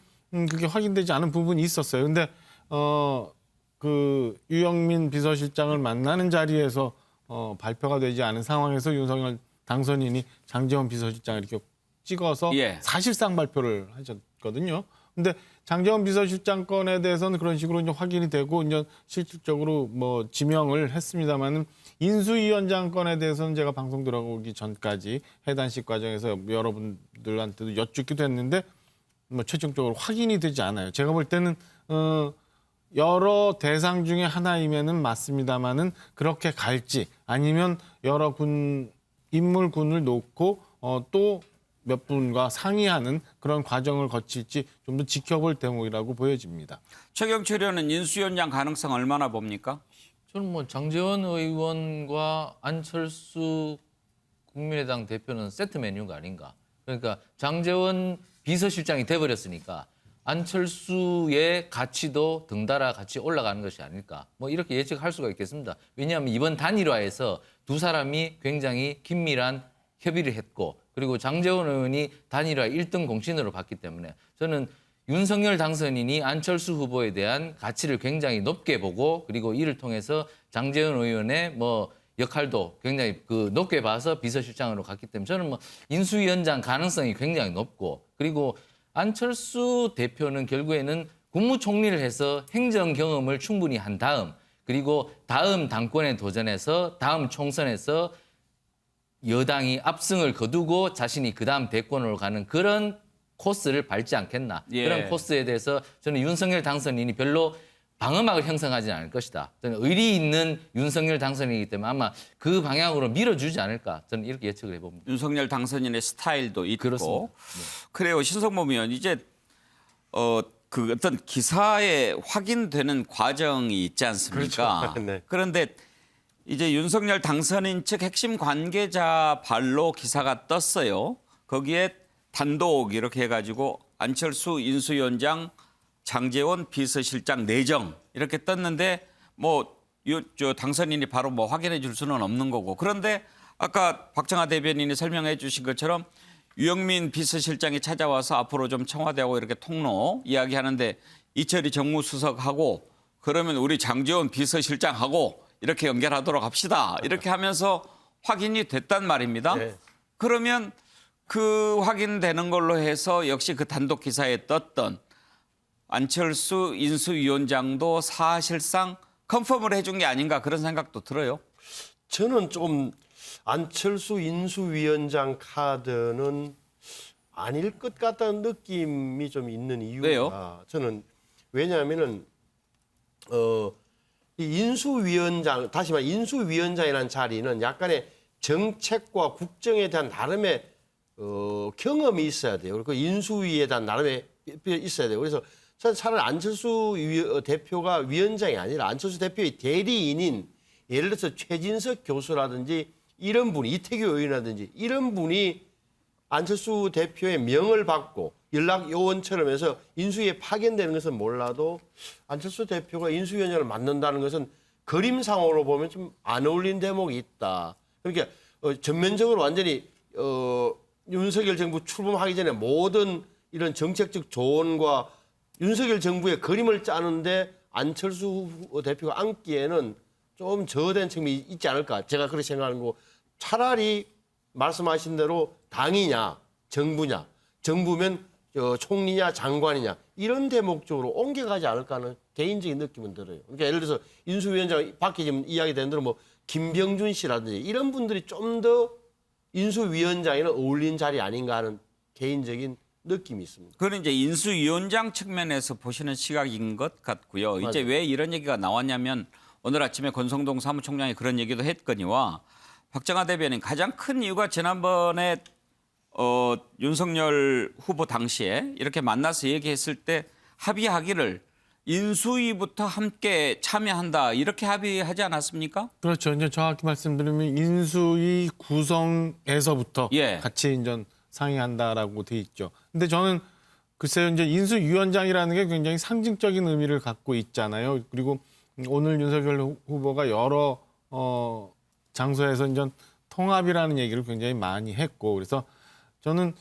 그게 확인되지 않은 부분이 있었어요. 근데 그 유영민 비서실장을 만나는 자리에서 발표가 되지 않은 상황에서 윤석열 당선인이 장제원 비서실장을 이렇게 찍어서 예. 사실상 발표를 하셨거든요. 근데 장제원 비서실장 건에 대해서는 그런 식으로 이제 확인이 되고 이제 실질적으로 뭐 지명을 했습니다만은 인수위원장 건에 대해서는 제가 방송 들어오기 전까지 해단식 과정에서 여러분들한테도 여쭙기도 했는데 뭐 최종적으로 확인이 되지 않아요. 제가 볼 때는 여러 대상 중에 하나이면은 맞습니다만은 그렇게 갈지 아니면 여러 인물군을 놓고 또 몇 분과 상의하는 그런 과정을 거칠지 좀 더 지켜볼 대목이라고 보여집니다. 최경철 의원은 인수위원장 가능성 얼마나 봅니까? 저는 뭐 장제원 의원과 안철수 국민의당 대표는 세트 메뉴가 아닌가. 그러니까 장제원 비서실장이 돼버렸으니까 안철수의 가치도 등달아 같이 올라가는 것이 아닐까. 뭐 이렇게 예측할 수가 있겠습니다. 왜냐하면 이번 단일화에서 두 사람이 굉장히 긴밀한 협의를 했고 그리고 장제원 의원이 단일화 1등 공신으로 봤기 때문에 저는 윤석열 당선인이 안철수 후보에 대한 가치를 굉장히 높게 보고 그리고 이를 통해서 장제원 의원의 뭐 역할도 굉장히 높게 봐서 비서실장으로 갔기 때문에 저는 뭐 인수위원장 가능성이 굉장히 높고 그리고 안철수 대표는 결국에는 국무총리를 해서 행정 경험을 충분히 한 다음 그리고 다음 당권에 도전해서 다음 총선에서 여당이 압승을 거두고 자신이 그다음 대권으로 가는 그런 코스를 밟지 않겠나. 예. 그런 코스에 대해서 저는 윤석열 당선인이 별로 방어막을 형성하지 않을 것이다. 저는 의리 있는 윤석열 당선인이기 때문에 아마 그 방향으로 밀어주지 않을까. 저는 이렇게 예측을 해봅니다. 윤석열 당선인의 스타일도 있고. 그렇습니다. 네. 그래요. 신성범 의원, 이제 그 어떤 기사에 확인되는 과정이 있지 않습니까? 그렇죠. 네. 그런데 이제 윤석열 당선인 측 핵심 관계자 발로 기사가 떴어요. 거기에 단독 이렇게 해가지고 안철수 인수위원장, 장제원 비서실장 내정 이렇게 떴는데 뭐 저 당선인이 바로 뭐 확인해 줄 수는 없는 거고. 그런데 아까 박정하 대변인이 설명해 주신 것처럼 유영민 비서실장이 찾아와서 앞으로 좀 청와대하고 이렇게 통로 이야기하는데 이철이 정무수석하고 그러면 우리 장제원 비서실장하고 이렇게 연결하도록 합시다. 이렇게 하면서 확인이 됐단 말입니다. 네. 그러면 그 확인되는 걸로 해서 역시 그 단독 기사에 떴던 안철수 인수위원장도 사실상 컨펌을 해준 게 아닌가 그런 생각도 들어요. 저는 좀 안철수 인수위원장 카드는 아닐 것 같다는 느낌이 좀 있는 이유가 왜요? 저는 왜냐하면은 이 인수위원장 다시 말해 인수위원장이라는 자리는 약간의 정책과 국정에 대한 나름의 경험이 있어야 돼요. 그리고 인수위에 대한 나름의 있어야 돼요. 그래서 저는 차라리 안철수 대표가 위원장이 아니라 안철수 대표의 대리인인 예를 들어서 최진석 교수라든지 이런 분이 이태규 의원이라든지 이런 분이 안철수 대표의 명을 받고 연락 요원처럼 해서 인수위에 파견되는 것은 몰라도 안철수 대표가 인수위원장을 맡는다는 것은 그림상으로 보면 좀 안 어울리는 대목이 있다. 그러니까 전면적으로 완전히 윤석열 정부 출범하기 전에 모든 이런 정책적 조언과 윤석열 정부의 그림을 짜는데 안철수 대표가 앉기에는 좀 저된 측면이 있지 않을까. 제가 그렇게 생각하는 거고 차라리 말씀하신 대로 당이냐 정부냐 정부면 총리냐 장관이냐 이런 대목 쪽으로 옮겨가지 않을까 하는 개인적인 느낌은 들어요. 그러니까 예를 들어서 인수위원장 밖에 지금 이야기 된 대로 뭐 김병준 씨라든지 이런 분들이 좀 더 인수위원장에는 어울리는 자리 아닌가 하는 개인적인 느낌이 있습니다. 그건 이제 인수위원장 측면에서 보시는 시각인 것 같고요. 이제 맞아요. 왜 이런 얘기가 나왔냐면 오늘 아침에 권성동 사무총장이 그런 얘기도 했거니와 박정하 대변인 가장 큰 이유가 지난번에 윤석열 후보 당시에 이렇게 만나서 얘기했을 때 합의하기를 인수위부터 함께 참여한다 이렇게 합의하지 않았습니까? 그렇죠. 이제 정확히 말씀드리면 인수위 구성에서부터 같이 이제 상의한다라고 돼 있죠. 근데 저는 글쎄요, 이제 인수위원장이라는 게 굉장히 상징적인 의미를 갖고 있잖아요. 그리고 오늘 윤석열 후보가 여러 장소에서 이제 통합이라는 얘기를 굉장히 많이 했고, 그래서 저는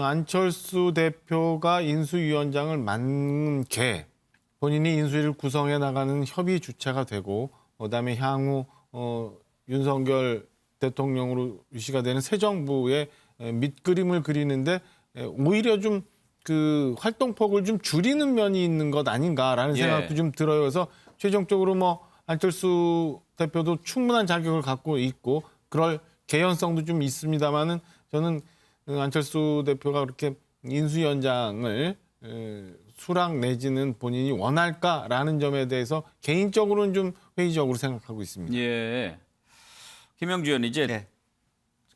안철수 대표가 인수위원장을 맡는 게 본인이 인수위를 구성해 나가는 협의 주체가 되고, 그다음에 향후 윤석열 대통령으로 유시가 되는 새 정부의 밑그림을 그리는데 오히려 좀 그 활동폭을 좀 줄이는 면이 있는 것 아닌가라는 생각도 좀 들어요. 그래서 최종적으로 뭐 안철수 대표도 충분한 자격을 갖고 있고 그럴 개연성도 좀 있습니다만은 저는 안철수 대표가 그렇게 인수위원장을 수락 내지는 본인이 원할까라는 점에 대해서 개인적으로는 좀 회의적으로 생각하고 있습니다. 예. 김영주 의원 이제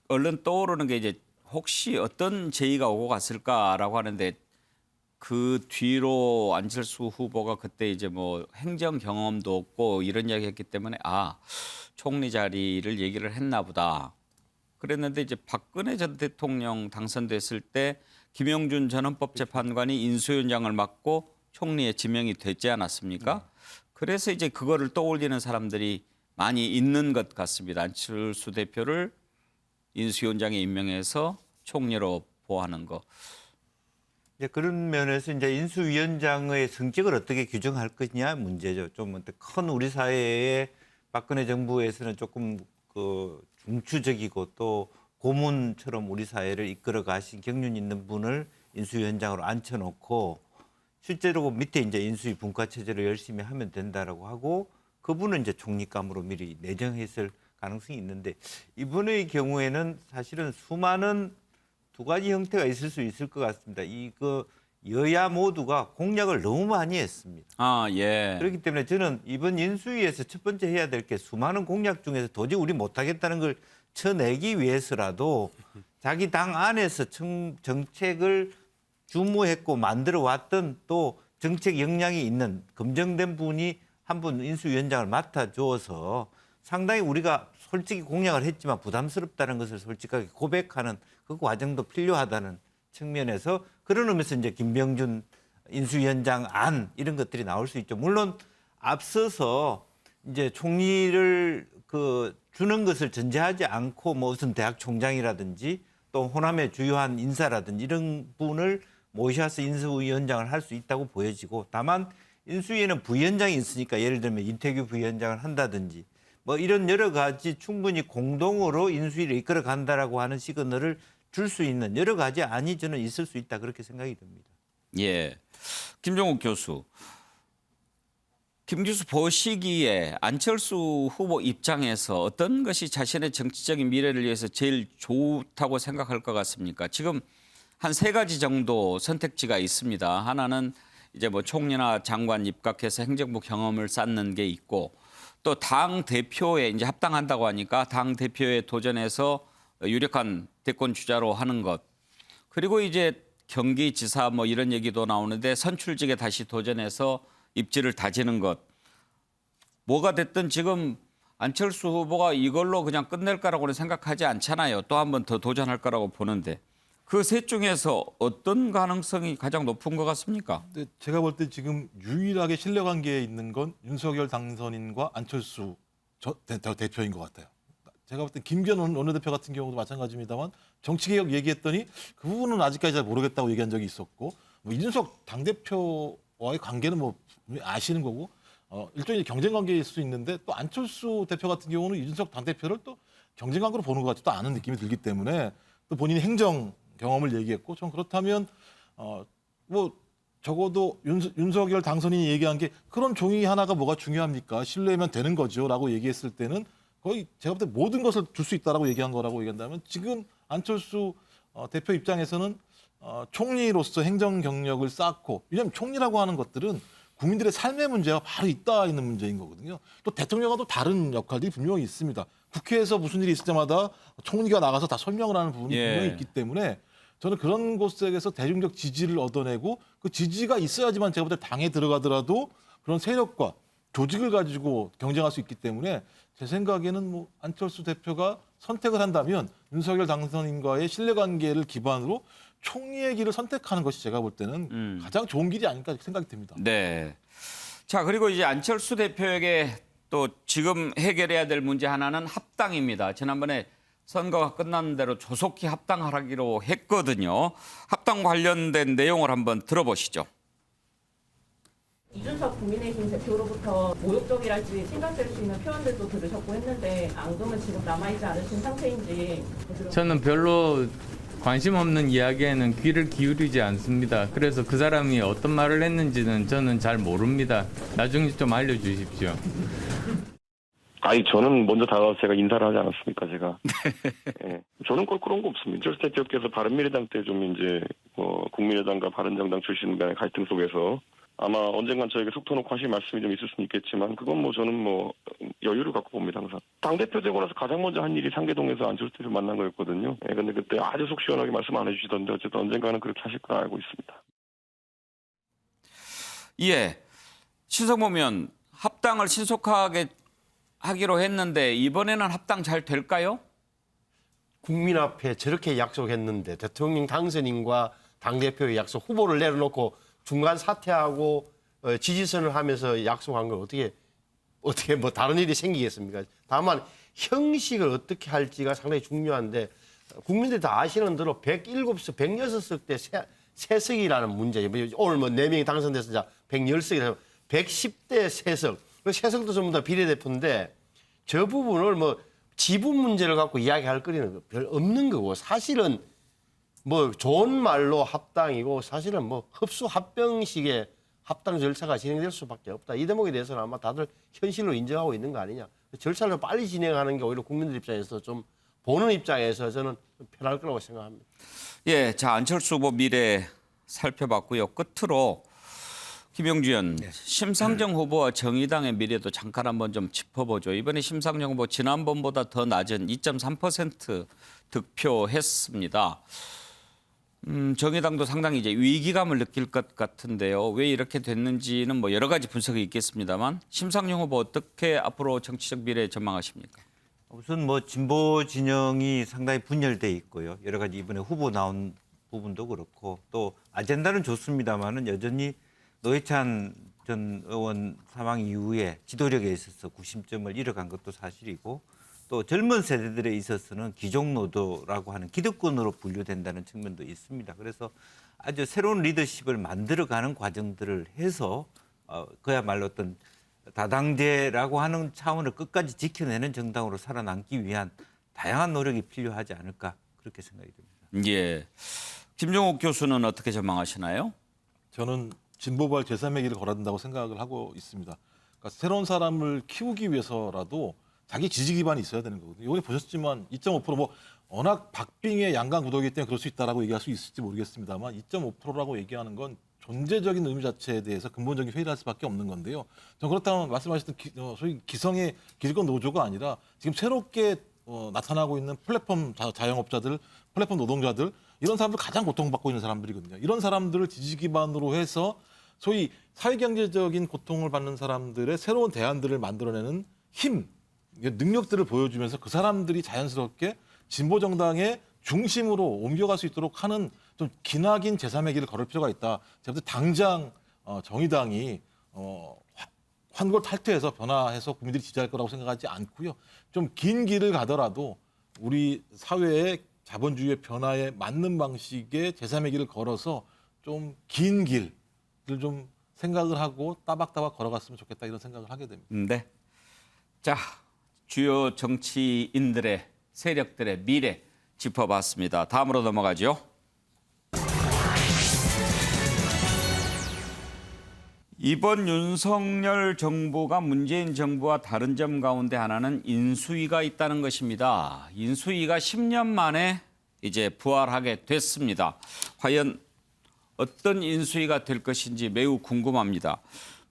얼른 떠오르는 게 이제 혹시 어떤 제의가 오고 갔을까라고 하는데 그 뒤로 안철수 후보가 그때 이제 뭐 행정 경험도 없고 이런 이야기했기 때문에 총리 자리를 얘기를 했나 보다. 그랬는데 이제 박근혜 전 대통령 당선됐을 때 김영준 전 헌법재판관이 인수위원장을 맡고 총리에 지명이 되지 않았습니까? 그래서 이제 그거를 떠올리는 사람들이 많이 있는 것 같습니다. 안철수 대표를 인수위원장에 임명해서 총리로 보하는 거. 이제 그런 면에서 이제 인수위원장의 성격을 어떻게 규정할 것이냐 문제죠. 좀 큰 우리 사회에 박근혜 정부에서는 조금 그 중추적이고 또 고문처럼 우리 사회를 이끌어 가신 경륜 있는 분을 인수위원장으로 앉혀놓고 실제로 밑에 이제 인수위 분과 체제를 열심히 하면 된다라고 하고 그분은 이제 총리감으로 미리 내정했을 가능성이 있는데 이번의 경우에는 사실은 수많은 두 가지 형태가 있을 수 있을 것 같습니다. 이거 여야 모두가 공약을 너무 많이 했습니다. 그렇기 때문에 저는 이번 인수위에서 첫 번째 해야 될 게 수많은 공약 중에서 도저히 우리 못하겠다는 걸 쳐내기 위해서라도 자기 당 안에서 정책을 주무했고 만들어 왔던 또 정책 역량이 있는 검증된 분이 한 분 인수위원장을 맡아줘서 상당히 우리가 솔직히 공약을 했지만 부담스럽다는 것을 솔직하게 고백하는 그 과정도 필요하다는 측면에서 그런 의미에서 이제 김병준 인수위원장 안 이런 것들이 나올 수 있죠. 물론 앞서서 이제 총리를 주는 것을 전제하지 않고 뭐 무슨 대학 총장이라든지 또 호남의 주요한 인사라든지 이런 분을 모셔서 인수위원장을 할 수 있다고 보여지고 다만 인수위에는 부위원장이 있으니까 예를 들면 이태규 부위원장을 한다든지 뭐 이런 여러 가지 충분히 공동으로 인수위를 이끌어 간다라고 하는 시그널을 줄 수 있는 여러 가지 안이 저는 있을 수 있다 그렇게 생각이 듭니다. 예, 김종욱 교수. 김 교수 보시기에 안철수 후보 입장에서 어떤 것이 자신의 정치적인 미래를 위해서 제일 좋다고 생각할 것 같습니까? 지금 한 3가지 정도 선택지가 있습니다. 하나는 이제 뭐 총리나 장관 입각해서 행정부 경험을 쌓는 게 있고 또 당 대표에 이제 합당한다고 하니까 당 대표에 도전해서 유력한 대권 주자로 하는 것. 그리고 이제 경기지사 뭐 이런 얘기도 나오는데 선출직에 다시 도전해서 입지를 다지는 것. 뭐가 됐든 지금 안철수 후보가 이걸로 그냥 끝낼 거라고는 생각하지 않잖아요. 또 한 번 더 도전할 거라고 보는데 그 셋 중에서 어떤 가능성이 가장 높은 것 같습니까? 근데 제가 볼 때 지금 유일하게 신뢰관계에 있는 건 윤석열 당선인과 안철수 대표인 것 같아요. 제가 볼 때 김기현 원내대표 같은 경우도 마찬가지입니다만 정치개혁 얘기했더니 그 부분은 아직까지 잘 모르겠다고 얘기한 적이 있었고 뭐 이준석 당대표와의 관계는 뭐 아시는 거고 일종의 경쟁관계일 수 있는데 또 안철수 대표 같은 경우는 이준석 당대표를 또 경쟁관계로 보는 것 같지도 않은 느낌이 들기 때문에 또 본인이 행정 경험을 얘기했고 좀 그렇다면 뭐 적어도 윤석열 당선인이 얘기한 게 그런 종이 하나가 뭐가 중요합니까? 신뢰면 되는 거죠라고 얘기했을 때는 거의 제가 볼 때 모든 것을 줄 수 있다라고 얘기한 거라고 얘기한다면 지금 안철수 대표 입장에서는 총리로서 행정 경력을 쌓고 왜냐하면 총리라고 하는 것들은 국민들의 삶의 문제가 바로 있다 있는 문제인 거거든요. 또 대통령과도 다른 역할들이 분명히 있습니다. 국회에서 무슨 일이 있을 때마다 총리가 나가서 다 설명을 하는 부분이 분명히 있기 때문에 저는 그런 곳에서 대중적 지지를 얻어내고 그 지지가 있어야지만 제가 볼 때 당에 들어가더라도 그런 세력과 조직을 가지고 경쟁할 수 있기 때문에 제 생각에는 뭐 안철수 대표가 선택을 한다면 윤석열 당선인과의 신뢰관계를 기반으로 총리의 길을 선택하는 것이 제가 볼 때는 가장 좋은 길이 아닐까 생각이 듭니다. 네. 자, 그리고 이제 안철수 대표에게 또 지금 해결해야 될 문제 하나는 합당입니다. 지난번에 선거가 끝난 대로 조속히 합당하기로 했거든요. 합당 관련된 내용을 한번 들어보시죠. 이준석 국민의힘 대표로부터 모욕적이랄지 생각될 수 있는 표현들도 들으셨고 했는데 앙금은 지금 남아있지 않으신 상태인지. 저는 별로 관심 없는 이야기에는 귀를 기울이지 않습니다. 그래서 그 사람이 어떤 말을 했는지는 저는 잘 모릅니다. 나중에 좀 알려주십시오. 아니 저는 먼저 다가와서 제가 인사를 하지 않았습니까 제가. 네. 저는 그런 거 없습니다. 안철수 대표께서 바른미래당 때 좀 이제 국민의당과 바른정당 출신 간의 갈등 속에서 아마 언젠간 저에게 속 터놓고 하실 말씀이 좀 있을 수는 있겠지만 그건 뭐 저는 뭐 여유를 갖고 봅니다 항상. 당대표 되고 나서 가장 먼저 한 일이 상계동에서 안철수 대표 만난 거였거든요. 예, 근데 그때 아주 속 시원하게 말씀 안 해주시던데 어쨌든 언젠가는 그렇게 하실 걸 알고 있습니다. 예, 신성범 의원 합당을 신속하게 하기로 했는데 이번에는 합당 잘 될까요? 국민 앞에 저렇게 약속했는데 대통령 당선인과 당대표의 약속 후보를 내려놓고 중간 사퇴하고 지지선을 하면서 약속한 걸 어떻게 뭐 다른 일이 생기겠습니까? 다만 형식을 어떻게 할지가 상당히 중요한데 국민들이 다 아시는 대로 107석, 106석 때 세석이라는 문제. 오늘 뭐 4명이 당선돼서 110석이라서 110대 세석. 그 세석도 전부 다 비례대표인데 저 부분을 뭐 지분 문제를 갖고 이야기할 거리는 별 없는 거고 사실은 뭐 좋은 말로 합당이고 사실은 뭐 흡수 합병식의 합당 절차가 진행될 수밖에 없다. 이 대목에 대해서는 아마 다들 현실로 인정하고 있는 거 아니냐. 절차를 빨리 진행하는 게 오히려 국민들 입장에서 좀 보는 입장에서 저는 편할 거라고 생각합니다. 예, 자 안철수 후보 미래 살펴봤고요. 끝으로 김용주 의원, 심상정 후보와 정의당의 미래도 잠깐 한번 좀 짚어보죠. 이번에 심상정 후보 지난번보다 더 낮은 2.3% 득표했습니다. 정의당도 상당히 이제 위기감을 느낄 것 같은데요. 왜 이렇게 됐는지는 뭐 여러 가지 분석이 있겠습니다만 심상정 후보 어떻게 앞으로 정치적 미래 전망하십니까? 우선 뭐 진보 진영이 상당히 분열돼 있고요. 여러 가지 이번에 후보 나온 부분도 그렇고 또 아젠다는 좋습니다만은 여전히 노회찬 전 의원 사망 이후에 지도력에 있어서 구심점을 잃어간 것도 사실이고 또 젊은 세대들에 있어서는 기종노도라고 하는 기득권으로 분류된다는 측면도 있습니다. 그래서 아주 새로운 리더십을 만들어가는 과정들을 해서 그야말로 어떤 다당제라고 하는 차원을 끝까지 지켜내는 정당으로 살아남기 위한 다양한 노력이 필요하지 않을까 그렇게 생각이 듭니다. 예, 김종욱 교수는 어떻게 전망하시나요? 저는 진보발 제3의 길을 걸어야 된다고 생각을 하고 있습니다. 그러니까 새로운 사람을 키우기 위해서라도 자기 지지 기반이 있어야 되는 거거든요. 이번에 보셨지만 2.5% 뭐 워낙 박빙의 양강 구도이기 때문에 그럴 수 있다라고 얘기할 수 있을지 모르겠습니다만 2.5%라고 얘기하는 건 존재적인 의미 자체에 대해서 근본적인 회의를 할 수밖에 없는 건데요. 전 그렇다면 말씀하셨던 소위 기성의 기득권 노조가 아니라 지금 새롭게 나타나고 있는 플랫폼 자영업자들, 플랫폼 노동자들 이런 사람들 가장 고통받고 있는 사람들이거든요. 이런 사람들을 지지 기반으로 해서 소위 사회경제적인 고통을 받는 사람들의 새로운 대안들을 만들어내는 힘, 능력들을 보여주면서 그 사람들이 자연스럽게 진보 정당의 중심으로 옮겨갈 수 있도록 하는 좀 기나긴 제3의 길을 걸을 필요가 있다. 제가 볼 때 당장 정의당이 환골 탈퇴해서 변화해서 국민들이 지지할 거라고 생각하지 않고요. 좀 긴 길을 가더라도 우리 사회의 자본주의의 변화에 맞는 방식의 제3의 길을 걸어서 좀 긴 길을 좀 생각을 하고 따박따박 걸어갔으면 좋겠다 이런 생각을 하게 됩니다. 네. 자, 주요 정치인들의 세력들의 미래 짚어봤습니다. 다음으로 넘어가죠. 이번 윤석열 정부가 문재인 정부와 다른 점 가운데 하나는 인수위가 있다는 것입니다. 인수위가 10년 만에 이제 부활하게 됐습니다. 과연 어떤 인수위가 될 것인지 매우 궁금합니다.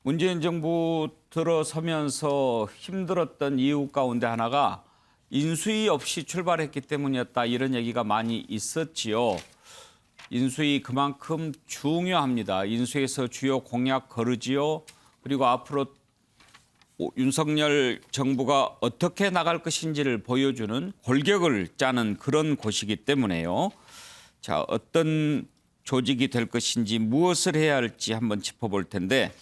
문재인 정부 들어서면서 힘들었던 이유 가운데 하나가 인수위 없이 출발했기 때문이었다, 이런 얘기가 많이 있었지요. 인수위 그만큼 중요합니다. 인수위에서 주요 공약 거르지요. 그리고 앞으로 윤석열 정부가 어떻게 나갈 것인지를 보여주는 골격을 짜는 그런 곳이기 때문에요. 자, 어떤 조직이 될 것인지, 무엇을 해야 할지 한번 짚어볼 텐데,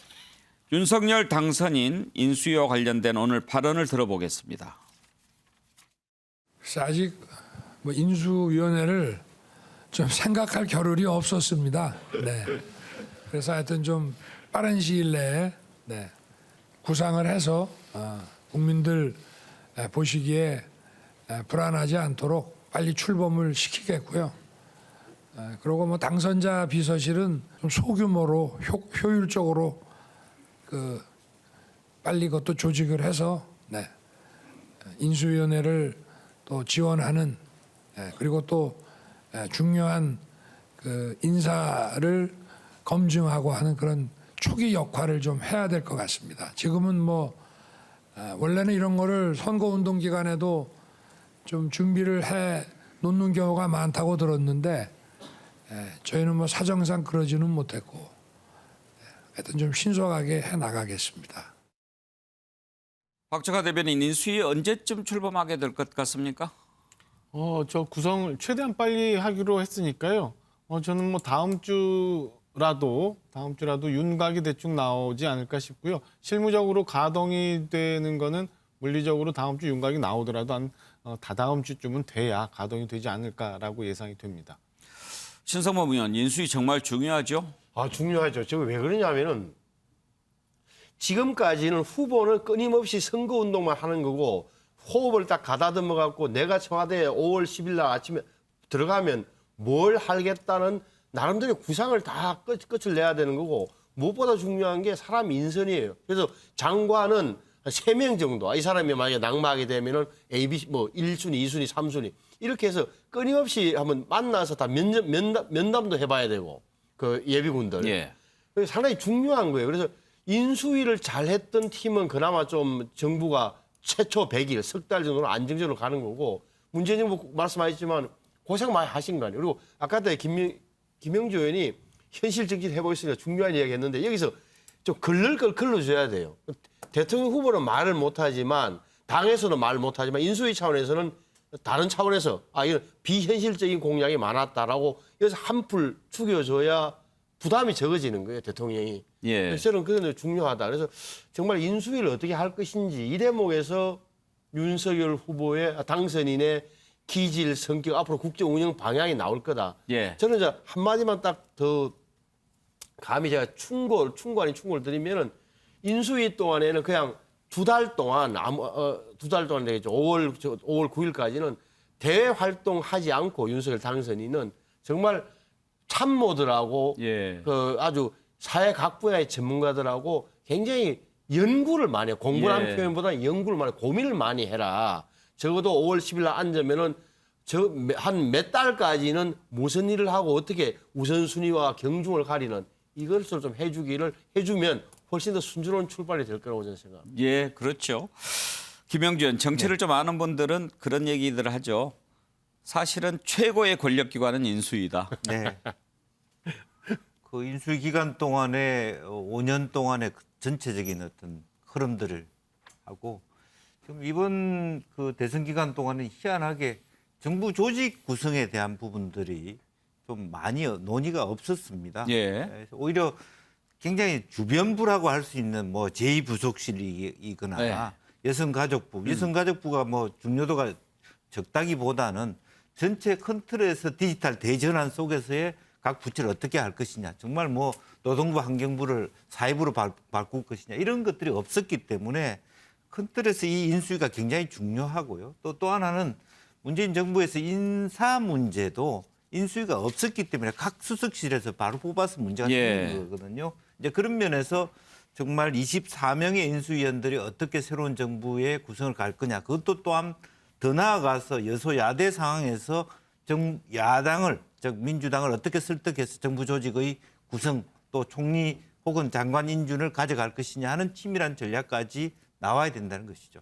윤석열 당선인 인수위와 관련된 오늘 발언을 들어보겠습니다. 그래서 아직 뭐 인수위원회를 좀 생각할 겨를이 없었습니다. 네. 그래서 하여튼 좀 빠른 시일 내에 구상을 해서 국민들 보시기에 불안하지 않도록 빨리 출범을 시키겠고요. 그리고 뭐 당선자 비서실은 좀 소규모로 효율적으로 빨리 그것도 조직을 해서 인수위원회를 또 지원하는, 그리고 또 중요한 그 인사를 검증하고 하는 그런 초기 역할을 좀 해야 될 것 같습니다. 지금은 뭐 원래는 이런 거를 선거운동 기간에도 좀 준비를 해 놓는 경우가 많다고 들었는데, 저희는 뭐 사정상 그러지는 못했고, 하여튼 좀 신속하게 해 나가겠습니다. 박정하 대변인, 인수위 언제쯤 출범하게 될 것 같습니까? 저 구성을 최대한 빨리 하기로 했으니까요. 저는 뭐 다음 주라도 윤곽이 대충 나오지 않을까 싶고요. 실무적으로 가동이 되는 거는 물리적으로 다음 주 윤곽이 나오더라도 한 다다음 주쯤은 돼야 가동이 되지 않을까라고 예상이 됩니다. 신성범 의원, 인수위 정말 중요하죠? 중요하죠. 저거 왜 그러냐면은 지금까지는 후보는 끊임없이 선거운동만 하는 거고, 호흡을 딱 가다듬어 갖고 내가 청와대에 5월 10일 날 아침에 들어가면 뭘 하겠다는 나름대로 구상을 다 끝을 내야 되는 거고, 무엇보다 중요한 게 사람 인선이에요. 그래서 장관은 3명 정도, 이 사람이 만약에 낙마하게 되면은 ABC 뭐 1순위, 2순위, 3순위 이렇게 해서 끊임없이 한번 만나서 다 면담도 해봐야 되고, 그 예비군들. 예. 상당히 중요한 거예요. 그래서 인수위를 잘했던 팀은 그나마 좀 정부가 최초 100일, 석 달 정도는 안정적으로 가는 거고, 문재인 정부 말씀하셨지만 고생 많이 하신 거 아니에요. 그리고 아까 김영주 의원이 현실 정치를 해보겠으니까 중요한 이야기 했는데, 여기서 좀 걸릴 걸 걸러줘야 돼요. 대통령 후보는 말을 못하지만, 당에서는 말을 못하지만, 인수위 차원에서는 다른 차원에서 이건 비현실적인 공약이 많았다라고 여기서 한풀 죽여줘야 부담이 적어지는 거예요, 대통령이. 예. 그래서 저는 그게 중요하다. 그래서 정말 인수위를 어떻게 할 것인지, 이 대목에서 윤석열 후보의 당선인의 기질, 성격, 앞으로 국정 운영 방향이 나올 거다. 예. 저는 이제 한마디만 딱 더 감히 제가 충고 아닌 충고를 드리면은, 인수위 동안에는 그냥 2달 동안 2달 동안 되겠죠. 5월 9일까지는 대외 활동하지 않고 윤석열 당선인은 정말 참모들하고 그 아주 사회 각 분야의 전문가들하고 굉장히 연구를 많이 해. 공부라는 표현보다 연구를 많이 해. 고민을 많이 해라. 적어도 5월 10일 날 앉으면은 한 몇 달까지는 무슨 일을 하고 어떻게 우선순위와 경중을 가리는 이것을 좀 해주면 훨씬 더 순조로운 출발이 될 거라고 저는 생각합니다. 예, 그렇죠. 김영주 의원, 정치를 좀 아는 분들은 그런 얘기들을 하죠. 사실은 최고의 권력기관은 인수위다. 네. 그 인수위 기간 동안에 5년 동안의 전체적인 어떤 흐름들을 하고, 지금 이번 그 대선 기간 동안은 희한하게 정부 조직 구성에 대한 부분들이 좀 많이 논의가 없었습니다. 예. 그래서 오히려 굉장히 주변부라고 할 수 있는 뭐 제2부속실이거나 여성가족부, 여성가족부가 뭐 중요도가 적다기보다는 전체 큰 틀에서 디지털 대전환 속에서의 각 부처를 어떻게 할 것이냐, 정말 뭐 노동부, 환경부를 사회부로 바꿀 것이냐, 이런 것들이 없었기 때문에 큰 틀에서 이 인수위가 굉장히 중요하고요. 또 하나는 문재인 정부에서 인사 문제도 인수위가 없었기 때문에 각 수석실에서 바로 뽑아서 문제가 생기는 거거든요. 이제 그런 면에서 정말 24명의 인수위원들이 어떻게 새로운 정부의 구성을 갈 거냐. 그것도 또한 더 나아가서 여소야대 상황에서 야당을, 즉 민주당을 어떻게 설득해서 정부 조직의 구성 또 총리 혹은 장관 인준을 가져갈 것이냐 하는 치밀한 전략까지 나와야 된다는 것이죠.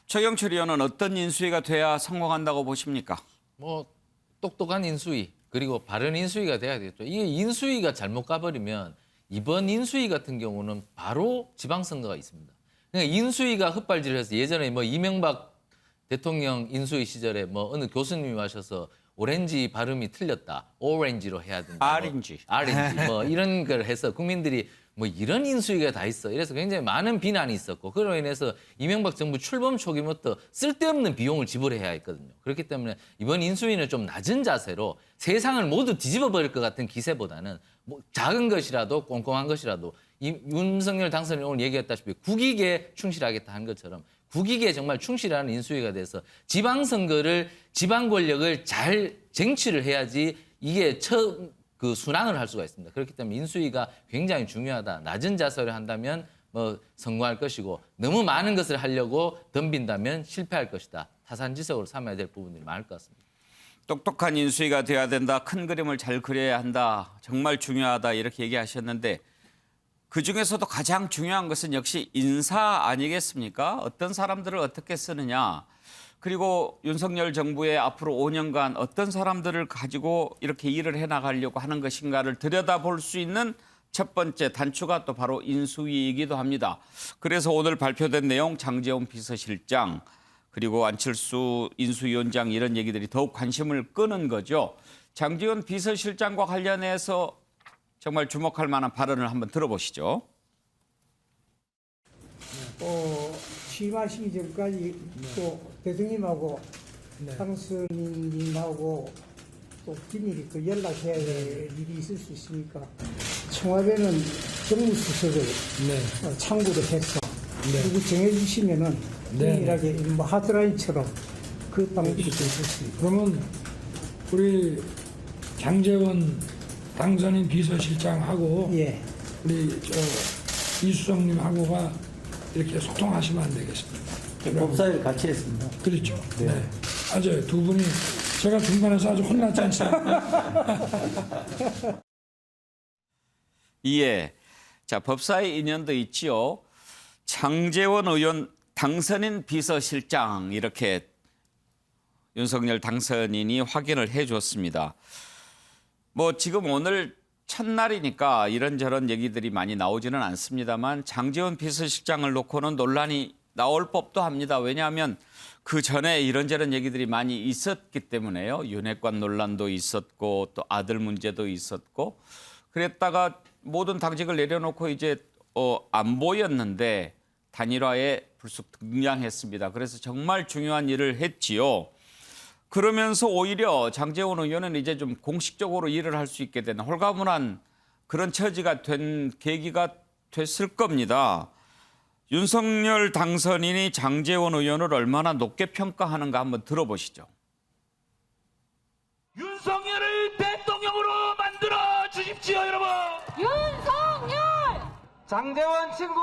최경철 의원은 어떤 인수위가 돼야 성공한다고 보십니까? 뭐 똑똑한 인수위 그리고 바른 인수위가 돼야 되겠죠. 이게 인수위가 잘못 가버리면 이번 인수위 같은 경우는 바로 지방선거가 있습니다. 그러니까 인수위가 헛발질해서 예전에 뭐 이명박 대통령 인수위 시절에 뭐 어느 교수님이 하셔서 오렌지 발음이 틀렸다. 오렌지로 해야 된다. 아린지. 아린지. 뭐 이런 걸 해서 국민들이 뭐 이런 인수위가 다 있어. 이래서 굉장히 많은 비난이 있었고 그로 인해서 이명박 정부 출범 초기부터 쓸데없는 비용을 지불해야 했거든요. 그렇기 때문에 이번 인수위는 좀 낮은 자세로 세상을 모두 뒤집어 버릴 것 같은 기세보다는 뭐 작은 것이라도 꼼꼼한 것이라도 윤석열 당선인이 오늘 얘기했다시피 국익에 충실하겠다 한 것처럼 국익에 정말 충실하는 인수위가 돼서 지방선거를 지방 권력을 잘 쟁취를 해야지 이게 그 순항을 할 수가 있습니다. 그렇기 때문에 인수위가 굉장히 중요하다. 낮은 자세로 한다면 뭐 성공할 것이고 너무 많은 것을 하려고 덤빈다면 실패할 것이다. 타산지석으로 삼아야 될 부분들이 많을 것 같습니다. 똑똑한 인수위가 돼야 된다. 큰 그림을 잘 그려야 한다. 정말 중요하다. 이렇게 얘기하셨는데 그중에서도 가장 중요한 것은 역시 인사 아니겠습니까? 어떤 사람들을 어떻게 쓰느냐. 그리고 윤석열 정부의 앞으로 5년간 어떤 사람들을 가지고 이렇게 일을 해나가려고 하는 것인가를 들여다볼 수 있는 첫 번째 단추가 또 바로 인수위이기도 합니다. 그래서 오늘 발표된 내용 장제원 비서실장 그리고 안철수 인수위원장 이런 얘기들이 더욱 관심을 끄는 거죠. 장제원 비서실장과 관련해서 정말 주목할 만한 발언을 한번 들어보시죠. 취임하시기 전까지 또 대통령님하고 당선인님하고 또 긴밀히 그 연락해야 될 일이 있을 수 있으니까 청와대는 정무수석을 참고를 해서 누구 정해주시면은 긴밀하게 뭐 하드라인처럼 그 방법이 될 수 있습니다. 그러면 우리 장제원 당선인 비서실장하고 우리 이수정님하고가 이렇게 소통하시면 안 되겠습니까? 법사위를 같이 했습니다. 그렇죠. 네. 맞아요. 두 분이 제가 중간에서 아주 혼났지 않습니까? 예. 자, 법사위 인연도 있지요. 장제원 의원 당선인 비서실장 이렇게 윤석열 당선인이 확인을 해줬습니다. 뭐 지금 오늘 첫날이니까 이런저런 얘기들이 많이 나오지는 않습니다만 장제원 비서실장을 놓고는 논란이 나올 법도 합니다. 왜냐하면 그 전에 이런저런 얘기들이 많이 있었기 때문에요. 윤핵관 논란도 있었고 또 아들 문제도 있었고 그랬다가 모든 당직을 내려놓고 이제 안 보였는데 단일화에 불쑥 등장했습니다. 그래서 정말 중요한 일을 했지요. 그러면서 오히려 장제원 의원은 이제 좀 공식적으로 일을 할 수 있게 되는 홀가분한 그런 처지가 된 계기가 됐을 겁니다. 윤석열 당선인이 장제원 의원을 얼마나 높게 평가하는가 한번 들어보시죠. 윤석열을 대통령으로 만들어 주십시오, 여러분. 윤석열! 장제원 친구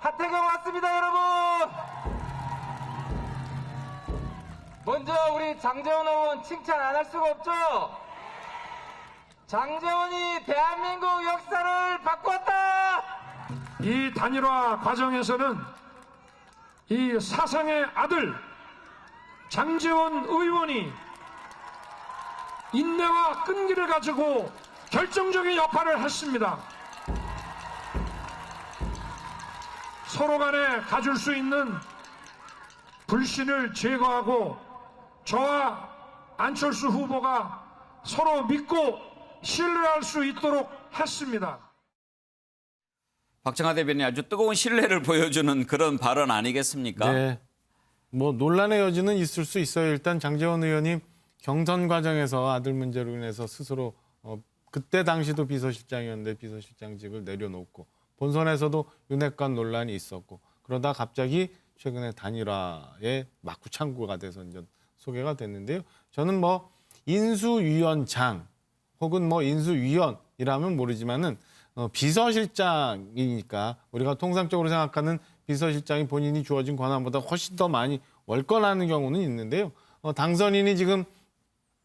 하태경 왔습니다, 여러분. 먼저 우리 장제원 의원 칭찬 안 할 수가 없죠. 장제원이 대한민국 역사를 바꿨다. 이 단일화 과정에서는 이 사상의 아들 장제원 의원이 인내와 끈기를 가지고 결정적인 역할을 했습니다. 서로 간에 가질 수 있는 불신을 제거하고 저와 안철수 후보가 서로 믿고 신뢰할 수 있도록 했습니다. 박정하 대변인이 아주 뜨거운 신뢰를 보여주는 그런 발언 아니겠습니까? 네. 뭐 논란의 여지는 있을 수 있어요. 일단 장제원 의원이 경선 과정에서 아들 문제로 인해서 스스로 그때 당시도 비서실장이었는데 비서실장직을 내려놓고 본선에서도 윤핵관 논란이 있었고 그러다 갑자기 최근에 단일화에 막구창구가 돼서 이제 소개가 됐는데요. 저는 뭐 인수위원장 혹은 뭐 인수위원이라면 모르지만은 비서실장이니까 우리가 통상적으로 생각하는 비서실장이 본인이 주어진 권한보다 훨씬 더 많이 월권하는 경우는 있는데요. 당선인이 지금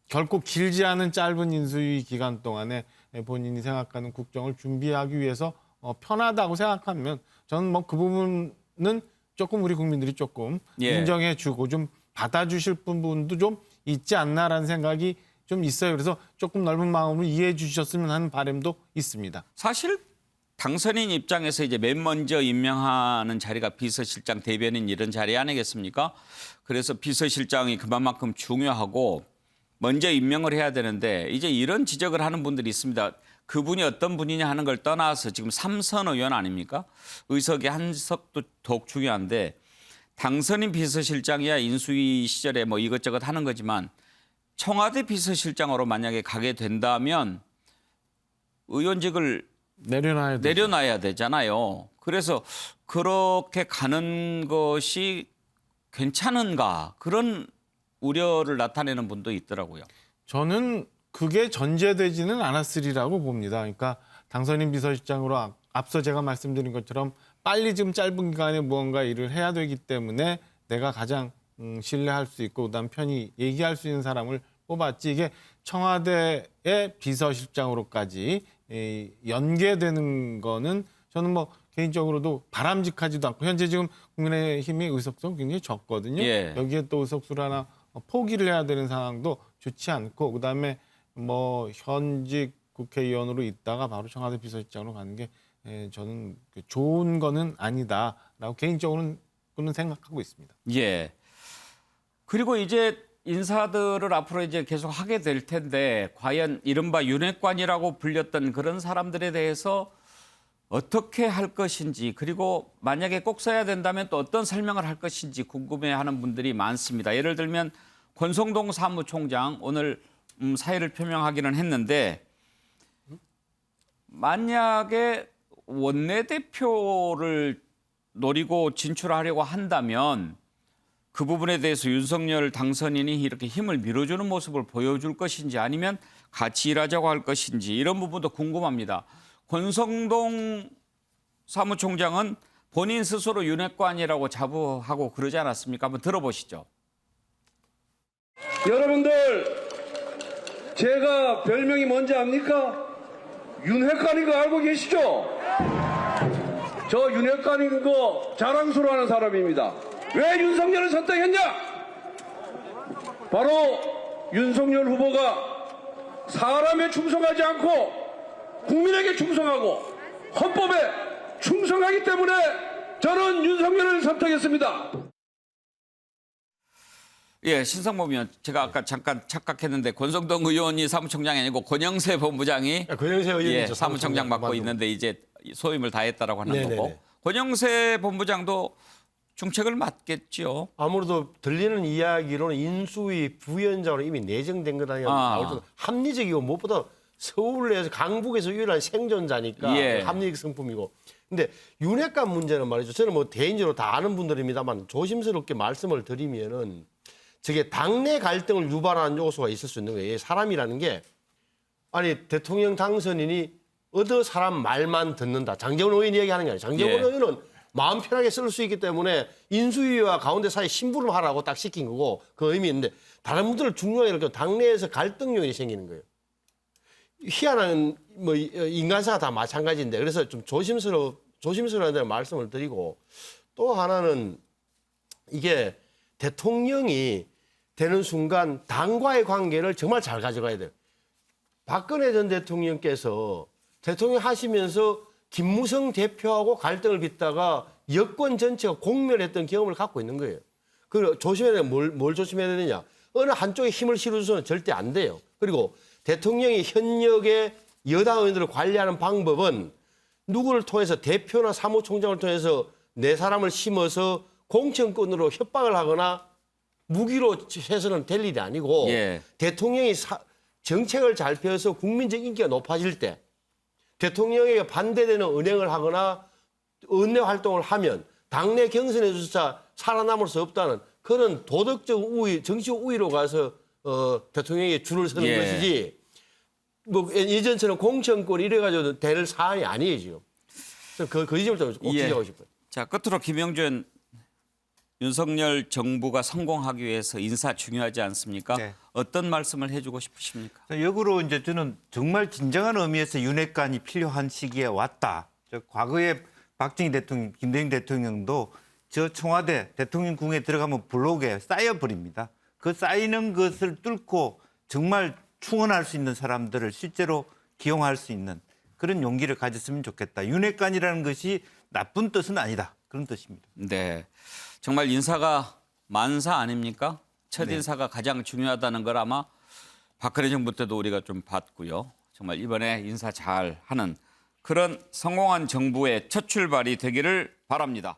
결코 길지 않은 짧은 인수위 기간 동안에 본인이 생각하는 국정을 준비하기 위해서 편하다고 생각하면 저는 뭐 그 부분은 조금 우리 국민들이 조금 예. 인정해주고 좀 받아주실 부분도 좀 있지 않나라는 생각이 좀 있어요. 그래서 조금 넓은 마음으로 이해해 주셨으면 하는 바람도 있습니다. 사실 당선인 입장에서 이제 맨 먼저 임명하는 자리가 비서실장, 대변인 이런 자리 아니겠습니까? 그래서 비서실장이 그만큼 중요하고 먼저 임명을 해야 되는데 이제 이런 지적을 하는 분들이 있습니다. 그분이 어떤 분이냐 하는 걸 떠나서 지금 3선 의원 아닙니까? 의석의 한 석도 더욱 중요한데 당선인 비서실장이야 인수위 시절에 뭐 이것저것 하는 거지만 청와대 비서실장으로 만약에 가게 된다면 의원직을 내려놔야 되잖아요. 그래서 그렇게 가는 것이 괜찮은가 그런 우려를 나타내는 분도 있더라고요. 저는 그게 전제되지는 않았으리라고 봅니다. 그러니까 당선인 비서실장으로 앞서 제가 말씀드린 것처럼 빨리 좀 짧은 기간에 무언가 일을 해야 되기 때문에 내가 가장 신뢰할 수 있고 그다음 편히 얘기할 수 있는 사람을 뽑았지 이게 청와대의 비서실장으로까지 연계되는 거는 저는 뭐 개인적으로도 바람직하지도 않고 현재 지금 국민의힘의 의석수는 굉장히 적거든요. 예. 여기에 또 의석수를 하나 포기를 해야 되는 상황도 좋지 않고 그다음에 뭐 현직 국회의원으로 있다가 바로 청와대 비서실장으로 가는 게 저는 좋은 거는 아니다라고 개인적으로는 생각하고 있습니다. 예. 그리고 이제 인사들을 앞으로 이제 계속 하게 될 텐데 과연 이른바 윤핵관이라고 불렸던 그런 사람들에 대해서 어떻게 할 것인지 그리고 만약에 꼭 써야 된다면 또 어떤 설명을 할 것인지 궁금해하는 분들이 많습니다. 예를 들면 권성동 사무총장 오늘 사의를 표명하기는 했는데 만약에 원내대표를 노리고 진출하려고 한다면 그 부분에 대해서 윤석열 당선인이 이렇게 힘을 밀어주는 모습을 보여줄 것인지 아니면 같이 일하자고 할 것인지 이런 부분도 궁금합니다. 권성동 사무총장은 본인 스스로 윤핵관이라고 자부하고 그러지 않았습니까? 한번 들어보시죠. 여러분들 제가 별명이 뭔지 압니까? 윤핵관인 거 알고 계시죠? 저 윤핵관인 거 자랑스러워하는 사람입니다. 왜 윤석열을 선택했냐? 바로 윤석열 후보가 사람에 충성하지 않고 국민에게 충성하고 헌법에 충성하기 때문에 저는 윤석열을 선택했습니다. 예, 신상범 의원, 제가 아까 잠깐 착각했는데 권성동 의원이 사무총장이 아니고 권영세 본부장이 권영세 의원이죠. 사무총장 맡고 있는데 이제 소임을 다했다라고 하는 네네네. 거고 권영세 본부장도 중책을 맡겠죠. 아무래도 들리는 이야기로는 인수위 부위원장으로 이미 내정된 거다. 합리적이고 무엇보다 서울 내에서 강북에서 유일한 생존자니까 예. 합리적 성품이고. 근데 윤핵관 문제는 말이죠. 저는 뭐 개인적으로 다 아는 분들입니다만 조심스럽게 말씀을 드리면은 저게 당내 갈등을 유발하는 요소가 있을 수 있는 거예요. 사람이라는 게 아니 대통령 당선인이 어느 사람 말만 듣는다. 장제원 의원이 얘기하는 게 아니에요. 장제원 의원은 마음 편하게 쓸 수 있기 때문에 인수위와 가운데 사이 심부름하라고 딱 시킨 거고 그 의미 있는데 다른 분들을 중요하게 이렇게 당내에서 갈등 요인이 생기는 거예요. 희한한 뭐 인간사가 다 마찬가지인데 그래서 좀 조심스러워야 되는 말씀을 드리고 또 하나는 이게 대통령이 되는 순간 당과의 관계를 정말 잘 가져가야 돼요. 박근혜 전 대통령께서 대통령 하시면서 김무성 대표하고 갈등을 빚다가 여권 전체가 공멸했던 경험을 갖고 있는 거예요. 그리고 조심해야 되는 뭘 조심해야 되느냐. 어느 한쪽에 힘을 실어줘서는 절대 안 돼요. 그리고 대통령이 현역의 여당 의원들을 관리하는 방법은 누구를 통해서 대표나 사무총장을 통해서 내 사람을 심어서 공천권으로 협박을 하거나 무기로 해서는 될 일이 아니고 대통령이 정책을 잘 펴서 국민적 인기가 높아질 때 대통령에게 반대되는 언행을 하거나 은내 활동을 하면 당내 경선에조차 살아남을 수 없다는 그런 도덕적 우위, 정치적 우위로 가서 대통령에게 줄을 서는 것이지 뭐 예전처럼 공천권 이래가지고 될 사안이 아니에요 지금. 그래서 그 지점을 좀 꼭 지적하고 싶어요. 자, 끝으로 김영준 윤석열 정부가 성공하기 위해서 인사 중요하지 않습니까? 네. 어떤 말씀을 해주고 싶으십니까? 역으로 이제 저는 정말 진정한 의미에서 윤핵관이 필요한 시기에 왔다. 과거에 박정희 대통령, 김대중 대통령도 저 청와대 대통령궁에 들어가면 블록에 쌓여버립니다. 그 쌓이는 것을 뚫고 정말 충원할 수 있는 사람들을 실제로 기용할 수 있는 그런 용기를 가졌으면 좋겠다. 윤핵관이라는 것이 나쁜 뜻은 아니다. 그런 뜻입니다. 네, 정말 인사가 만사 아닙니까? 첫 인사가 가장 중요하다는 걸 아마 박근혜 정부 때도 우리가 좀 봤고요. 정말 이번에 인사 잘 하는 그런 성공한 정부의 첫 출발이 되기를 바랍니다.